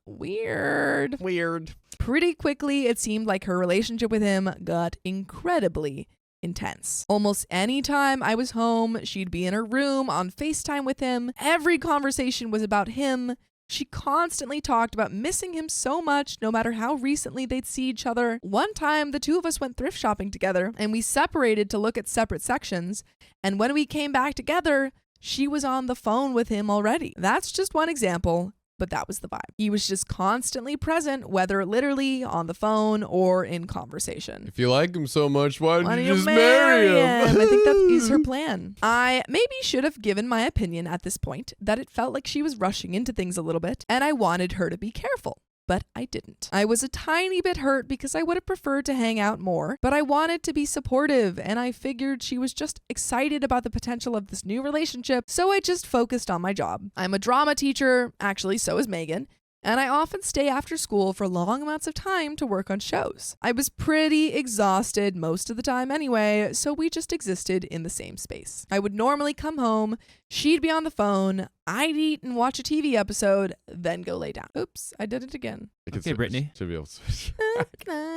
weird. Pretty quickly, it seemed like her relationship with him got incredibly intense. Almost any time I was home, she'd be in her room on FaceTime with him. Every conversation was about him. She constantly talked about missing him so much, no matter how recently they'd see each other. One time, the two of us went thrift shopping together, and we separated to look at separate sections. And when we came back together, she was on the phone with him already. That's just one example. But that was the vibe. He was just constantly present, whether literally on the phone or in conversation. If you like him so much, why Why don't don't you just marry him? I think that is her plan. I maybe should have given my opinion at this point that it felt like she was rushing into things a little bit, and I wanted her to be careful. But I didn't. I was a tiny bit hurt because I would have preferred to hang out more, but I wanted to be supportive, and I figured she was just excited about the potential of this new relationship, so I just focused on my job. I'm a drama teacher, actually so is Megan, and I often stay after school for long amounts of time to work on shows. I was pretty exhausted most of the time anyway, so we just existed in the same space. I would normally come home, she'd be on the phone, I'd eat and watch a TV episode, then go lay down. Oops, I did it again. Okay, Brittany. Should be able to switch. I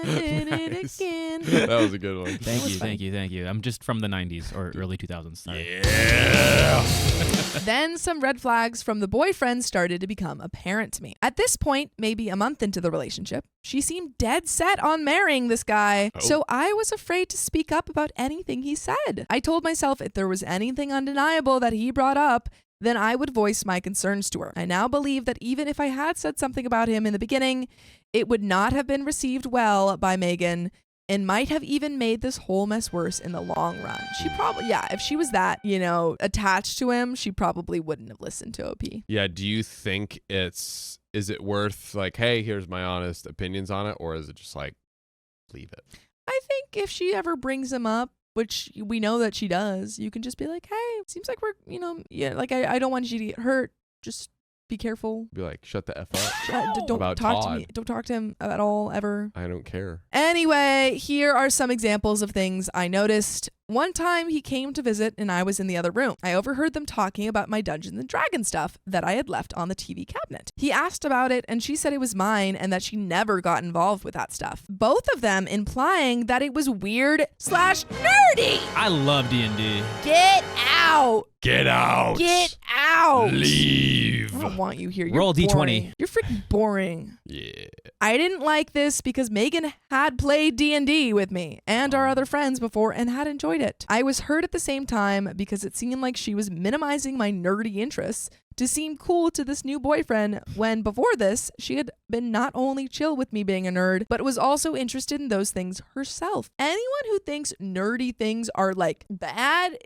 did it Nice. again. That was a good one. Thank you. I'm just from the 90s or early 2000s. Sorry. Then some red flags from the boyfriend started to become apparent to me. At this point, maybe a month into the relationship, she seemed dead set on marrying this guy. Oh. So I was afraid to speak up about anything he said. I told myself if there was anything undeniable that he brought up, then I would voice my concerns to her. I now believe that even if I had said something about him in the beginning, it would not have been received well by Megan and might have even made this whole mess worse in the long run. She probably, if she was that, attached to him, she probably wouldn't have listened to OP. Yeah, do you think is it worth like, hey, here's my honest opinions on it, or is it just like, leave it? I think if she ever brings him up, which we know that she does, you can just be like, hey, seems like we're, I don't want you to get hurt. Just be careful. Be like, shut the F up. Don't About talk Todd. to me. Don't talk to him at all, ever. I don't care. Anyway, here are some examples of things I noticed. One time he came to visit and I was in the other room. I overheard them talking about my Dungeons and Dragons stuff that I had left on the TV cabinet. He asked about it and she said it was mine and that she never got involved with that stuff. Both of them implying that it was weird/nerdy. I love D&D. Get out. Get out. Get out. Leave. I don't want you here. You're Roll D20. boring. You're freaking boring. Yeah. I didn't like this because Megan had played D&D with me and our other friends before and had enjoyed it. I was hurt at the same time because it seemed like she was minimizing my nerdy interests to seem cool to this new boyfriend when before this, she had been not only chill with me being a nerd, but was also interested in those things herself. Anyone who thinks nerdy things are like bad,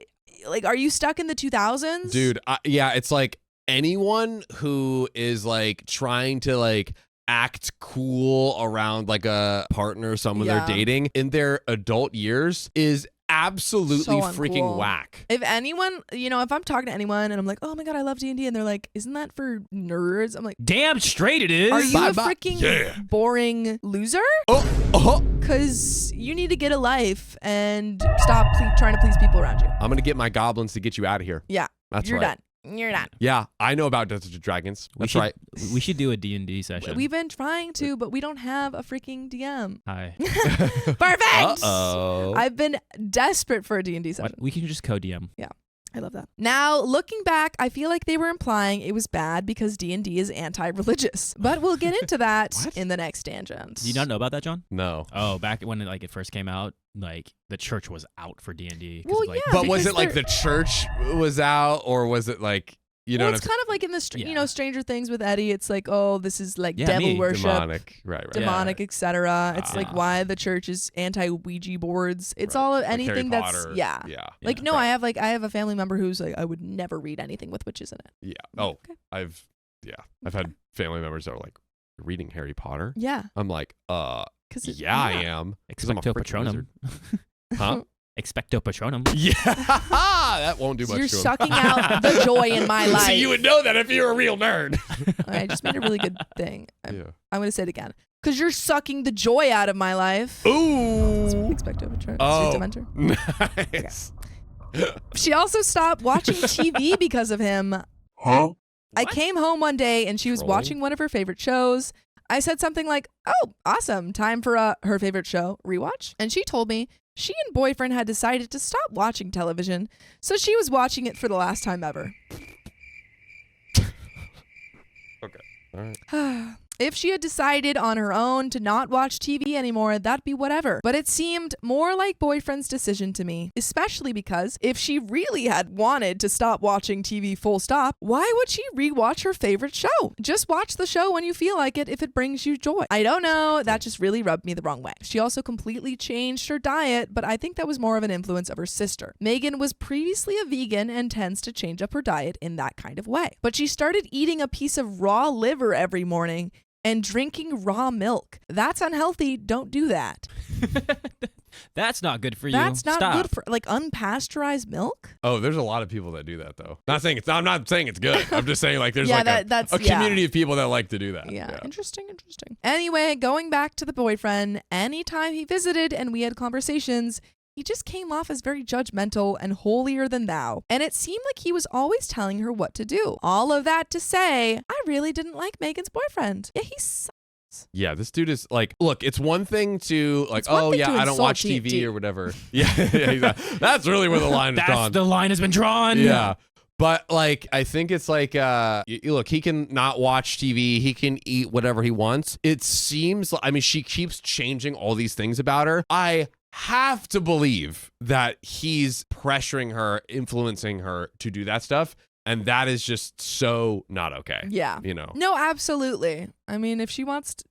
like, are you stuck in the 2000s? Dude, it's like anyone who is like trying to like act cool around like a partner, someone Yeah. they're dating in their adult years is absolutely So freaking uncool. whack. If anyone, if I'm talking to anyone and I'm like, oh my God, I love D&D, and they're like, isn't that for nerds? I'm like, Damn straight it is. are you Bye, a bye. freaking Yeah. boring loser? Oh, Because you need to get a life and stop trying to please people around you. I'm gonna get my goblins to get you out of here. Yeah, That's you're right. done. You're done. Yeah, I know about Dungeons and Dragons. We That's should, right. We should do a D&D session. We've been trying to, but we don't have a freaking DM. Hi. Perfect. Uh-oh. I've been desperate for a D&D session. We can just co-DM. I love that. Now, looking back, I feel like they were implying it was bad because D&D is anti-religious. But we'll get into that What? in the next tangent. Do you not know about that, John? No. Oh, back when it first came out, like the church was out for D&D. Well, like, yeah. But was because it like the church was out, or was it like You know Well, what it's I'm kind of like in the Yeah. you know, Stranger Things with Eddie. It's like, oh, this is like Yeah, devil me. worship, demonic. Right. demonic, etc. It's like Ah. why the church is anti Ouija boards. It's Right. all Like anything Harry that's Potter. yeah. Yeah. Like no, I have a family member who's like, I would never read anything with witches in it. Yeah. I'm Oh, like, okay. I've had family members that are like, "You're reading Harry Potter." Yeah, I'm like, because yeah, I am. 'Cause I'm a Expecto freaking wizard. Patronum. Huh? Expecto Patronum. Yeah. That won't do much you're to him. sucking out the joy in my life. So you would know that if you're a real nerd. I just made a really good thing. I'm Yeah. going to say it again. Because you're sucking the joy out of my life. Ooh. Expecto Patronum. Oh. Dementor. Nice. She also stopped watching TV because of him. Huh? I came home one day and she was Trolling? watching one of her favorite shows. I said something like, oh, awesome. Time for her favorite show rewatch. And she told me she and boyfriend had decided to stop watching television. So she was watching it for the last time ever. All right. If she had decided on her own to not watch TV anymore, that'd be whatever. But it seemed more like boyfriend's decision to me, especially because if she really had wanted to stop watching TV full stop, why would she rewatch her favorite show? Just watch the show when you feel like it if it brings you joy. I don't know, that just really rubbed me the wrong way. She also completely changed her diet, but I think that was more of an influence of her sister. Megan was previously a vegan and tends to change up her diet in that kind of way. But she started eating a piece of raw liver every morning and drinking raw milk. That's unhealthy. Don't do that. That's not good for you. That's not Stop. good for like unpasteurized milk. Oh, there's a lot of people that do that though. I'm not saying it's good. I'm just saying like there's Yeah, like that's a community of people that like to do that. Yeah, interesting. Anyway, going back to the boyfriend, anytime he visited and we had conversations, he just came off as very judgmental and holier than thou. And it seemed like he was always telling her what to do. All of that to say, I really didn't like Megan's boyfriend. Yeah, he sucks. Yeah, this dude is like, look, it's one thing to like, It's one oh thing yeah, to I don't insult watch TV TNT. or whatever. Yeah, exactly. That's really where the line is That's drawn. the line has been drawn. Yeah. But like, I think it's like, look, he can not watch TV. He can eat whatever he wants. It seems, I mean, she keeps changing all these things about her. I have to believe that he's pressuring her, influencing her to do that stuff. And that is just so not okay. Yeah. You know? No, absolutely. I mean, if she wants to,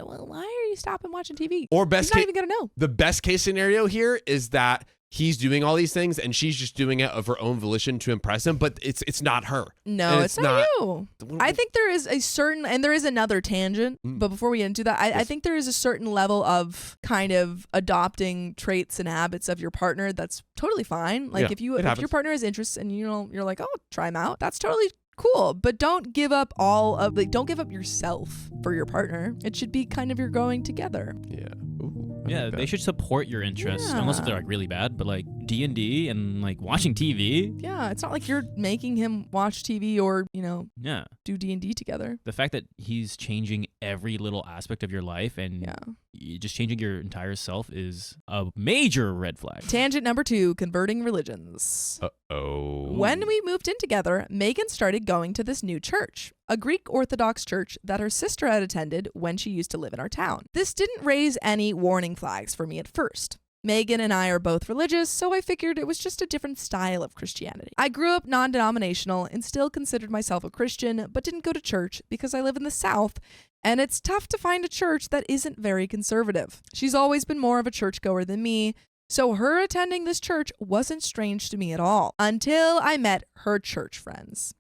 why are you stopping watching TV? Or He's best not case, even going to know. the best case scenario here is that he's doing all these things and she's just doing it of her own volition to impress him, but it's not her. No, And it's not you. I think there is a certain, and there is another tangent, but before we get into that, I Yes. think there is a certain level of kind of adopting traits and habits of your partner that's totally fine. Like Yeah, if it your happens. partner has interests and you're like, oh, try them out, that's totally cool. But don't give up don't give up yourself for your partner. It should be kind of you're growing together. Yeah. Ooh, I Yeah, like they that. should support your interests, unless if they're like really bad. But like D&D and like watching TV. Yeah, it's not like you're making him watch TV or, Yeah, do D&D together. the fact that he's changing every little aspect of your life and Yeah. just changing your entire self is a major red flag. Tangent number 2, converting religions. Uh-oh. When we moved in together, Megan started going to this new church, a Greek Orthodox church that her sister had attended when she used to live in our town. This didn't raise any warning flags for me at first. Megan and I are both religious, so I figured it was just a different style of Christianity. I grew up non-denominational and still considered myself a Christian, but didn't go to church because I live in the South, and it's tough to find a church that isn't very conservative. She's always been more of a churchgoer than me, so her attending this church wasn't strange to me at all, until I met her church friends.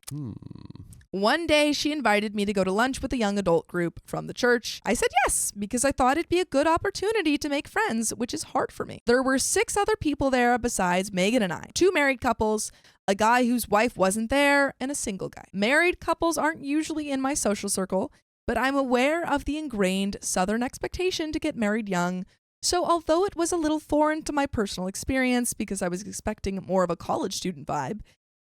One day, she invited me to go to lunch with a young adult group from the church. I said yes, because I thought it'd be a good opportunity to make friends, which is hard for me. There were 6 other people there besides Megan and I, 2 married couples, a guy whose wife wasn't there, and a single guy. Married couples aren't usually in my social circle, but I'm aware of the ingrained Southern expectation to get married young. So although it was a little foreign to my personal experience because I was expecting more of a college student vibe,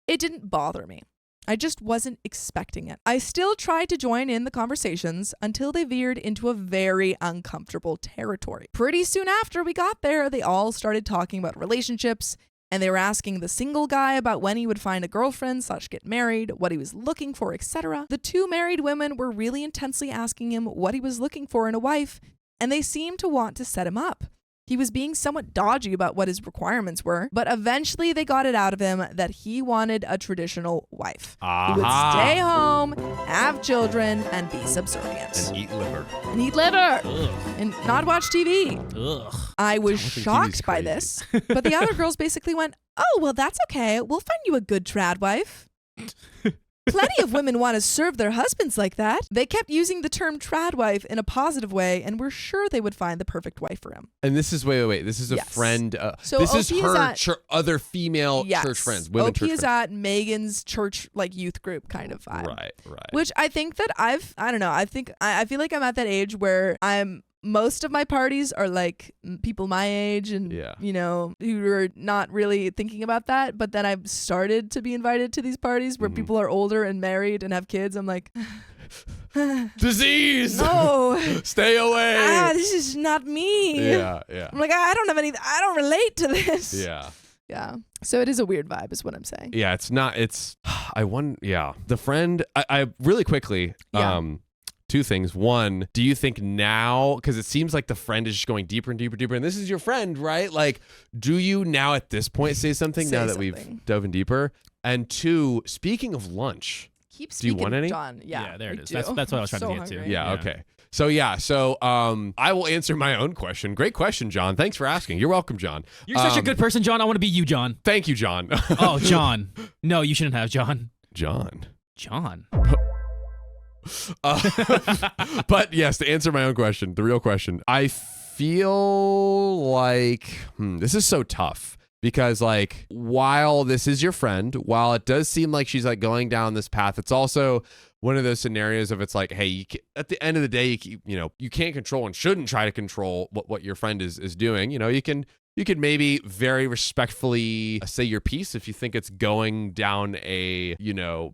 it didn't bother me. I just wasn't expecting it. I still tried to join in the conversations until they veered into a very uncomfortable territory. Pretty soon after we got there, they all started talking about relationships, and they were asking the single guy about when he would find a girlfriend / get married, what he was looking for, etc. The 2 married women were really intensely asking him what he was looking for in a wife, and they seemed to want to set him up. He was being somewhat dodgy about what his requirements were, but eventually they got it out of him that he wanted a traditional wife who would stay home, have children, and be subservient. And eat liver. And eat liver. Ugh. And not watch TV. Ugh. I was Watching TV's shocked by crazy. this, but the other girls basically went, oh, well, that's okay. We'll find you a good trad wife. Plenty of women want to serve their husbands like that. They kept using the term trad wife in a positive way and were sure they would find the perfect wife for him. And this is wait. This is a Yes. friend. So this OP is is her at- other female Yes. church friends, women OP church is friends. at Megan's church, like youth group kind of vibe. Right. Which I think that I don't know. I think I feel like I'm at that age where most of my parties are like people my age and, Yeah. you know, who are not really thinking about that. But then I've started to be invited to these parties where Mhm. people are older and married and have kids. I'm like, Disease. no, Stay away. this is not me. Yeah. I'm like, I don't relate to this. Yeah. Yeah. So it is a weird vibe is what I'm saying. Yeah. It's not. It's. I won. Yeah. The friend. I really quickly. Yeah. Two things. One, do you think now, because it seems like the friend is just going deeper and deeper, and this is your friend, right? Like, do you now at this point say something Say now that something. we've dove in deeper? And two, speaking of lunch, Keep Do you speaking, want any? John. Yeah. Yeah, there it I is. do. That's what I was I'm trying to so get to. hungry. yeah, Yeah. okay. So I will answer my own question. Great question, John. Thanks for asking. You're welcome, John. You're such a Um, good person, John. I want to be you, John. Thank you, John. Oh, John. No, you shouldn't have, John. John. John. But yes, to answer my own question, the real question, I feel like this is so tough because, like, while this is your friend, while it does seem like she's like going down this path, it's also one of those scenarios of it's like, hey, at the end of the day, you can't control and shouldn't try to control what your friend is doing. You know, you can maybe very respectfully say your piece if you think it's going down a,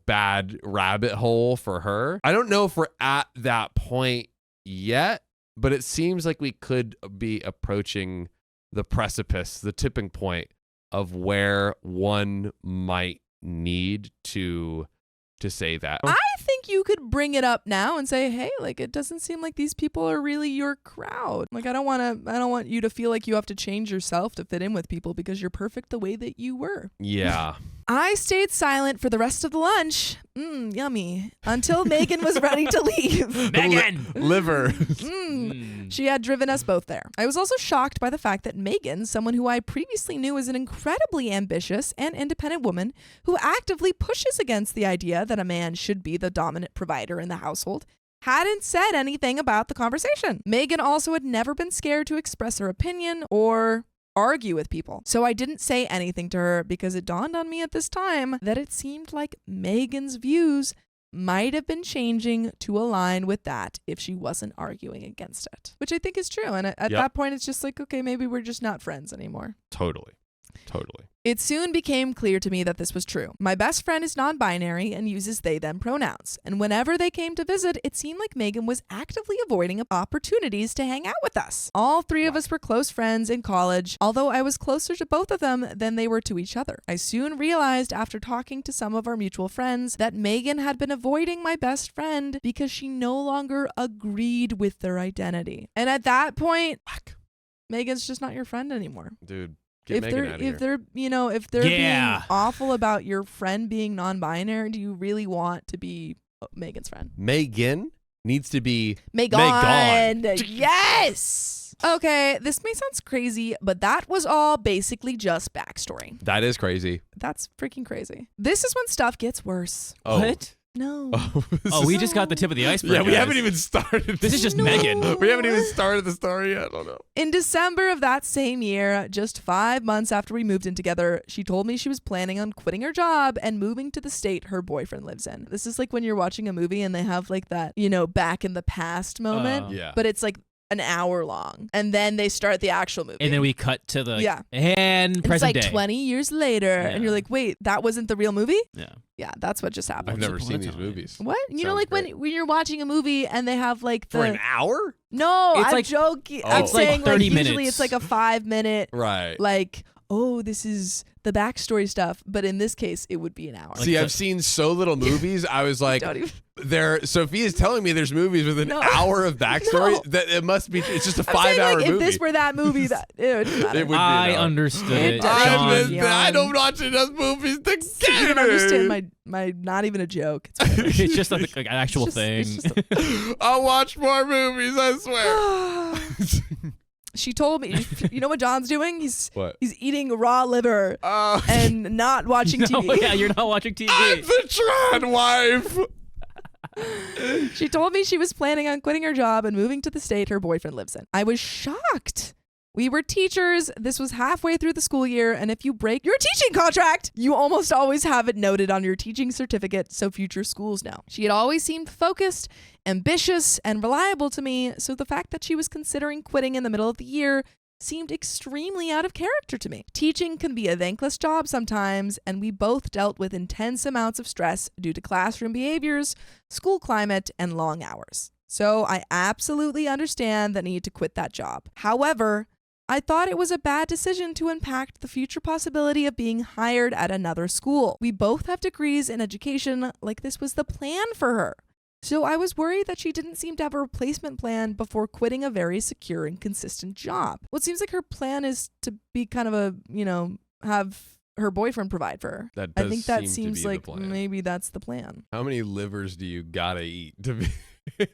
bad rabbit hole for her. I don't know if we're at that point yet, but it seems like we could be approaching the precipice, the tipping point of where one might need to say that. I think you could bring it up now and say, hey, like, it doesn't seem like these people are really your crowd. Like, I don't want you to feel like you have to change yourself to fit in with people because you're perfect the way that you were. Yeah. I stayed silent for the rest of the lunch. Yummy. Until Megan was ready to leave. Megan! Liver. She had driven us both there. I was also shocked by the fact that Megan, someone who I previously knew as an incredibly ambitious and independent woman who actively pushes against the idea that a man should be the dominant provider in the household, hadn't said anything about the conversation. Megan also had never been scared to express her opinion or argue with people. So I didn't say anything to her because it dawned on me at this time that it seemed like Megan's views might have been changing to align with that if she wasn't arguing against it, which I think is true. And at that point, it's just like, okay, maybe we're just not friends anymore. Totally. It soon became clear to me that this was true. My best friend is non-binary and uses they/them pronouns. And whenever they came to visit, it seemed like Megan was actively avoiding opportunities to hang out with us. All three of us were close friends in college, although I was closer to both of them than they were to each other. I soon realized after talking to some of our mutual friends that Megan had been avoiding my best friend because she no longer agreed with their identity. And at that point, Megan's just not your friend anymore. Dude. Get Megan out of here. If they're being awful about your friend being non-binary, do you really want to be Megan's friend? Megan needs to be Megan. Yes. Okay, this may sound crazy, but that was all basically just backstory. That is crazy. That's freaking crazy. This is when stuff gets worse. Oh. What? No. Oh, we just got the tip of the iceberg. Yeah, we guys. haven't even started. This is just Megan. We haven't even started the story yet. I don't know. In December of that same year, just 5 months after we moved in together, she told me she was planning on quitting her job and moving to the state her boyfriend lives in. This is like when you're watching a movie and they have like that, back in the past moment, Yeah. but it's like an hour long. And then they start the actual movie. And then we cut to the Yeah. and it's present like day. 20 years later, and Yeah. you're like, wait, that wasn't the real movie? Yeah. Yeah, that's what just happened. I've never Once seen upon a these time. movies. What? You know, Sounds like great. when you're watching a movie and they have like the For an hour? No, It's I'm like- joking. Oh. I'm It's like saying 30 usually minutes. it's like a 5 minute Right. like oh, this is the backstory stuff. But in this case, it would be an hour. See, I've seen so little movies. I was like, Don't even. Sophia's telling me there's movies with an hour of backstory. No. That it must be. It's just a I'm saying, 5-hour like, movie. if this were that movie, that it would matter. It would be I an hour. understood It it. does. Sean, I don't watch enough movies to So get you don't it. understand my not even a joke. It's whatever. it's just like an actual It's thing. just I'll watch more movies. I swear. She told me, you know what John's doing? He's eating raw liver Oh, and not watching No, TV. yeah, you're not watching TV. I'm the trad wife. She told me she was planning on quitting her job and moving to the state her boyfriend lives in. I was shocked. We were teachers. This was halfway through the school year, and if you break your teaching contract, you almost always have it noted on your teaching certificate so future schools know. She had always seemed focused, ambitious, and reliable to me, so the fact that she was considering quitting in the middle of the year seemed extremely out of character to me. Teaching can be a thankless job sometimes, and we both dealt with intense amounts of stress due to classroom behaviors, school climate, and long hours. So I absolutely understand the need to quit that job. However, I thought it was a bad decision to impact the future possibility of being hired at another school. We both have degrees in education, like this was the plan for her. So I was worried that she didn't seem to have a replacement plan before quitting a very secure and consistent job. Well, it seems like her plan is to be kind of a, have her boyfriend provide for her. That I does think that seem to seems be the like plan. maybe that's the plan. How many livers do you gotta eat to be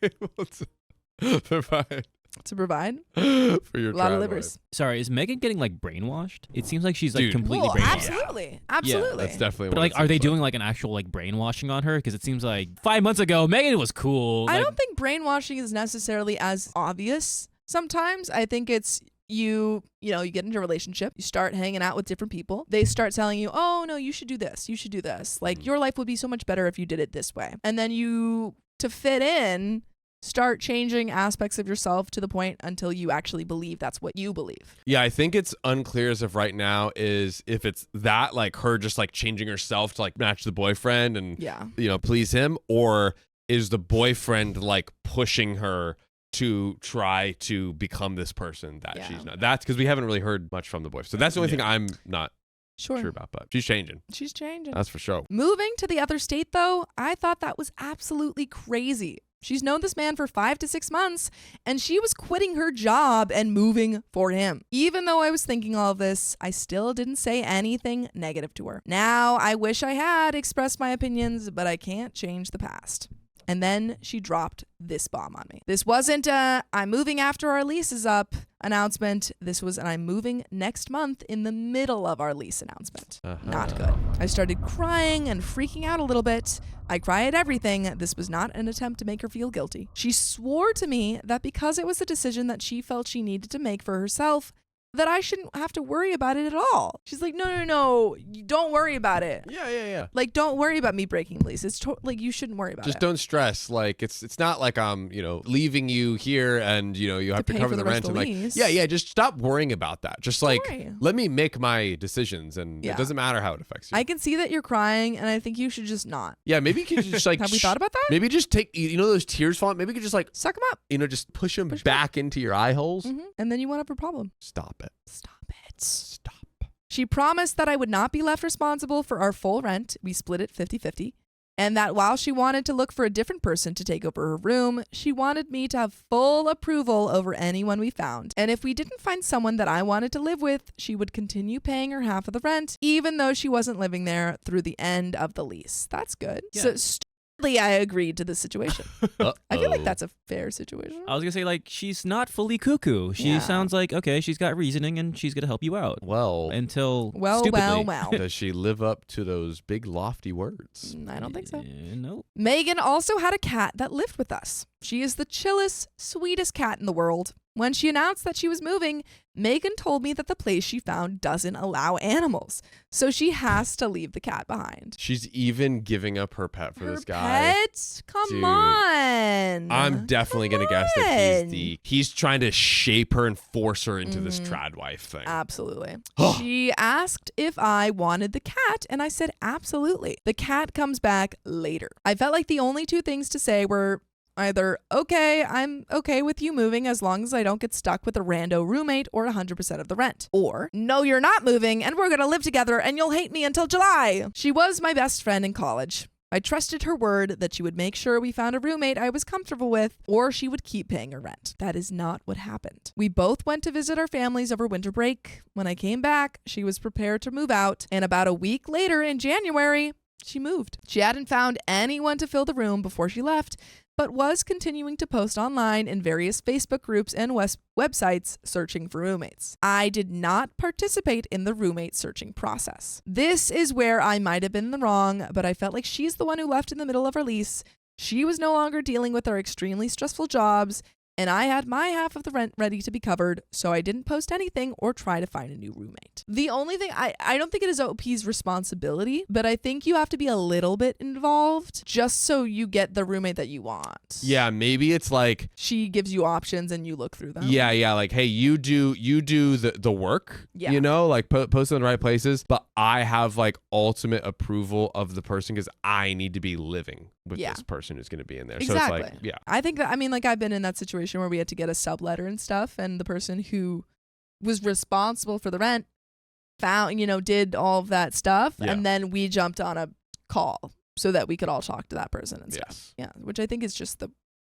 able to provide To provide for your a lot trad of livers. Sorry, is Megan getting like brainwashed? It seems like she's like Dude. completely Well, brainwashed. absolutely. wife? Absolutely. That's definitely. But what like, it are they seems doing like an actual like brainwashing on her? Because it seems like 5 months ago, Megan was cool. I Like, don't think brainwashing is necessarily as obvious sometimes. I think it's you get into a relationship, you start hanging out with different people. They start telling you, oh, no, you should do this. You should do this. Like, your life would be so much better if you did it this way. And then you, to fit in, start changing aspects of yourself to the point until you actually believe that's what you believe. Yeah, I think it's unclear as of right now is if it's that, like her just like changing herself to like match the boyfriend and Yeah. please him, or is the boyfriend like pushing her to try to become this person that Yeah. she's not. That's because we haven't really heard much from the boyfriend. So that's the only thing I'm not Sure. sure about, but she's changing. She's changing. That's for sure. Moving to the other state, though, I thought that was absolutely crazy. She's known this man for 5 to 6 months, and she was quitting her job and moving for him. Even though I was thinking all of this, I still didn't say anything negative to her. Now, I wish I had expressed my opinions, but I can't change the past. And then she dropped this bomb on me. This wasn't a I'm moving after our lease is up announcement. This was an I'm moving next month in the middle of our lease announcement. Not good. I started crying and freaking out a little bit. I cry at everything. This was not an attempt to make her feel guilty. She swore to me that because it was a decision that she felt she needed to make for herself, that I shouldn't have to worry about it at all. She's like, no, you don't worry about it. Yeah. Like, don't worry about me breaking the lease. It's like, you shouldn't worry about Just it. don't stress. Like it's not like I'm, leaving you here and you have to pay cover for the the rent rest of and the like lease. yeah, just stop worrying about that. Just like worry. let me make my decisions and Yeah. it doesn't matter how it affects you. I can see that you're crying, and I think you should just not. Yeah, maybe you could just like Have we thought about that? maybe just take those tears falling. Maybe you could just like Suck them up. just push them Push back into your eye holes. And then you won't have a problem. Stop it. Stop it. Stop. She promised that I would not be left responsible for our full rent. We split it 50-50. And that while she wanted to look for a different person to take over her room, she wanted me to have full approval over anyone we found. And if we didn't find someone that I wanted to live with, she would continue paying her half of the rent, even though she wasn't living there through the end of the lease. That's good. Yeah. So stupidly, I agreed to the situation. I feel like that's a fair situation. I was gonna say like she's not fully cuckoo. She Yeah. sounds like okay, she's got reasoning and she's gonna help you out. Well, Until Well. stupidly. does she live up to those big lofty words? I don't think so. No. Megan also had a cat that lived with us. She is the chillest, sweetest cat in the world. When she announced that she was moving, Megan told me that the place she found doesn't allow animals, so she has to leave the cat behind. She's even giving up her pet for Her this guy. pet? Come Dude. on. I'm definitely Come gonna guess that on. he's trying to shape her and force her into this Mhm. trad wife thing. Absolutely. She asked if I wanted the cat, and I said absolutely. The cat comes back later. I felt like the only two things to say were, Either, okay, I'm okay with you moving as long as I don't get stuck with a rando roommate or 100% of the rent. Or, no, you're not moving and we're going to live together and you'll hate me until July. She was my best friend in college. I trusted her word that she would make sure we found a roommate I was comfortable with, or she would keep paying her rent. That is not what happened. We both went to visit our families over winter break. When I came back, she was prepared to move out, and about a week later in January, she moved. She hadn't found anyone to fill the room before she left, but was continuing to post online in various Facebook groups and websites searching for roommates. I did not participate in the roommate searching process. This is where I might have been in the wrong, but I felt like she's the one who left in the middle of our lease. She was no longer dealing with our extremely stressful jobs, and I had my half of the rent ready to be covered, so I didn't post anything or try to find a new roommate. The only thing, I don't think it is OP's responsibility, but I think you have to be a little bit involved just so you get the roommate that you want. Yeah, maybe it's like, She gives you options and you look through them. yeah, like, hey, you do the work, Yeah. you know, like post in the right places, but I have like ultimate approval of the person because I need to be living with Yeah. this person who's going to be in there. Exactly. So it's like, yeah. I think that, I mean, like I've been in that situation where we had to get a subletter and stuff, and the person who was responsible for the rent found, did all of that stuff, Yeah. and then we jumped on a call so that we could all talk to that person and stuff. Yes. Yeah, which I think is just the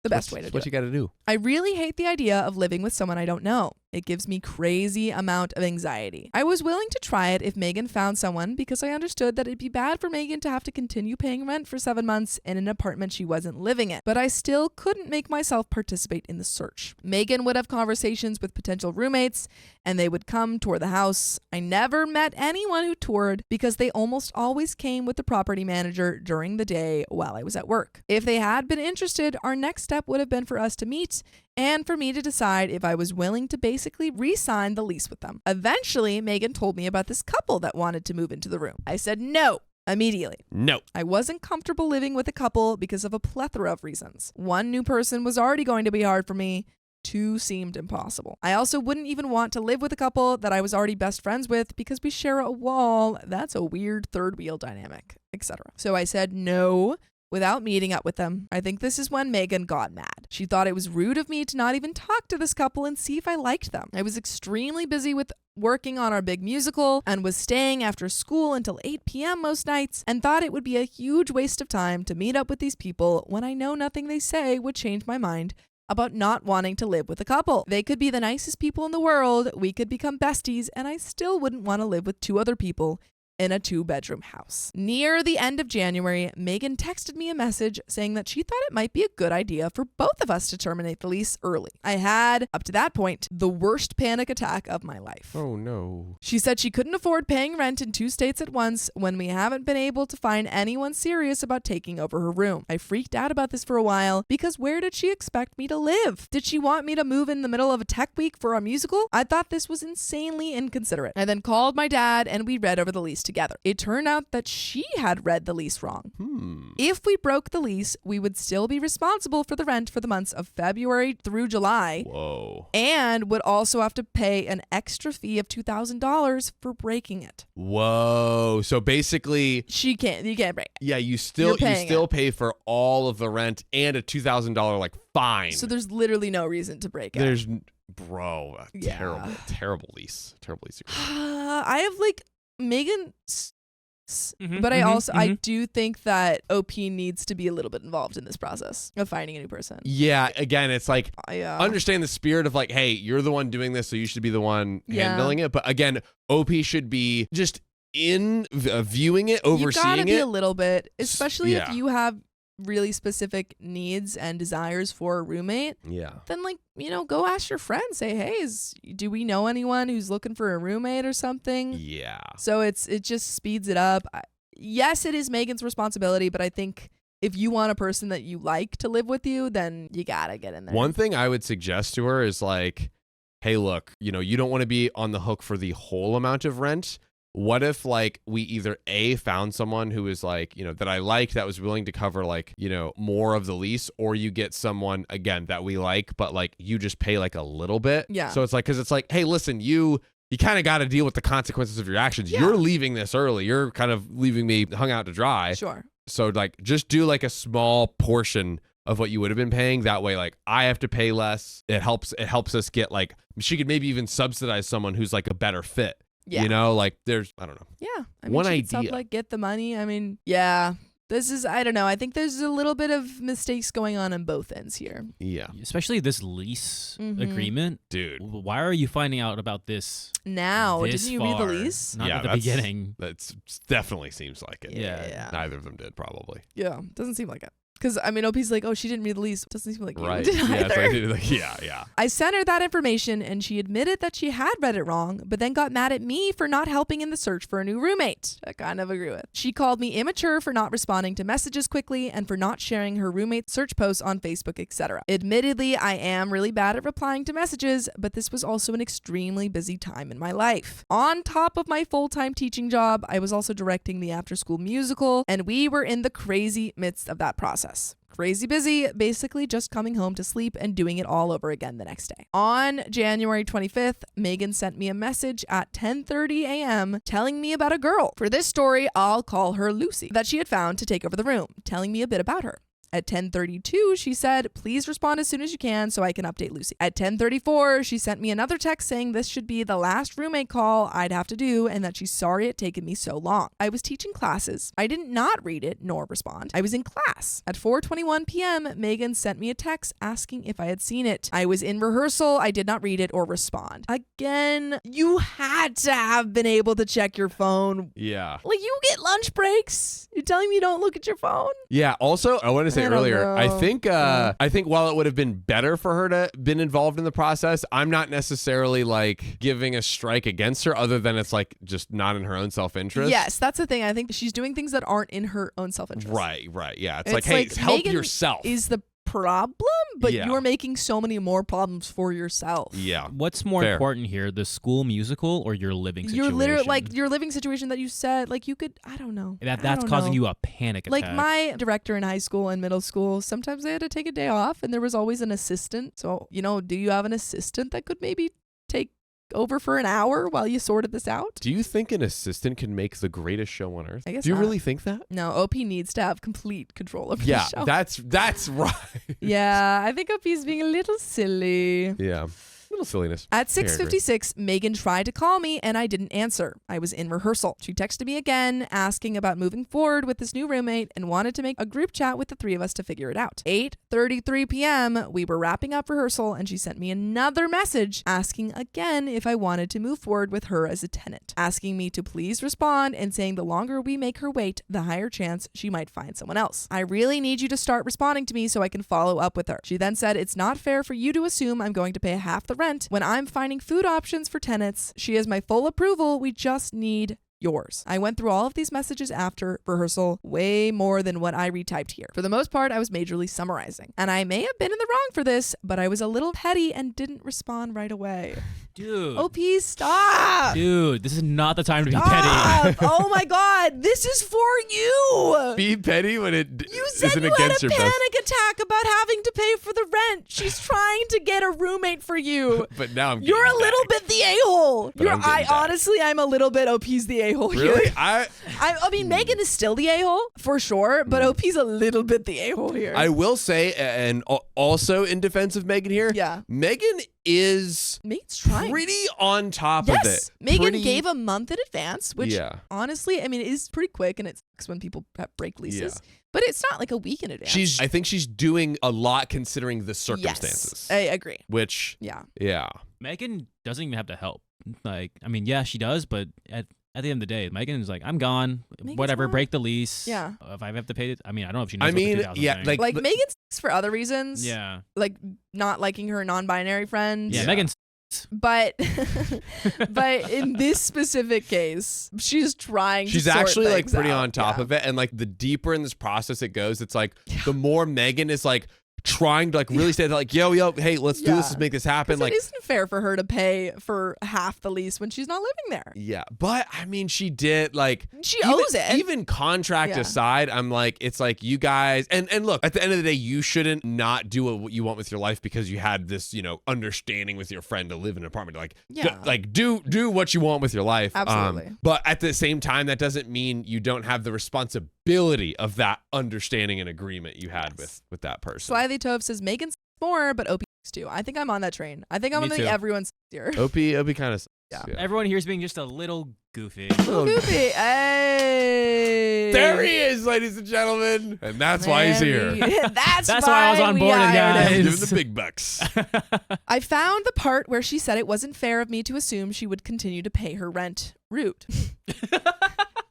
best way to do what it. you got to do. I really hate the idea of living with someone I don't know. It gives me crazy amount of anxiety. I was willing to try it if Megan found someone because I understood that it'd be bad for Megan to have to continue paying rent for 7 months in an apartment she wasn't living in. But I still couldn't make myself participate in the search. Megan would have conversations with potential roommates and they would come tour the house. I never met anyone who toured because they almost always came with the property manager during the day while I was at work. If they had been interested, our next step would have been for us to meet and for me to decide if I was willing to basically re-sign the lease with them. Eventually, Megan told me about this couple that wanted to move into the room. I said no immediately. No. I wasn't comfortable living with a couple because of a plethora of reasons. One, new person was already going to be hard for me. Two, seemed impossible. I also wouldn't even want to live with a couple that I was already best friends with because we share a wall. That's a weird third wheel dynamic, etc. So I said no without meeting up with them. I think this is when Megan got mad. She thought it was rude of me to not even talk to this couple and see if I liked them. I was extremely busy with working on our big musical and was staying after school until 8 p.m. most nights and thought it would be a huge waste of time to meet up with these people when I know nothing they say would change my mind about not wanting to live with a couple. They could be the nicest people in the world, we could become besties, and I still wouldn't want to live with two other people in a 2-bedroom house. Near the end of January, Megan texted me a message saying that she thought it might be a good idea for both of us to terminate the lease early. I had, up to that point, the worst panic attack of my life. Oh, no. She said she couldn't afford paying rent in 2 states at once when we haven't been able to find anyone serious about taking over her room. I freaked out about this for a while because where did she expect me to live? Did she want me to move in the middle of a tech week for our musical? I thought this was insanely inconsiderate. I then called my dad and we read over the lease together. It turned out that she had read the lease wrong. If we broke the lease, we would still be responsible for the rent for the months of February through July. Whoa. And would also have to pay an extra fee of $2,000 for breaking it. Whoa. So basically, You can't break it. yeah, you still paying pay for all of the rent and a $2,000 like fine. So there's literally no reason to break it. There's bro, a Yeah. terrible lease agreement. I have like Megan, Mhm, but I mhm, also I mhm. do think that OP needs to be a little bit involved in this process of finding a new person. Yeah, again, it's like Yeah. understand the spirit of like, hey, you're the one doing this, so you should be the one Yeah. handling it. But again, OP should be just in viewing it, You gotta overseeing be it. a little bit, especially yeah. if you have really specific needs and desires for a roommate. Yeah. Then like, go ask your friend, say, hey, do we know anyone who's looking for a roommate or something? Yeah. So it just speeds it up. Yes, it is Megan's responsibility, but I think if you want a person that you like to live with you, then you gotta get in there. One thing I would suggest to her is like, hey, look, you don't want to be on the hook for the whole amount of rent. What if like we either found someone who is like, that I liked that was willing to cover like, more of the lease, or you get someone again that we like, but like you just pay like a little bit. Yeah. So it's like, cause it's like, hey, listen, you kind of got to deal with the consequences of your actions. Yeah. You're leaving this early. You're kind of leaving me hung out to dry. Sure. So like just do like a small portion of what you would have been paying. That way, like, I have to pay less. It helps us get, like, she could maybe even subsidize someone who's like a better fit. Yeah. You know, like there's, I don't know. Yeah. I mean, One she could idea. like get the money. I mean, yeah. This is, I don't know. I think there's a little bit of mistakes going on both ends here. Yeah. Especially this lease Mhm. agreement. Dude. Why are you finding out about this? Now, this didn't you read the far? lease? Not Yeah, at the that's- beginning. That's definitely seems like it. Yeah. Neither of them did, probably. Yeah. Doesn't seem like it. Because, I mean, OP's like, oh, she didn't read the lease. Doesn't seem like you Right. did Yeah, either. it's like, yeah. I sent her that information and she admitted that she had read it wrong, but then got mad at me for not helping in the search for a new roommate. I kind of agree with. She called me immature for not responding to messages quickly and for not sharing her roommate's search posts on Facebook, etc. Admittedly, I am really bad at replying to messages, but this was also an extremely busy time in my life. On top of my full-time teaching job, I was also directing the after-school musical, and we were in the crazy midst of that process. Crazy busy, basically just coming home to sleep and doing it all over again the next day. On January 25th, Megan sent me a message at 10:30 a.m. telling me about a girl. For this story, I'll call her Lucy, that she had found to take over the room, telling me a bit about her. At 10:32, she said, please respond as soon as you can so I can update Lucy. At 10:34, she sent me another text saying this should be the last roommate call I'd have to do and that she's sorry it taken me so long. I was teaching classes. I didn't not read it nor respond. I was in class. At 4:21 p.m., Megan sent me a text asking if I had seen it. I was in rehearsal. I did not read it or respond. Again, you had to have been able to check your phone. Yeah. Like, you get lunch breaks. You're telling me you don't look at your phone? Yeah. Also, I want to say I don't earlier, I know. think while it would have been better for her to been involved in the process, I'm not necessarily like giving a strike against her, other than it's like just not in her own self-interest. Yes, that's the thing. I think she's doing things that aren't in her own self-interest. Right. Yeah. It's, It's like, hey, like help Megan yourself. Is the problem, but Yeah. you're making so many more problems for yourself. Yeah. What's more Fair. important here, the school musical or your living situation? You're literally like your living situation that you said, like you could, I don't know. That's causing you a panic attack. Like my director in high school and middle school, sometimes they had to take a day off and there was always an assistant. So, do you have an assistant that could maybe take over for an hour while you sorted this out? Do you think an assistant can make the greatest show on earth? I guess Do you not. really think that? No, OP needs to have complete control over Yeah, the show. that's right. Yeah, I think OP's being a little silly. Yeah. Little silliness. At Here, I agree. 6:56, Megan tried to call me and I didn't answer. I was in rehearsal. She texted me again, asking about moving forward with this new roommate and wanted to make a group chat with the three of us to figure it out. 8:33 p.m., we were wrapping up rehearsal and she sent me another message asking again if I wanted to move forward with her as a tenant, asking me to please respond and saying the longer we make her wait, the higher chance she might find someone else. I really need you to start responding to me so I can follow up with her. She then said it's not fair for you to assume I'm going to pay half the rent when I'm finding food options for tenants. She has my full approval. We just need yours. I went through all of these messages after rehearsal, way more than what I retyped here. For the most part, I was majorly summarizing. And I may have been in the wrong for this, but I was a little petty and didn't respond right away. dude. OP, stop! Dude, this is not the time to be Stop! petty. Oh my god, this is for you! Be petty when it You said isn't you had against a your best. panic attack about having to pay for the rent. She's trying to get a roommate for you. But now I'm You're a getting little back. bit the a-hole. But I'm getting back. Honestly, I'm a little bit OP's the a-hole here. Really? I mean, Megan is still the a-hole for sure, but OP's a little bit the a-hole here. I will say, and also in defense of Megan here, Yeah. Megan is Megan's trying. pretty on top of Yes, it. Megan Pretty- gave a month in advance, which Yeah. honestly, I mean, it is pretty quick, and it sucks when people have break leases. Yeah. But it's not like a week in advance. I think she's doing a lot considering the circumstances. Yes, I agree. Which, Yeah. yeah. Megan doesn't even have to help. Like, I mean, yeah, she does, but at the end of the day, Megan's like, I'm gone. Megan's Whatever, gone. break the lease. Yeah. If I have to pay it, I mean, I don't know if she knows I what the mean, 2000 yeah, thing. like- Like But- Megan sucks for other reasons. yeah. Like not liking her non-binary friend. Yeah, Yeah. Megan's But but in this specific case, she's trying She's to sort actually like things pretty out. on top Yeah. of it. And like the deeper in this process it goes, it's like the more Megan is like trying to like really say like, yo, hey, let's do this, Yeah. let's make this happen. 'Cause Like, it isn't fair for her to pay for half the lease when she's not living there. yeah. But I mean, she did like She even, owes it. Even contract Yeah. aside, I'm like, it's like you guys and look, at the end of the day, you shouldn't not do what you want with your life because you had this, understanding with your friend to live in an apartment. Like, Yeah. do what you want with your life. Absolutely. But at the same time, that doesn't mean you don't have the responsibility possibility of that understanding and agreement you had with that person. Slyly Tove says Megan sucks more, but OP sucks too. I think I'm on that train. I think I'm Me on the too. everyone sucks here. OP kind of Yeah. Everyone here is being just a little goofy. Goofy. Hey. There he is, ladies and gentlemen, and that's why he's here. That's why I was on we board, hired him. guys. Give him the big bucks. I found the part where she said it wasn't fair of me to assume she would continue to pay her rent. Rude.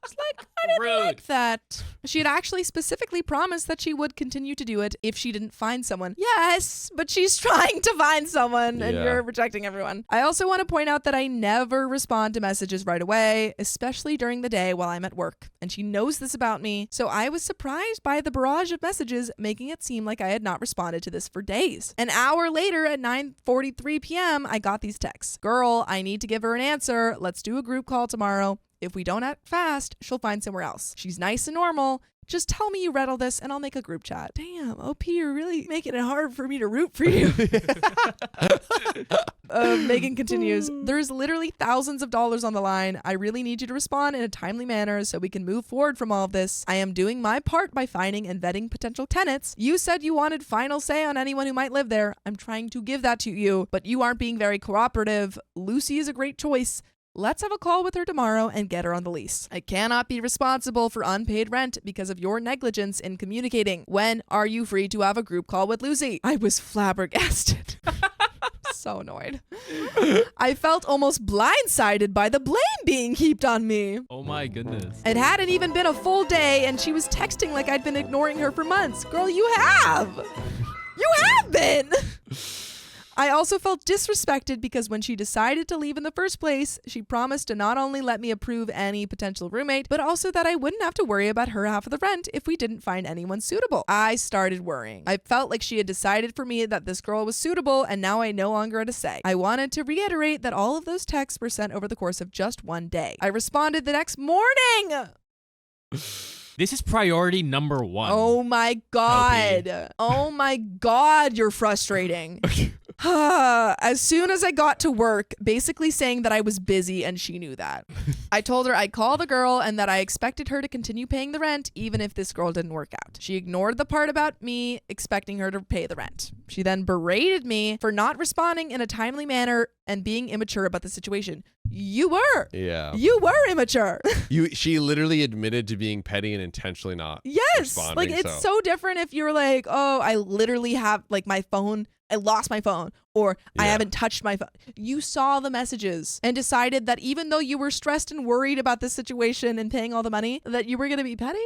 It's like, I didn't Rude. like that. She had actually specifically promised that she would continue to do it if she didn't find someone. Yes, but she's trying to find someone and Yeah. you're rejecting everyone. I also want to point out that I never respond to messages right away, especially during the day while I'm at work. And she knows this about me, so I was surprised by the barrage of messages, making it seem like I had not responded to this for days. An hour later at 9:43 p.m., I got these texts. Girl, I need to give her an answer. Let's do a group call tomorrow. If we don't act fast, she'll find somewhere else. She's nice and normal. Just tell me you read all this and I'll make a group chat. Damn, OP, you're really making it hard for me to root for you. Megan continues, there's literally thousands of dollars on the line. I really need you to respond in a timely manner so we can move forward from all of this. I am doing my part by finding and vetting potential tenants. You said you wanted final say on anyone who might live there. I'm trying to give that to you, but you aren't being very cooperative. Lucy is a great choice. Let's have a call with her tomorrow and get her on the lease. I cannot be responsible for unpaid rent because of your negligence in communicating. When are you free to have a group call with Lucy? I was flabbergasted. So annoyed. I felt almost blindsided by the blame being heaped on me. Oh my goodness. It hadn't even been a full day and she was texting like I'd been ignoring her for months. Girl, you have. You have been. I also felt disrespected because when she decided to leave in the first place, she promised to not only let me approve any potential roommate, but also that I wouldn't have to worry about her half of the rent if we didn't find anyone suitable. I started worrying. I felt like she had decided for me that this girl was suitable, and now I no longer had a say. I wanted to reiterate that all of those texts were sent over the course of just one day. I responded the next morning. This is priority number one. Oh my God. Oh my God, you're frustrating. As soon as I got to work, basically saying that I was busy and she knew that. I told her I'd call the girl and that I expected her to continue paying the rent even if this girl didn't work out. She ignored the part about me expecting her to pay the rent. She then berated me for not responding in a timely manner and being immature about the situation. You were. Yeah. You were immature. She literally admitted to being petty and intentionally not Yes. responding. Like it's so different if you're like, oh, I literally have like my phone. I lost my phone or I Yeah. haven't touched my phone. You saw the messages and decided that even though you were stressed and worried about this situation and paying all the money, that you were going to be petty?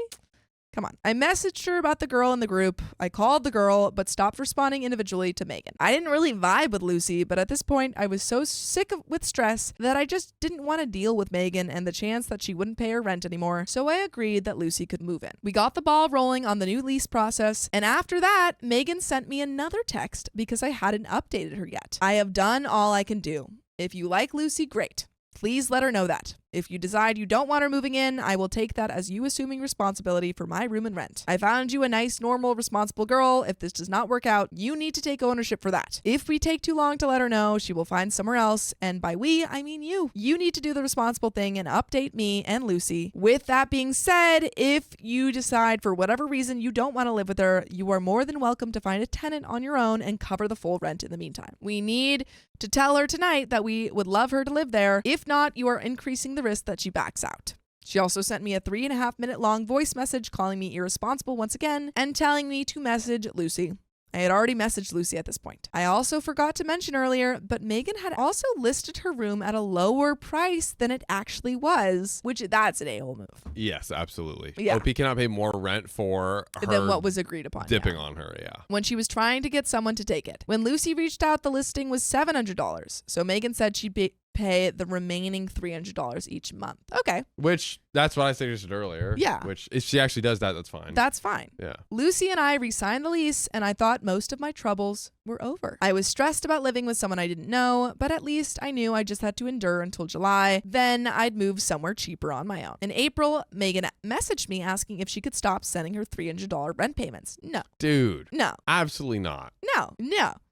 Come on. I messaged her about the girl in the group. I called the girl, but stopped responding individually to Megan. I didn't really vibe with Lucy, but at this point, I was so sick with stress that I just didn't want to deal with Megan and the chance that she wouldn't pay her rent anymore. So I agreed that Lucy could move in. We got the ball rolling on the new lease process, and after that, Megan sent me another text because I hadn't updated her yet. I have done all I can do. If you like Lucy, great. Please let her know that. If you decide you don't want her moving in, I will take that as you assuming responsibility for my room and rent. I found you a nice, normal, responsible girl. If this does not work out, you need to take ownership for that. If we take too long to let her know, she will find somewhere else. And by we, I mean you. You need to do the responsible thing and update me and Lucy. With that being said, if you decide for whatever reason you don't want to live with her, you are more than welcome to find a tenant on your own and cover the full rent in the meantime. We need to tell her tonight that we would love her to live there. If not, you are increasing the risk that she backs out. She also sent me a 3.5-minute long voice message calling me irresponsible once again and telling me to message Lucy. I had already messaged Lucy at this point. I also forgot to mention earlier, but Megan had also listed her room at a lower price than it actually was, which that's an a-hole move. Yes, absolutely. Yeah. OP cannot pay more rent for her Than what was agreed upon. dipping yeah. on her. Yeah. When she was trying to get someone to take it. When Lucy reached out, the listing was $700. So Megan said she'd pay the remaining $300 each month. Okay. Which that's what I suggested earlier. Yeah. Which if she actually does that, that's fine. That's fine. Yeah. Lucy and I re-signed the lease, and I thought most of my troubles were over. I was stressed about living with someone I didn't know, but at least I knew I just had to endure until July. Then I'd move somewhere cheaper on my own. In April, Megan messaged me asking if she could stop sending her $300 rent payments. No. Dude. No. Absolutely not. No.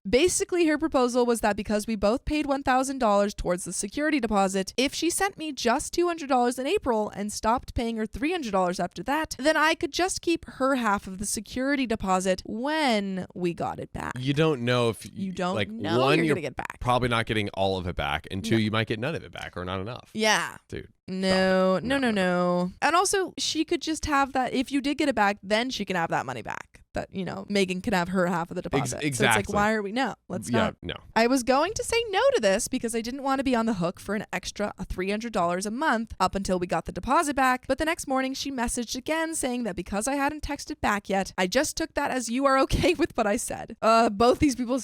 Basically, her proposal was that because we both paid $1,000 towards the security deposit, if she sent me just $200 in April and stopped paying her $300 after that, then I could just keep her half of the security deposit when we got it back. You don't know if You don't like know one, you're you're going to get back. probably not getting all of it back, and two, No. you might get none of it back or not enough. Yeah. Dude. No. No. And also, she could just have that. If you did get it back, then she can have that money back. That, Megan can have her half of the deposit. So it's like, exactly. why are we? No, let's not. No. I was going to say no to this because I didn't want to be on the hook for an extra $300 a month up until we got the deposit back. But the next morning, she messaged again saying that because I hadn't texted back yet, I just took that as you are okay with what I said. Both these people.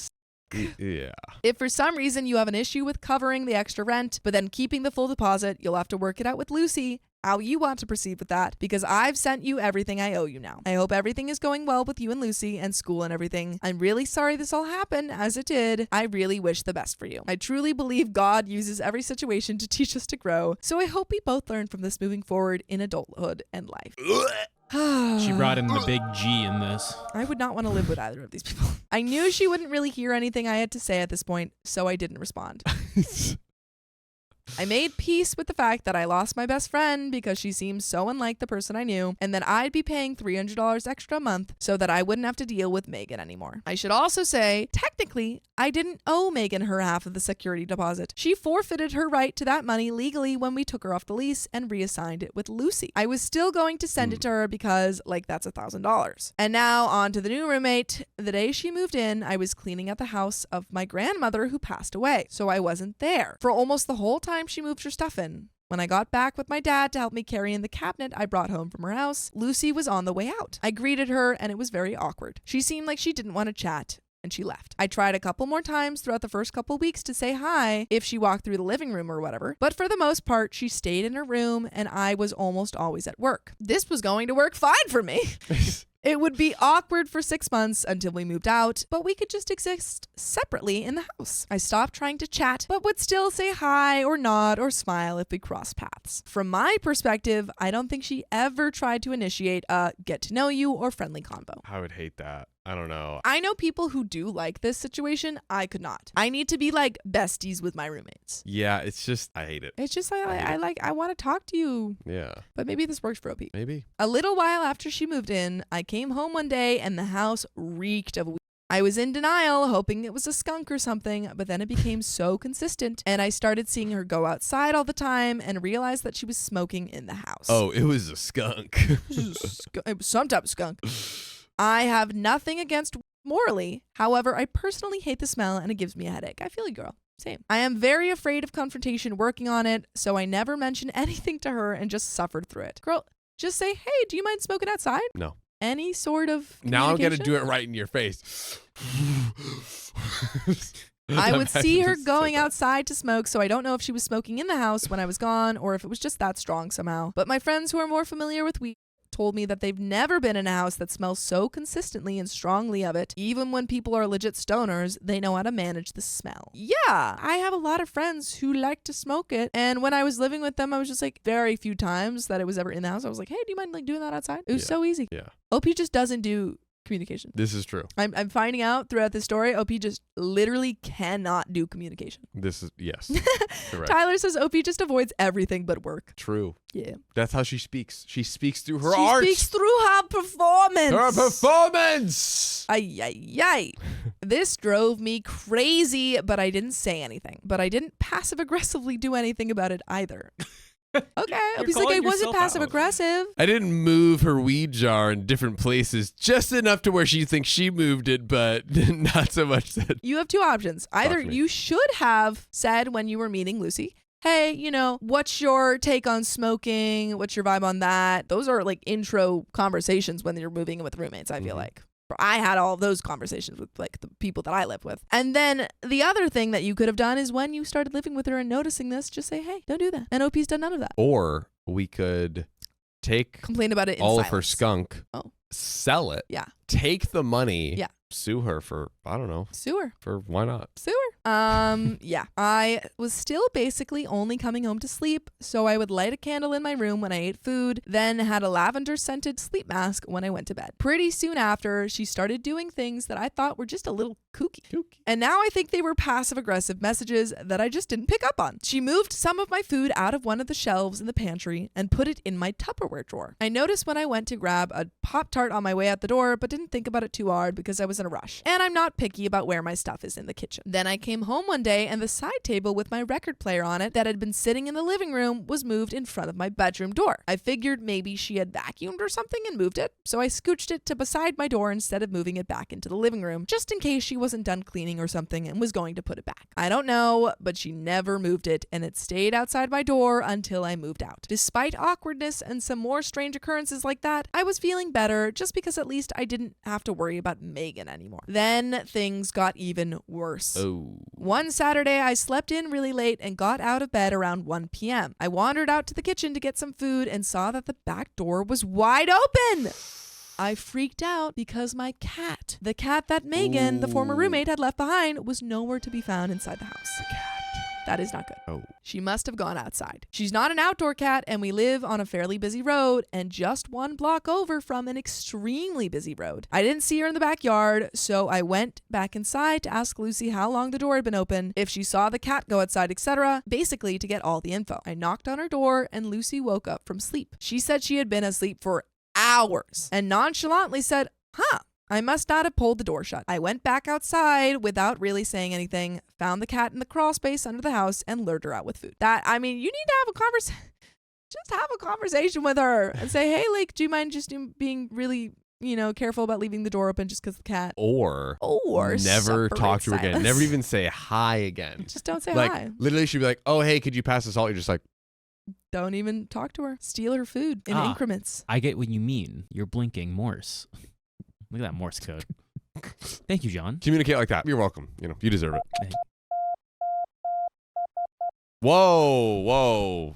Yeah. If for some reason you have an issue with covering the extra rent, but then keeping the full deposit, you'll have to work it out with Lucy how you want to proceed with that, because I've sent you everything I owe you now. I hope everything is going well with you and Lucy and school and everything. I'm really sorry this all happened as it did. I really wish the best for you. I truly believe God uses every situation to teach us to grow, so I hope we both learn from this moving forward in adulthood and life. She brought in the big G in this. I would not want to live with either of these people. I knew she wouldn't really hear anything I had to say at this point, so I didn't respond. I made peace with the fact that I lost my best friend because she seems so unlike the person I knew, and that I'd be paying $300 extra a month so that I wouldn't have to deal with Megan anymore. I should also say, technically, I didn't owe Megan her half of the security deposit. She forfeited her right to that money legally when we took her off the lease and reassigned it with Lucy. I was still going to send it to her because, that's $1,000. And now on to the new roommate. The day she moved in, I was cleaning at the house of my grandmother who passed away, so I wasn't there for almost the whole time she moved her stuff in. When I got back with my dad to help me carry in the cabinet I brought home from her house, Lucy was on the way out. I greeted her and it was very awkward. She seemed like she didn't want to chat, and she left. I tried a couple more times throughout the first couple weeks to say hi if she walked through the living room or whatever, but for the most part, she stayed in her room and I was almost always at work. This was going to work fine for me. It would be awkward for 6 months until we moved out, but we could just exist separately in the house. I stopped trying to chat, but would still say hi or nod or smile if we crossed paths. From my perspective, I don't think she ever tried to initiate a get to know you or friendly convo. I would hate that. I don't know. I know people who do like this situation. I could not. I need to be like besties with my roommates. Yeah, it's just, I hate it. It's just I want to talk to you. Yeah. But maybe this works for OP. Maybe. A little while after she moved in, I came home one day and the house reeked of weed. I was in denial, hoping it was a skunk or something, but then it became so consistent, and I started seeing her go outside all the time and realized that she was smoking in the house. Oh, it was a skunk. It was some type of skunk. I have nothing against morally. However, I personally hate the smell and it gives me a headache. I feel you, girl. Same. I am very afraid of confrontation working on it, so I never mentioned anything to her and just suffered through it. Girl, just say, hey, do you mind smoking outside? No. Any sort of Now I'm going to communication? do it right in your face. I would see her Imagine going just- outside to smoke, so I don't know if she was smoking in the house when I was gone or if it was just that strong somehow. But my friends who are more familiar with weed told me that they've never been in a house that smells so consistently and strongly of it. Even when people are legit stoners, they know how to manage the smell. Yeah, I have a lot of friends who like to smoke it, and when I was living with them, I was just like, very few times that it was ever in the house, I was like, hey, do you mind doing that outside? It was so easy. Yeah. OP just doesn't do communication. This is true. I'm finding out throughout this story, OP just literally cannot do communication. This is, yes. Correct. Tyler says OP just avoids everything but work. True. Yeah. That's how she speaks. She speaks through her She art. speaks through her performance. Her performance. Ay, ay, ay. This drove me crazy, but I didn't say anything. But I didn't passive aggressively do anything about it either. Okay. OP's like, I wasn't passive aggressive. I didn't move her weed jar in different places, just enough to where she thinks she moved it, but not so much that. You have two options. Either to me. you should have said when you were meeting Lucy, hey, what's your take on smoking? What's your vibe on that? Those are like intro conversations when you're moving in with roommates, I feel like. I had all of those conversations with like the people that I live with. And then the other thing that you could have done is when you started living with her and noticing this, just say, hey, don't do that. And OP's done none of that. Or we could take Complain about it in all silence. of her skunk, Oh. sell it, Yeah. take the money, Yeah. sue her for, I don't know, Sewer. for why not? Sewer. Yeah. I was still basically only coming home to sleep, so I would light a candle in my room when I ate food, then had a lavender scented sleep mask when I went to bed. Pretty soon after, she started doing things that I thought were just a little kooky. And now I think they were passive aggressive messages that I just didn't pick up on. She moved some of my food out of one of the shelves in the pantry and put it in my Tupperware drawer. I noticed when I went to grab a Pop-Tart on my way out the door, but didn't think about it too hard because I was in a rush. And I'm not picky about where my stuff is in the kitchen. Then I came home one day and the side table with my record player on it that had been sitting in the living room was moved in front of my bedroom door. I figured maybe she had vacuumed or something and moved it, so I scooched it to beside my door instead of moving it back into the living room, just in case she wasn't done cleaning or something and was going to put it back. I don't know, but she never moved it and it stayed outside my door until I moved out. Despite awkwardness and some more strange occurrences like that, I was feeling better just because at least I didn't have to worry about Megan anymore. Then things got even worse. Oh. One Saturday, I slept in really late and got out of bed around 1 p.m. I wandered out to the kitchen to get some food and saw that the back door was wide open. I freaked out because my cat, the cat that Megan, the former roommate, had left behind, was nowhere to be found inside the house. The cat. That is not good. Oh. She must have gone outside. She's not an outdoor cat, and we live on a fairly busy road and just 1 block over from an extremely busy road. I didn't see her in the backyard, so I went back inside to ask Lucy how long the door had been open, if she saw the cat go outside, etc., basically to get all the info. I knocked on her door, and Lucy woke up from sleep. She said she had been asleep for hours and nonchalantly said, I must not have pulled the door shut. I went back outside without really saying anything, found the cat in the crawl space under the house, and lured her out with food. You need to have a conversation. Just have a conversation with her and say, hey, like, do you mind just being really, careful about leaving the door open just because the cat. Or never suffer talk in to her again. silence. Never even say hi again. Just don't say like, hi. Literally, she'd be like, oh, hey, could you pass the salt? You're just like, Don't even talk to her. Steal her food in increments. I get what you mean. You're blinking Morse. Look at that Morse code. Thank you, John. communicate like that. You're welcome. You deserve it. Whoa.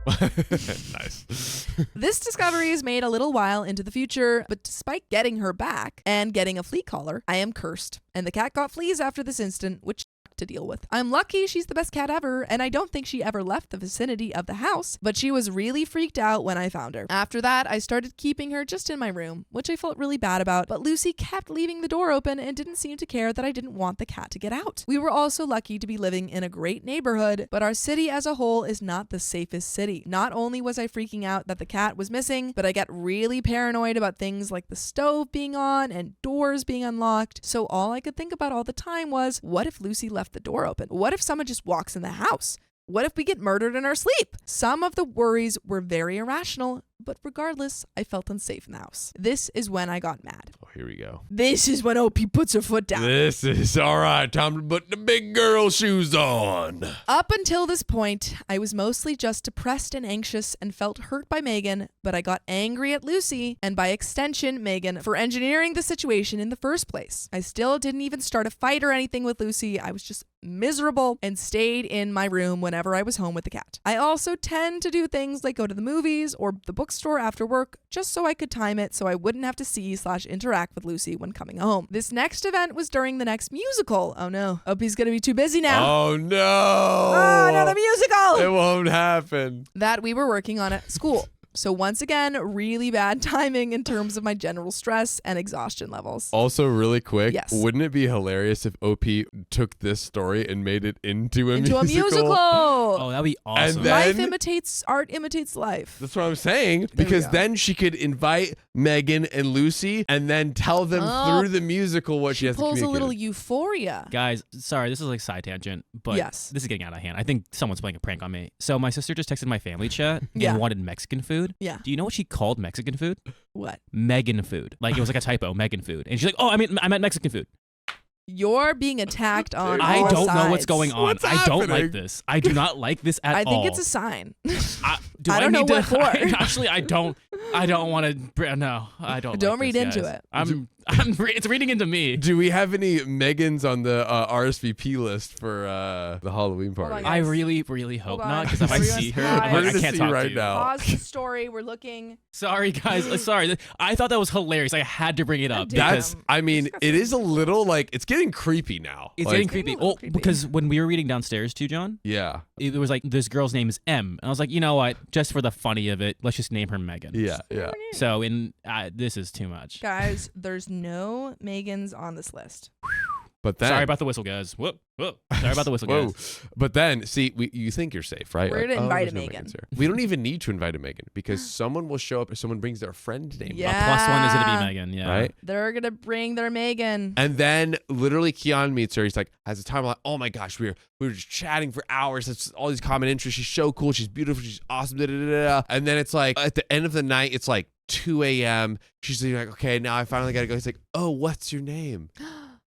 Nice. This discovery is made a little while into the future, but despite getting her back and getting a flea collar, I am cursed. And the cat got fleas after this incident, which to deal with. I'm lucky she's the best cat ever, and I don't think she ever left the vicinity of the house, but she was really freaked out when I found her. After that, I started keeping her just in my room, which I felt really bad about, but Lucy kept leaving the door open and didn't seem to care that I didn't want the cat to get out. We were also lucky to be living in a great neighborhood, but our city as a whole is not the safest city. Not only was I freaking out that the cat was missing, but I got really paranoid about things like the stove being on and doors being unlocked, so all I could think about all the time was, what if Lucy left the door open? What if someone just walks in the house? What if we get murdered in our sleep? Some of the worries were very irrational, but regardless, I felt unsafe in the house. This is when I got mad. Oh, here we go. This is when OP puts her foot down. This is all right. Time to put the big girl shoes on. Up until this point, I was mostly just depressed and anxious and felt hurt by Megan, but I got angry at Lucy, and by extension, Megan, for engineering the situation in the first place. I still didn't even start a fight or anything with Lucy. I was just miserable and stayed in my room whenever I was home with the cat. I also tend to do things like go to the movies or the bookstore after work just so I could time it so I wouldn't have to see/interact with Lucy when coming home. This next event was during the next musical. Oh no, Opie's gonna be too busy now. Oh no. Oh, another musical! It won't happen. That we were working on at school. So once again, really bad timing in terms of my general stress and exhaustion levels. Also, really quick, Yes. wouldn't it be hilarious if OP took this story and made it into a musical? Oh, that'd be awesome. And then- Life imitates art, imitates life. That's what I'm saying. we Because go. then she could invite Megan and Lucy and then tell them Oh, through the musical what she has to Pulls a communicate. little euphoria. Guys, sorry, this is like side tangent, but Yes. this is getting out of hand. I think someone's playing a prank on me. So my sister just texted my family chat Yeah. and wanted Mexican food. Yeah. Do you know what she called Mexican food? What? Megan food. Like it was like a typo, Megan food. And she's like, oh, I meant Mexican food. You're being attacked on I all don't know what's sides. going on. What's I don't happening? like this. I do not like this at all. I think it's a sign. Do I don't know need to- what for. Actually, I don't want to. No, I don't. Don't like read this, into guys. it. It's reading into me. Do we have any Megans on the RSVP list for the Halloween Hold party? on, I guys. really, really hope Hold not, on. because if I Everyone's see her, quiet. I'm We're like, I gonna can't see talk right to you. now. Pause the story. We're looking. Sorry, guys. Sorry. I thought that was hilarious. I had to bring it up. damn. because That's. I mean, it is a little like it's getting creepy now. It's Like, getting a creepy. little Well, creepy. because when we were reading downstairs too, John, Yeah. it was like this girl's name is M, and I was like, you know what? Just for the funny of it, let's just name her Megan. Yeah. Yeah. So, this is too much. Guys, there's no Megans on this list. But then. Sorry about the whistle, guys. Whoop, whoop. Sorry about the whistle, Whoa. guys. But then, see, you think you're safe, right? We're gonna invite there's a no Megan. Megans here. We don't even need to invite a Megan because someone will show up if someone brings their friend name. Yeah. A plus one is gonna be Megan. Yeah. Right? They're gonna bring their Megan. And then literally Keon meets her. He's like, has a time like, oh my gosh, we were just chatting for hours. That's all these common interests. She's so cool. She's beautiful. She's awesome. Da, da, da, da. And then it's like at the end of the night, it's like 2 a.m. She's like, okay, now I finally gotta go. He's like, oh, what's your name?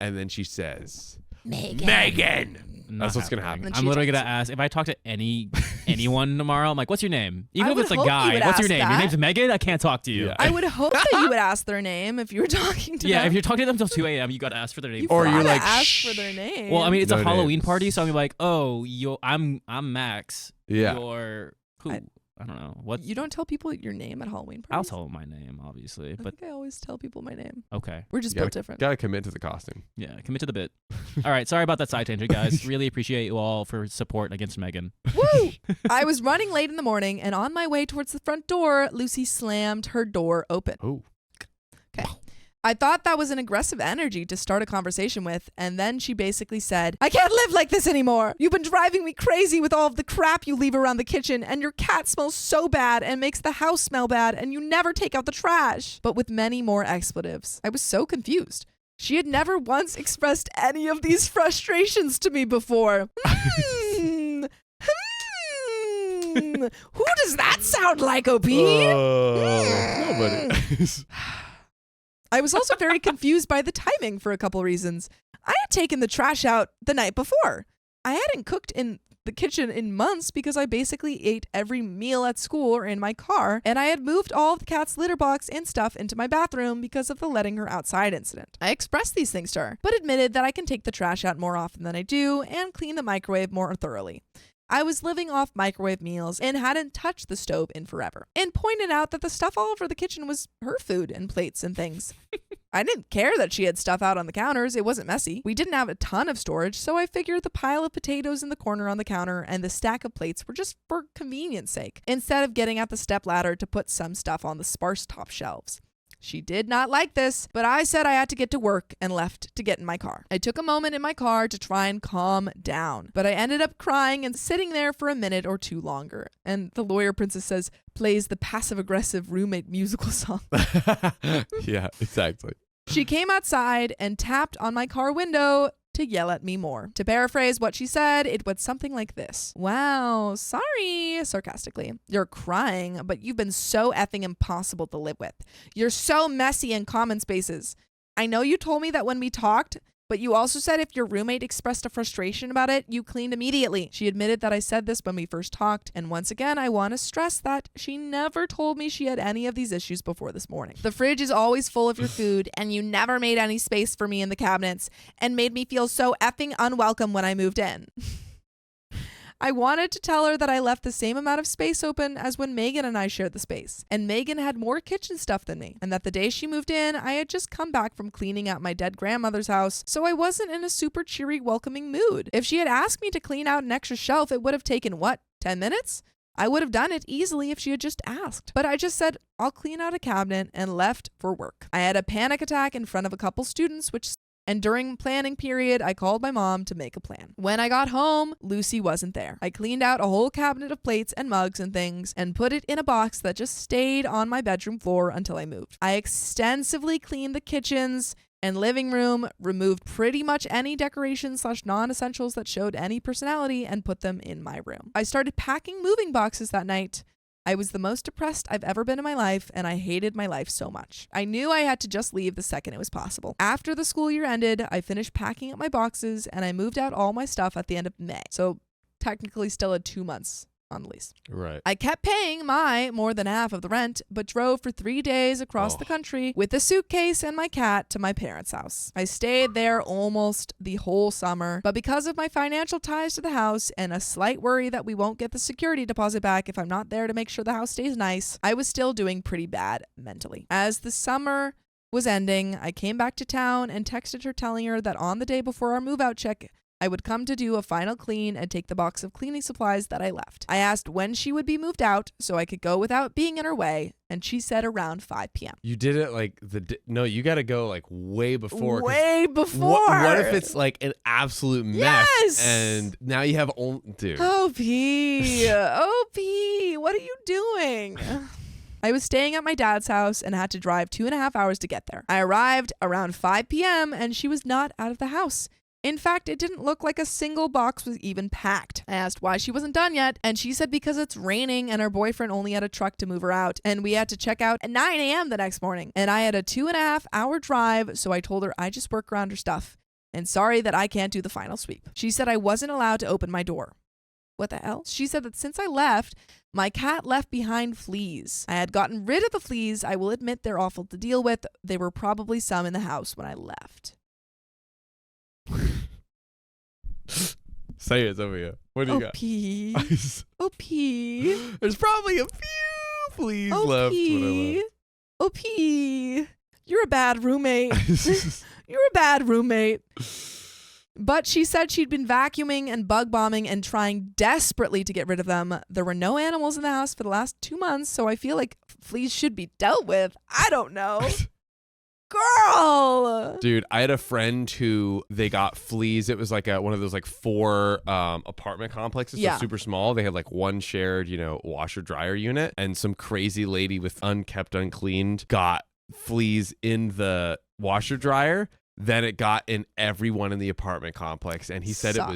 And then she says, Megan. Not That's what's gonna happening. happen. I'm literally gonna ask if I talk to anyone tomorrow. I'm like, "What's your name?" Even I if would it's a hope you guy, would what's your ask name? Your that. name's Megan. I can't talk to you. Yeah. I would hope that you would ask their name if you were talking to Yeah, them. if you're talking to them until 2 a.m., you gotta ask for their name. You Or first. you're gotta like, ask "Shh." for their name. Well, I mean, it's No a Halloween names. party, so I'm like, "Oh, I'm Max. Yeah. You're who? I don't know what." you don't tell people your name at Halloween I'll parties. tell them my name, obviously, I but think I always tell people my name. okay. We're just You built different. Gotta commit to the costume. Yeah, commit to the bit. All right, sorry about that side tangent, guys. Really appreciate you all for support against Megan. Woo! I was running late in the morning, and on my way towards the front door, Lucy slammed her door open. Oh. I thought that was an aggressive energy to start a conversation with, and then she basically said, I can't live like this anymore. You've been driving me crazy with all of the crap you leave around the kitchen, and your cat smells so bad and makes the house smell bad, and you never take out the trash. But with many more expletives. I was so confused. She had never once expressed any of these frustrations to me before. Who does that sound like, OP? Nobody. I was also very confused by the timing for a couple reasons. I had taken the trash out the night before. I hadn't cooked in the kitchen in months because I basically ate every meal at school or in my car, and I had moved all of the cat's litter box and stuff into my bathroom because of the letting her outside incident. I expressed these things to her, but admitted that I can take the trash out more often than I do and clean the microwave more thoroughly. I was living off microwave meals and hadn't touched the stove in forever, and pointed out that the stuff all over the kitchen was her food and plates and things. I didn't care that she had stuff out on the counters. It wasn't messy. We didn't have a ton of storage, so I figured the pile of potatoes in the corner on the counter and the stack of plates were just for convenience sake, instead of getting out the stepladder to put some stuff on the sparse top shelves. She did not like this, but I said I had to get to work and left to get in my car. I took a moment in my car to try and calm down, but I ended up crying and sitting there for a minute or two longer. And the lawyer princess says, plays the passive-aggressive roommate musical song. Yeah, exactly. She came outside and tapped on my car window to yell at me more. To paraphrase what she said, it was something like this. Wow, sorry, sarcastically. You're crying, but you've been so effing impossible to live with. You're so messy in common spaces. I know you told me that when we talked, but you also said if your roommate expressed a frustration about it, you cleaned immediately. She admitted that I said this when we first talked, and once again, I want to stress that she never told me she had any of these issues before this morning. The fridge is always full of your food, and you never made any space for me in the cabinets, and made me feel so effing unwelcome when I moved in. I wanted to tell her that I left the same amount of space open as when Megan and I shared the space, and Megan had more kitchen stuff than me, and that the day she moved in, I had just come back from cleaning out my dead grandmother's house, so I wasn't in a super cheery, welcoming mood. If she had asked me to clean out an extra shelf, it would have taken, 10 minutes? I would have done it easily if she had just asked. But I just said, I'll clean out a cabinet, and left for work. I had a panic attack in front of a couple students, and during planning period, I called my mom to make a plan. When I got home, Lucy wasn't there. I cleaned out a whole cabinet of plates and mugs and things and put it in a box that just stayed on my bedroom floor until I moved. I extensively cleaned the kitchens and living room, removed pretty much any decorations / non-essentials that showed any personality, and put them in my room. I started packing moving boxes that night. I was the most depressed I've ever been in my life, and I hated my life so much. I knew I had to just leave the second it was possible. After the school year ended, I finished packing up my boxes, and I moved out all my stuff at the end of May. So technically still had 2 months on the lease. Right. I kept paying my more than half of the rent, but drove for 3 days across the country with a suitcase and my cat to my parents' house. I stayed there almost the whole summer, but because of my financial ties to the house and a slight worry that we won't get the security deposit back if I'm not there to make sure the house stays nice, I was still doing pretty bad mentally. As the summer was ending, I came back to town and texted her telling her that on the day before our move out check, I would come to do a final clean and take the box of cleaning supplies that I left. I asked when she would be moved out so I could go without being in her way, and she said around 5 p.m. You did it like no, you got to go like way before. 'cause Way before. What if it's like an absolute mess? Yes! And now you have dude. OP, OP, what are you doing? I was staying at my dad's house and had to drive 2.5 hours to get there. I arrived around 5 p.m. and she was not out of the house. In fact, it didn't look like a single box was even packed. I asked why she wasn't done yet, and she said because it's raining and her boyfriend only had a truck to move her out, and we had to check out at 9 a.m. the next morning. And I had a 2.5 hour drive, so I told her I just work around her stuff. And sorry that I can't do the final sweep. She said I wasn't allowed to open my door. What the hell? She said that since I left, my cat left behind fleas. I had gotten rid of the fleas. I will admit they're awful to deal with. There were probably some in the house when I left. Say it over here. What do you got? OP. There's probably a few fleas left when I left. OP. You're a bad roommate. You're a bad roommate. But she said she'd been vacuuming and bug bombing and trying desperately to get rid of them. There were no animals in the house for the last 2 months, so I feel like fleas should be dealt with. I don't know. Girl. Dude, I had a friend who they got fleas. It was like one of those like 4 apartment complexes, Yeah. so super small. They had like one shared, washer dryer unit, and some crazy lady with unkept, uncleaned got fleas in the washer dryer. Then it got in everyone in the apartment complex, and he said it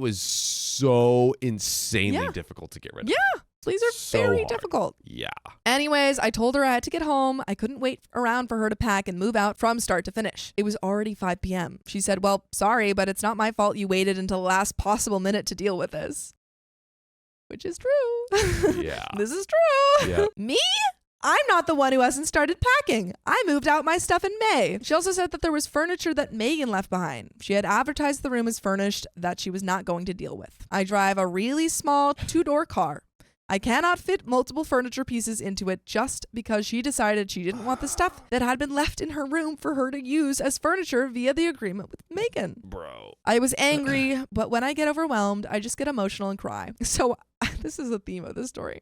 was so insanely difficult to get rid of. Yeah. Fleas are So very hard. difficult. Yeah. Anyways, I told her I had to get home. I couldn't wait around for her to pack and move out from start to finish. It was already 5 p.m. She said, well, sorry, but it's not my fault you waited until the last possible minute to deal with this. Which is true. Yeah. This is true. Yeah. Me? I'm not the one who hasn't started packing. I moved out my stuff in May. She also said that there was furniture that Megan left behind. She had advertised the room as furnished that she was not going to deal with. I drive a really small 2-door car. I cannot fit multiple furniture pieces into it just because she decided she didn't want the stuff that had been left in her room for her to use as furniture via the agreement with Megan. Bro. I was angry, but when I get overwhelmed, I just get emotional and cry. So this is the theme of this story.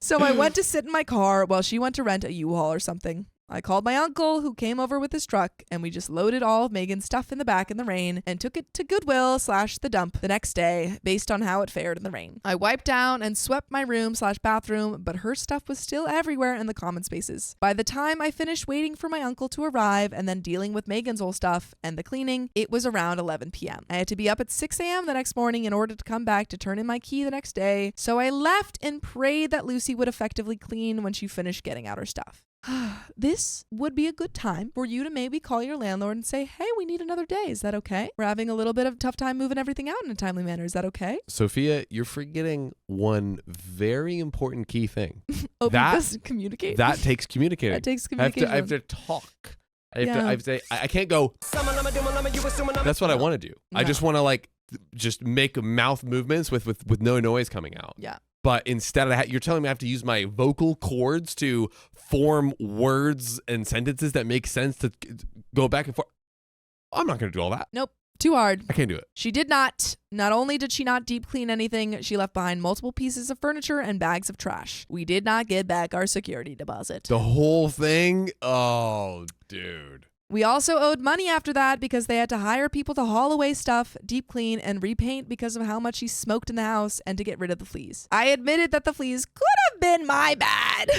So I went to sit in my car while she went to rent a U-Haul or something. I called my uncle who came over with his truck, and we just loaded all of Megan's stuff in the back in the rain and took it to Goodwill / the dump the next day based on how it fared in the rain. I wiped down and swept my room / bathroom, but her stuff was still everywhere in the common spaces. By the time I finished waiting for my uncle to arrive and then dealing with Megan's old stuff and the cleaning, it was around 11 p.m. I had to be up at 6 a.m. the next morning in order to come back to turn in my key the next day, so I left and prayed that Lucy would effectively clean when she finished getting out her stuff. This would be a good time for you to maybe call your landlord and say, hey, we need another day. Is that okay? We're having a little bit of a tough time moving everything out in a timely manner. Is that okay? Sophia, you're forgetting one very important key thing. Oh, That- doesn't communicate. That takes communicating. That takes I have communication. to talk. I Yeah. have to, I can't go. That's what I want to do. I No. just want to just make mouth movements with no noise coming out. Yeah. But instead, you're telling me I have to use my vocal cords to form words and sentences that make sense to go back and forth. I'm not going to do all that. Nope. Too hard. I can't do it. She did not. Not only did she not deep clean anything, she left behind multiple pieces of furniture and bags of trash. We did not get back our security deposit. The whole thing? Oh, dude. We also owed money after that because they had to hire people to haul away stuff, deep clean, and repaint because of how much she smoked in the house and to get rid of the fleas. I admitted that the fleas could have been my bad.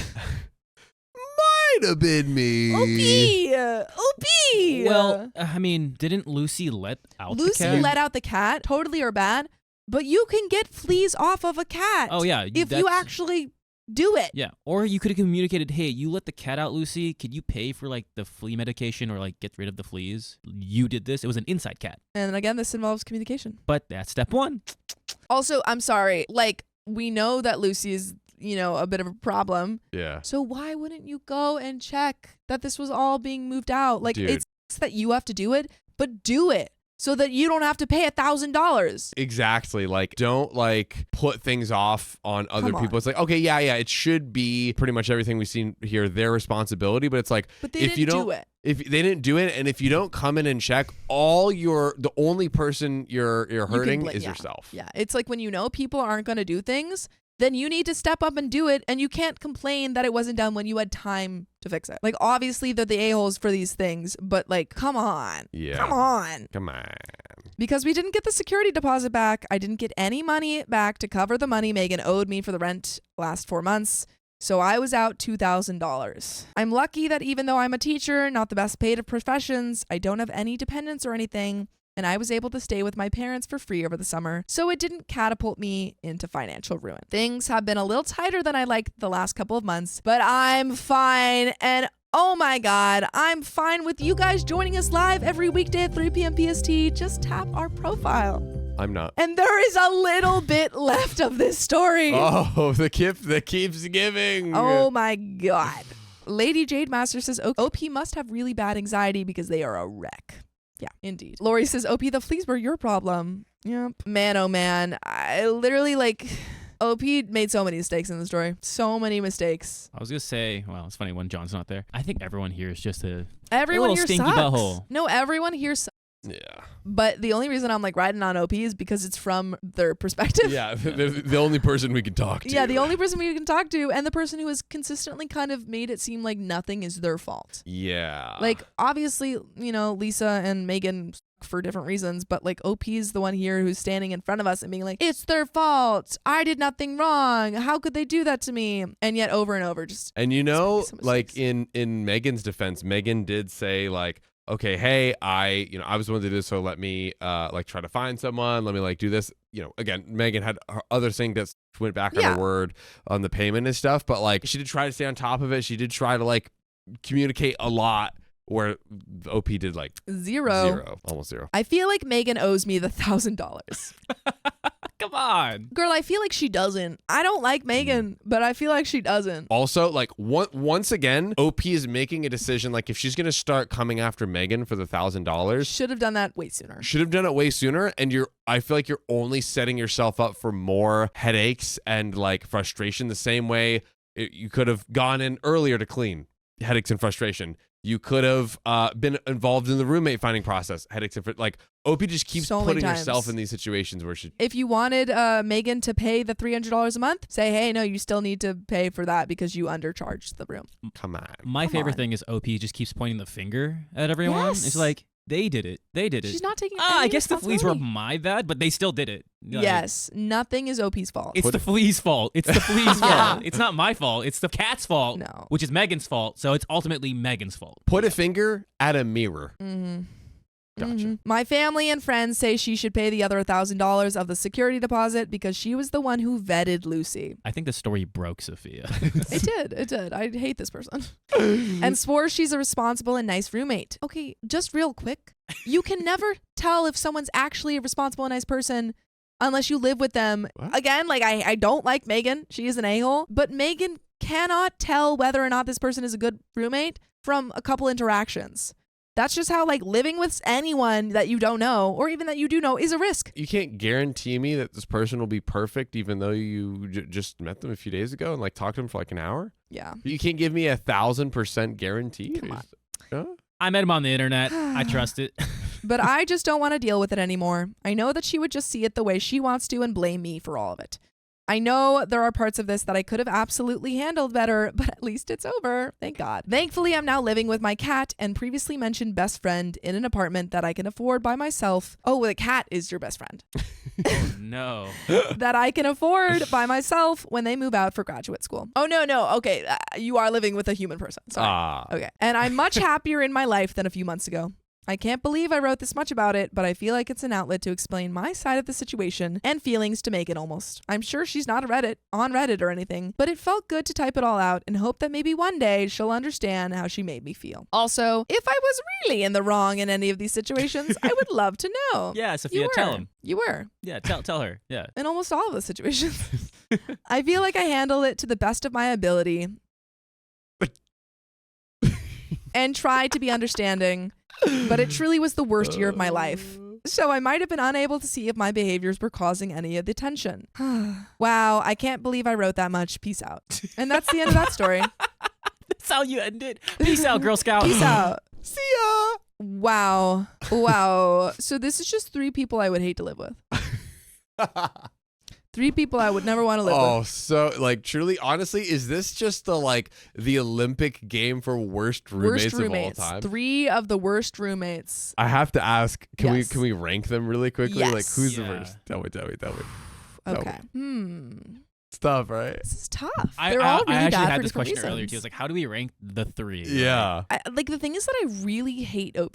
Might have been me. OP. Well, I mean, didn't Lucy let out the Lucy cat? let out the cat, totally or bad, but you can get fleas off of a cat. Oh, yeah. If you that's- actually do it. Yeah, or you could have communicated, hey, you let the cat out, Lucy. Could you pay for the flea medication or get rid of the fleas? You did this. It was an inside cat. And again, this involves communication. But that's step 1. Also, I'm sorry. Like, we know that Lucy is, a bit of a problem. Yeah. So why wouldn't you go and check that this was all being moved out? Like, Dude. it's that you have to do it, but do it so that you don't have to pay $1,000. Exactly. Like, don't like put things off on other Come people. on. It's like, okay, yeah, it should be pretty much everything we've seen here their responsibility, but it's like, But they if you didn't don't do it. If they didn't do it, and if you don't come in and check, the only person you're hurting is yourself. Yeah. It's like when people aren't going to do things, then you need to step up and do it, and you can't complain that it wasn't done when you had time to fix it. Like, obviously, they're the a-holes for these things, but, like, come on. Yeah. Come on. Come on. Because we didn't get the security deposit back, I didn't get any money back to cover the money Megan owed me for the rent last 4 months. So I was out $2,000. I'm lucky that even though I'm a teacher, not the best paid of professions, I don't have any dependents or anything, and I was able to stay with my parents for free over the summer, so it didn't catapult me into financial ruin. Things have been a little tighter than I liked the last couple of months, but I'm fine, and oh my God, I'm fine with you guys joining us live every weekday at 3 p.m. PST. Just tap our profile. I'm not. And there is a little bit left of this story. Oh, the gift that keeps giving. Oh my God. Lady Jade Master says OP must have really bad anxiety because they are a wreck. Yeah, indeed. Lori says OP, the fleas were your problem. Yep. Man, oh man. I literally OP made so many mistakes in the story. So many mistakes. I was gonna say, well, it's funny when John's not there. I think everyone here is just Everyone little here stinky sucks. butthole. No, everyone here sucks. Yeah. But the only reason I'm riding on OP is because it's from their perspective. Yeah, they're the only person we can talk to. Yeah, the only person we can talk to, and the person who has consistently kind of made it seem like nothing is their fault. Yeah. Like, obviously, Lisa and Megan for different reasons, but OP is the one here who's standing in front of us and being like, it's their fault. I did nothing wrong. How could they do that to me? And yet over and over just. And mistakes. in Megan's defense, Megan did say okay, hey, I was the one to do this, so let me try to find someone. Let me do this. Again, Megan had her other thing that went back on her word on the payment and stuff, but she did try to stay on top of it. She did try to communicate a lot, where the OP did zero, almost zero. I feel like Megan owes me the $1,000. Come on. Girl, I feel like she doesn't. I don't like Megan, but I feel like she doesn't. Also, once again, OP is making a decision. If she's gonna start coming after Megan for the $1,000, Should have done that way sooner. should have done it way sooner. And I feel like you're only setting yourself up for more headaches and frustration. The same way you could have gone in earlier to clean. Headaches and frustration. You could have been involved in the roommate finding process. Headaches and OP just keeps So many putting times. herself in these situations where she. If you wanted Megan to pay the $300 a month, say, hey, no, you still need to pay for that because you undercharged the room. Come on. My Come favorite on. thing is OP just keeps pointing the finger at everyone. Yes. It's like, they did it. They did it. She's not taking I any guess the fleas were responsibility. my bad, but they still did it. Yes, nothing is OP's fault. It's the fleas' fault. It's the fleas' Yeah. fault. It's not my fault. It's the cat's fault, No. which is Megan's fault. So it's ultimately Megan's fault. Put a finger at a mirror. Mm-hmm. Gotcha. My family and friends say she should pay the other $1,000 of the security deposit because she was the one who vetted Lucy. I think the story broke Sophia. It did. I hate this person. And swore she's a responsible and nice roommate. Okay, just real quick. You can never tell if someone's actually a responsible and nice person unless you live with them. What? Again, I don't like Megan. She is an a-hole. But Megan cannot tell whether or not this person is a good roommate from a couple interactions. That's just how living with anyone that you don't know or even that you do know is a risk. You can't guarantee me that this person will be perfect, even though you just met them a few days ago and talked to them for an hour. Yeah. You can't give me 1,000% guarantee. Come on. Huh? I met him on the internet. I trust it. But I just don't want to deal with it anymore. I know that she would just see it the way she wants to and blame me for all of it. I know there are parts of this that I could have absolutely handled better, but at least it's over. Thank God. Thankfully, I'm now living with my cat and previously mentioned best friend in an apartment that I can afford by myself. Oh, the cat is your best friend. Oh, no. That I can afford by myself when they move out for graduate school. Oh, no. Okay. You are living with a human person. Sorry. Ah. Okay. And I'm much happier in my life than a few months ago. I can't believe I wrote this much about it, but I feel like it's an outlet to explain my side of the situation and feelings to Megan almost. I'm sure she's not on Reddit or anything, but it felt good to type it all out and hope that maybe one day she'll understand how she made me feel. Also, if I was really in the wrong in any of these situations, I would love to know. Yeah, Sophia, tell him. You were. Yeah, tell her. Yeah. In almost all of the situations. I feel like I handled it to the best of my ability and tried to be understanding, but it truly was the worst year of my life. So I might have been unable to see if my behaviors were causing any of the tension. Wow, I can't believe I wrote that much. Peace out. And that's the end of that story. That's how you ended. Peace out, Girl Scout. Peace out. See ya. Wow. Wow. So this is just 3 people I would hate to live with. 3 people I would never want to live with. Oh, so like truly, honestly, is this just the Olympic game for worst roommates, of all time? 3 of the worst roommates. I have to ask, can Yes. we rank them really quickly? Yes. Like who's the Yeah. worst? Tell me. Okay. It's tough, right? This is tough. I They're all really actually bad had for this different question earlier too. I was reasons. like, how do we rank the 3? Yeah. Like the thing is that I really hate OP.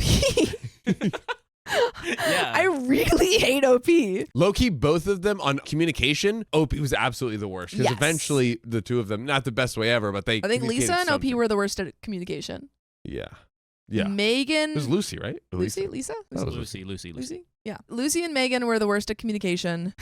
Yeah. I really hate OP. Low-key, both of them on communication, OP was absolutely the worst. Because Yes. eventually the two of them, not the best way ever, but they I think Lisa communicated and OP something. were the worst at communication. Yeah. Yeah. Megan. It was Lucy, right? Or Lisa? That was Lucy. Yeah. Lucy and Megan were the worst at communication.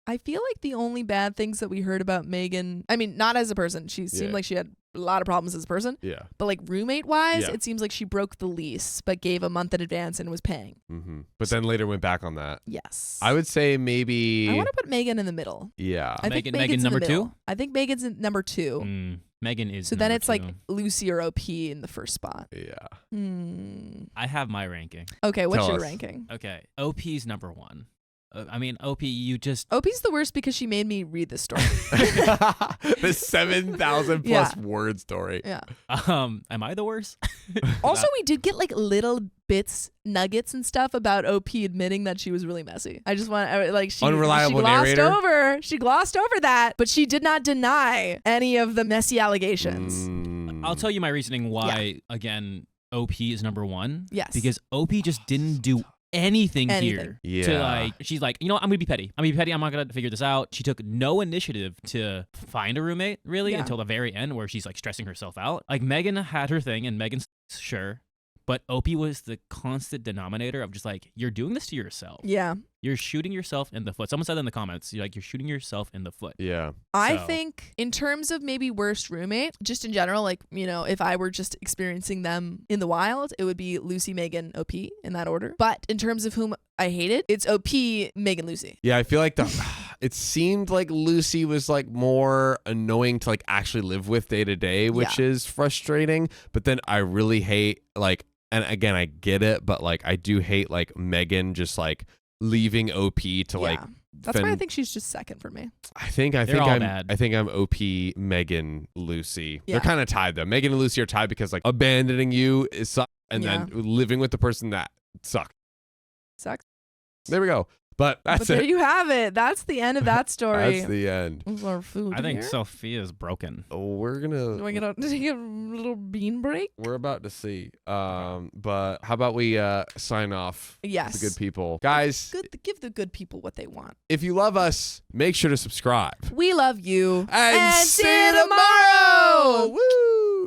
I feel like the only bad things that we heard about Megan, I mean, not as a person. She seemed Yeah. like she had a lot of problems as a person. Yeah. But like roommate wise, Yeah. it seems like she broke the lease, but gave a month in advance and was paying. Mm-hmm. But then later went back on that. Yes. I would say maybe. I want to put Megan in the middle. Yeah. I think Megan Megan's in number the 2? middle. I think Megan's in number 2. Megan is. So then number it's like 2. Lucy or OP in the first spot. Yeah. I have my ranking. Okay, what's Tell your us. ranking? Okay, OP's number 1. I mean, OP, you just. OP's the worst because she made me read this story. The 7,000 plus Yeah. word story. Yeah. Am I the worst? Also, we did get like little bits, nuggets and stuff about OP admitting that she was really messy. I just want like Unreliable narrator. She glossed over that, but she did not deny any of the messy allegations. I'll tell you my reasoning why, again, OP is number 1. Yes. Because OP just didn't do anything here Yeah. to like, she's like, you know what, I'm gonna be petty. I'm not gonna figure this out. She took no initiative to find a roommate really Yeah. until the very end where she's like stressing herself out. Like Megan had her thing and Megan's sure, but OP was the constant denominator of just like, you're doing this to yourself. Yeah. You're shooting yourself in the foot. Someone said in the comments, you're shooting yourself in the foot. Yeah. I So- think in terms of maybe worst roommate, just in general, like, you know, if I were just experiencing them in the wild, it would be Lucy, Megan, OP in that order. But in terms of whom I hated, it's OP, Megan, Lucy. Yeah, I feel like it seemed like Lucy was like more annoying to like actually live with day to day, which is frustrating. But then I really hate like, and again, I get it, but like I do hate like Megan just like leaving OP to like. That's why I think she's just second for me. I think They're all I'm bad. I think I'm OP, Megan, Lucy. Yeah. They're kind of tied though. Megan and Lucy are tied because like abandoning you is suck, and then living with the person that sucks. Sucks. There we go. But that's But there it. you have it. That's the end of that story. That's the end. Is our food I think here? Sophia's broken. We're Do gonna. I get a little bean break? We're about to see. But how about we sign off? Yes. The good people, guys. Give the good people what they want. If you love us, make sure to subscribe. We love you. And see you tomorrow. Woo!